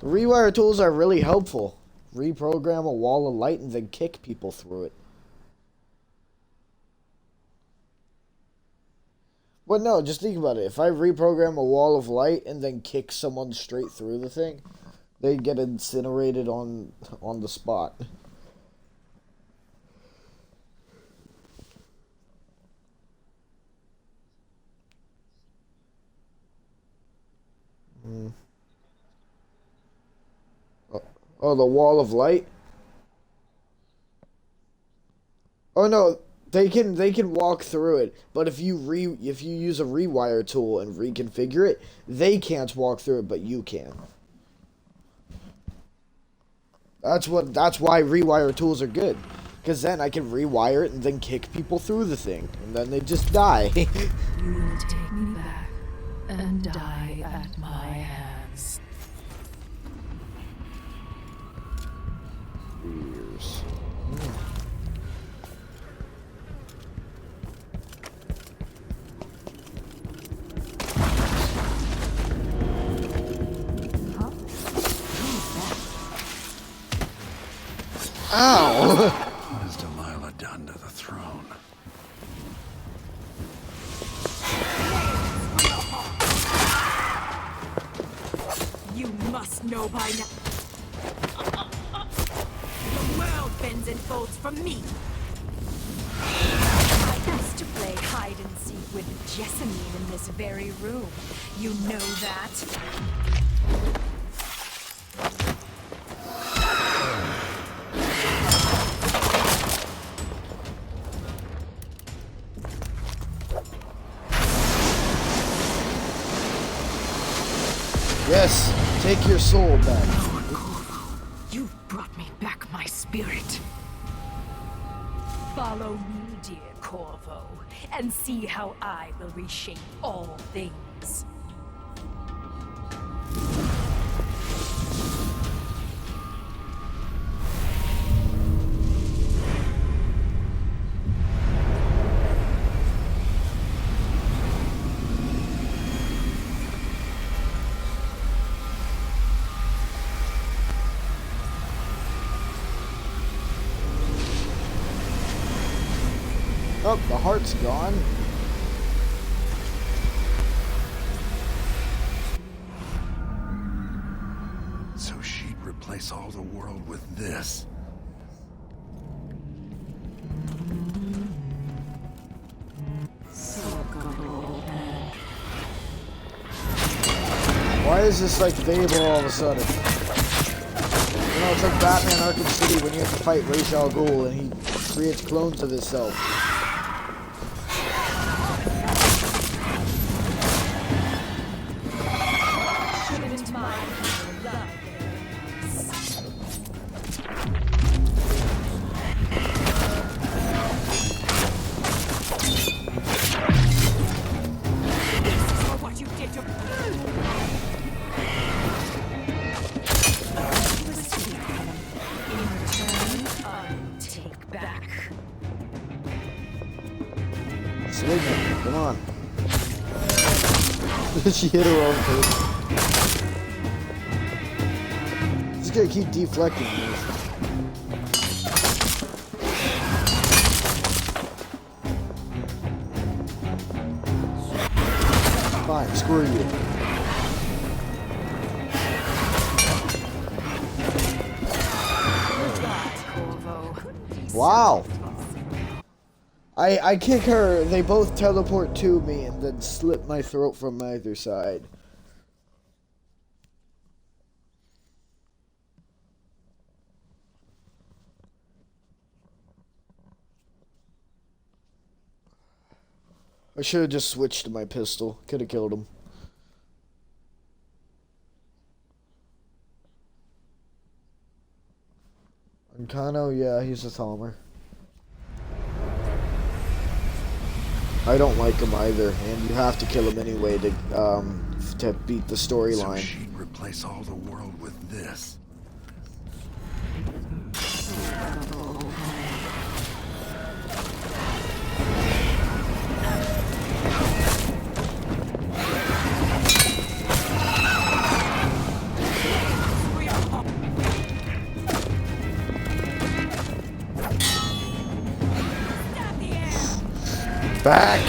The rewire tools are really helpful. Reprogram a wall of light and then kick people through it. But no, just think about it. If I reprogram a wall of light and then kick someone straight through the thing, they get incinerated on the spot. Oh, the wall of light? Oh no, they can walk through it, but if you use a rewire tool and reconfigure it, they can't walk through it, but you can. That's why rewire tools are good, because then I can rewire it and then kick people through the thing, and then they just die. You will take me back and die at my hands. Years. Ow! What has Delilah done to the throne? You must know by now. The world bends and folds from me. I used to play hide and seek with Jessamine in this very room. You know that? Yes, take your soul back. You brought me back my spirit. Follow me, dear Corvo, and see how I will reshape all things. Oh, the heart's gone. So she'd replace all the world with this. Why is this like Fable all of a sudden? You know, it's like Batman Arkham City when you have to fight Ra's al Ghul and he creates clones of himself. Come on. She hit her own face. She's gonna keep deflecting these. Fine, screw you. Wow. I kick her, they both teleport to me and then slit my throat from either side. I should have just switched to my pistol. Could have killed him. Ancano, yeah, he's a Thalmer. I don't like him either, and you have to kill him anyway to beat the storyline. So she'd replace all the world with this. Back!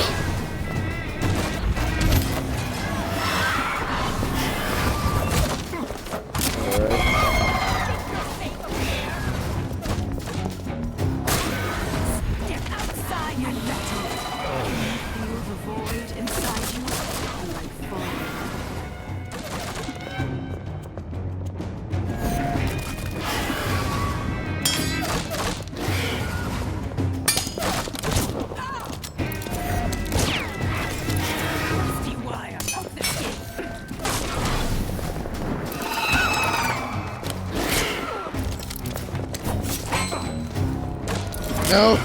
No.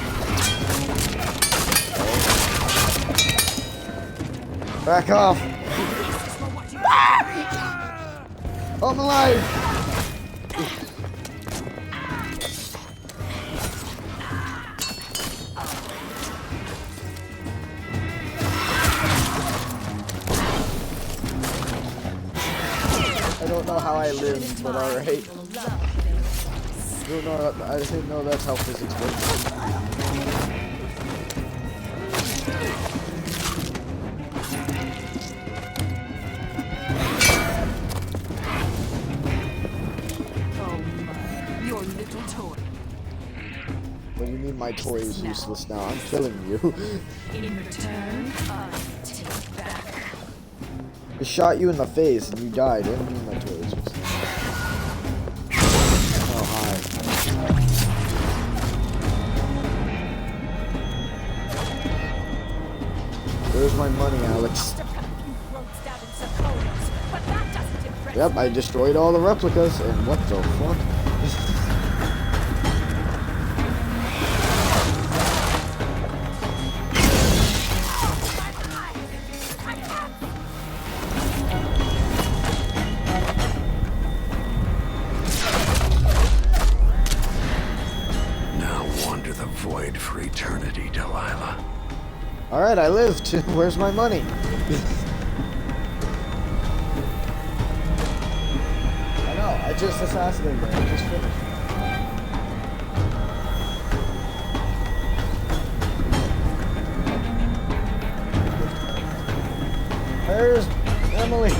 Back off. I'm alive. I don't know how I lived, but alright. I didn't know that's how physics works. Your little toy. What do you mean my toy is useless now? I'm killing you. In return, I take back. I shot you in the face and you died. What do you mean my toy is useless? Oh, hi. Where's my money, Alex? Yep, I destroyed all the replicas, and what the fuck? Now wander the void for eternity, Delilah. Alright, I lived. Where's my money? I know, I just assassinated her. I just finished. Where's Emily?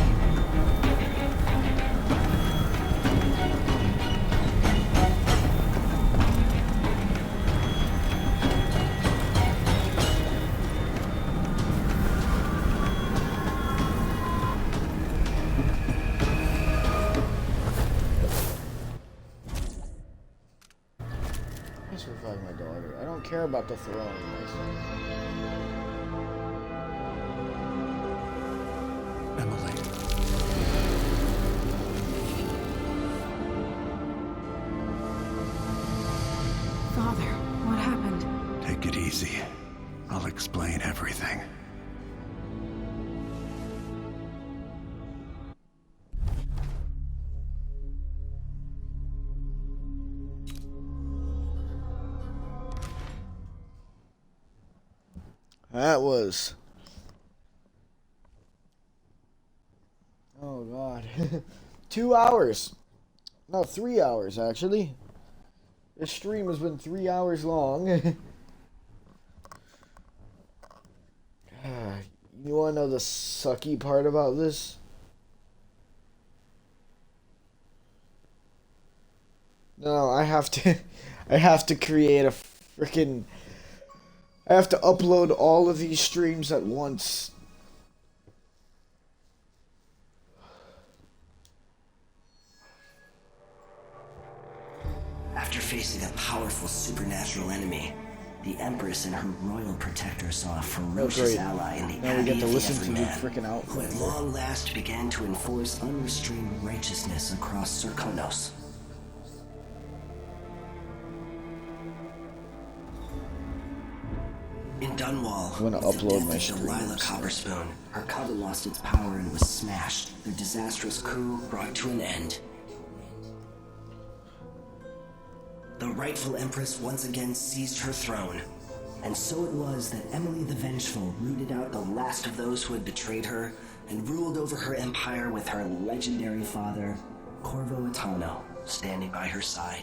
Just revive my daughter. I don't care about the throne. Emily. Father, what happened? Take it easy. I'll explain everything. That was... Oh god. 2 hours. No, 3 hours actually. This stream has been 3 hours long. You wanna know the sucky part about this? No, I have to create a freaking... I have to upload all of these streams at once. After facing a powerful supernatural enemy, the Empress and her royal protector saw a ferocious ally in the now we Abbey get to of the listen to the Everyman, freaking outfit. who at long last began to enforce unrestrained righteousness across Serkonos. In Dunwall, I'm gonna with the upload death my of Delilah streams. Copperspoon, her coven lost its power and was smashed. Their disastrous coup brought to an end. The rightful Empress once again seized her throne, and so it was that Emily the Vengeful rooted out the last of those who had betrayed her and ruled over her empire with her legendary father, Corvo Attano, standing by her side.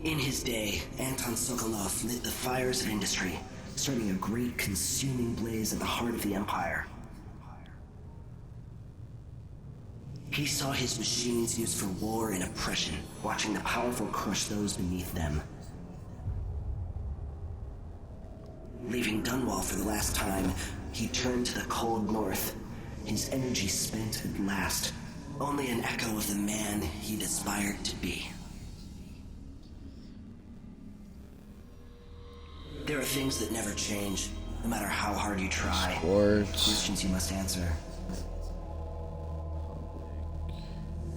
In his day, Anton Sokolov lit the fires of industry, starting a great consuming blaze at the heart of the empire. He saw his machines used for war and oppression, watching the powerful crush those beneath them. Leaving Dunwall for the last time, he turned to the cold north, his energy spent at last, only an echo of the man he'd aspired to be. There are things that never change, no matter how hard you try. Sports. Questions you must answer.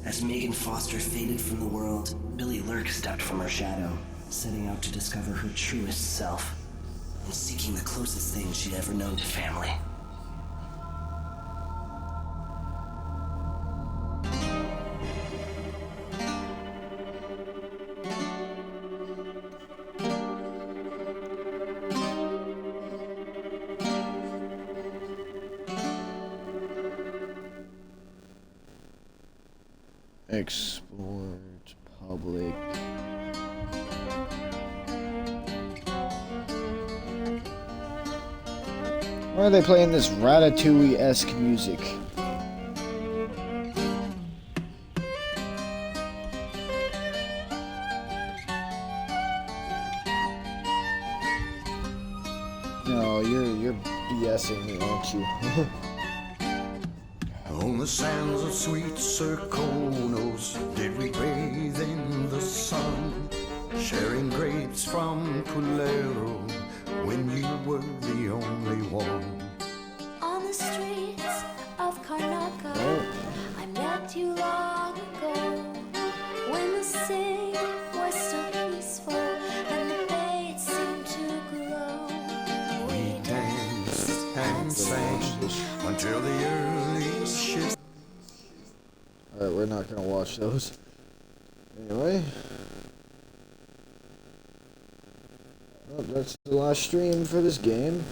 As Megan Foster faded from the world, Billy Lurk stepped from her shadow, setting out to discover her truest self, and seeking the closest thing she'd ever known to family. Export public. Why are they playing this Ratatouille-esque music? No, you're BSing me, aren't you? On the sands of sweet Serkonos did we bathe in the sun, sharing grapes from Pulero when you were the only one. On the streets of Karnaka, I met you long ago, when the city was so peaceful and the bay seemed to glow. We danced and sang until the early shift. Alright, we're not gonna watch those. Anyway. Well, that's the last stream for this game.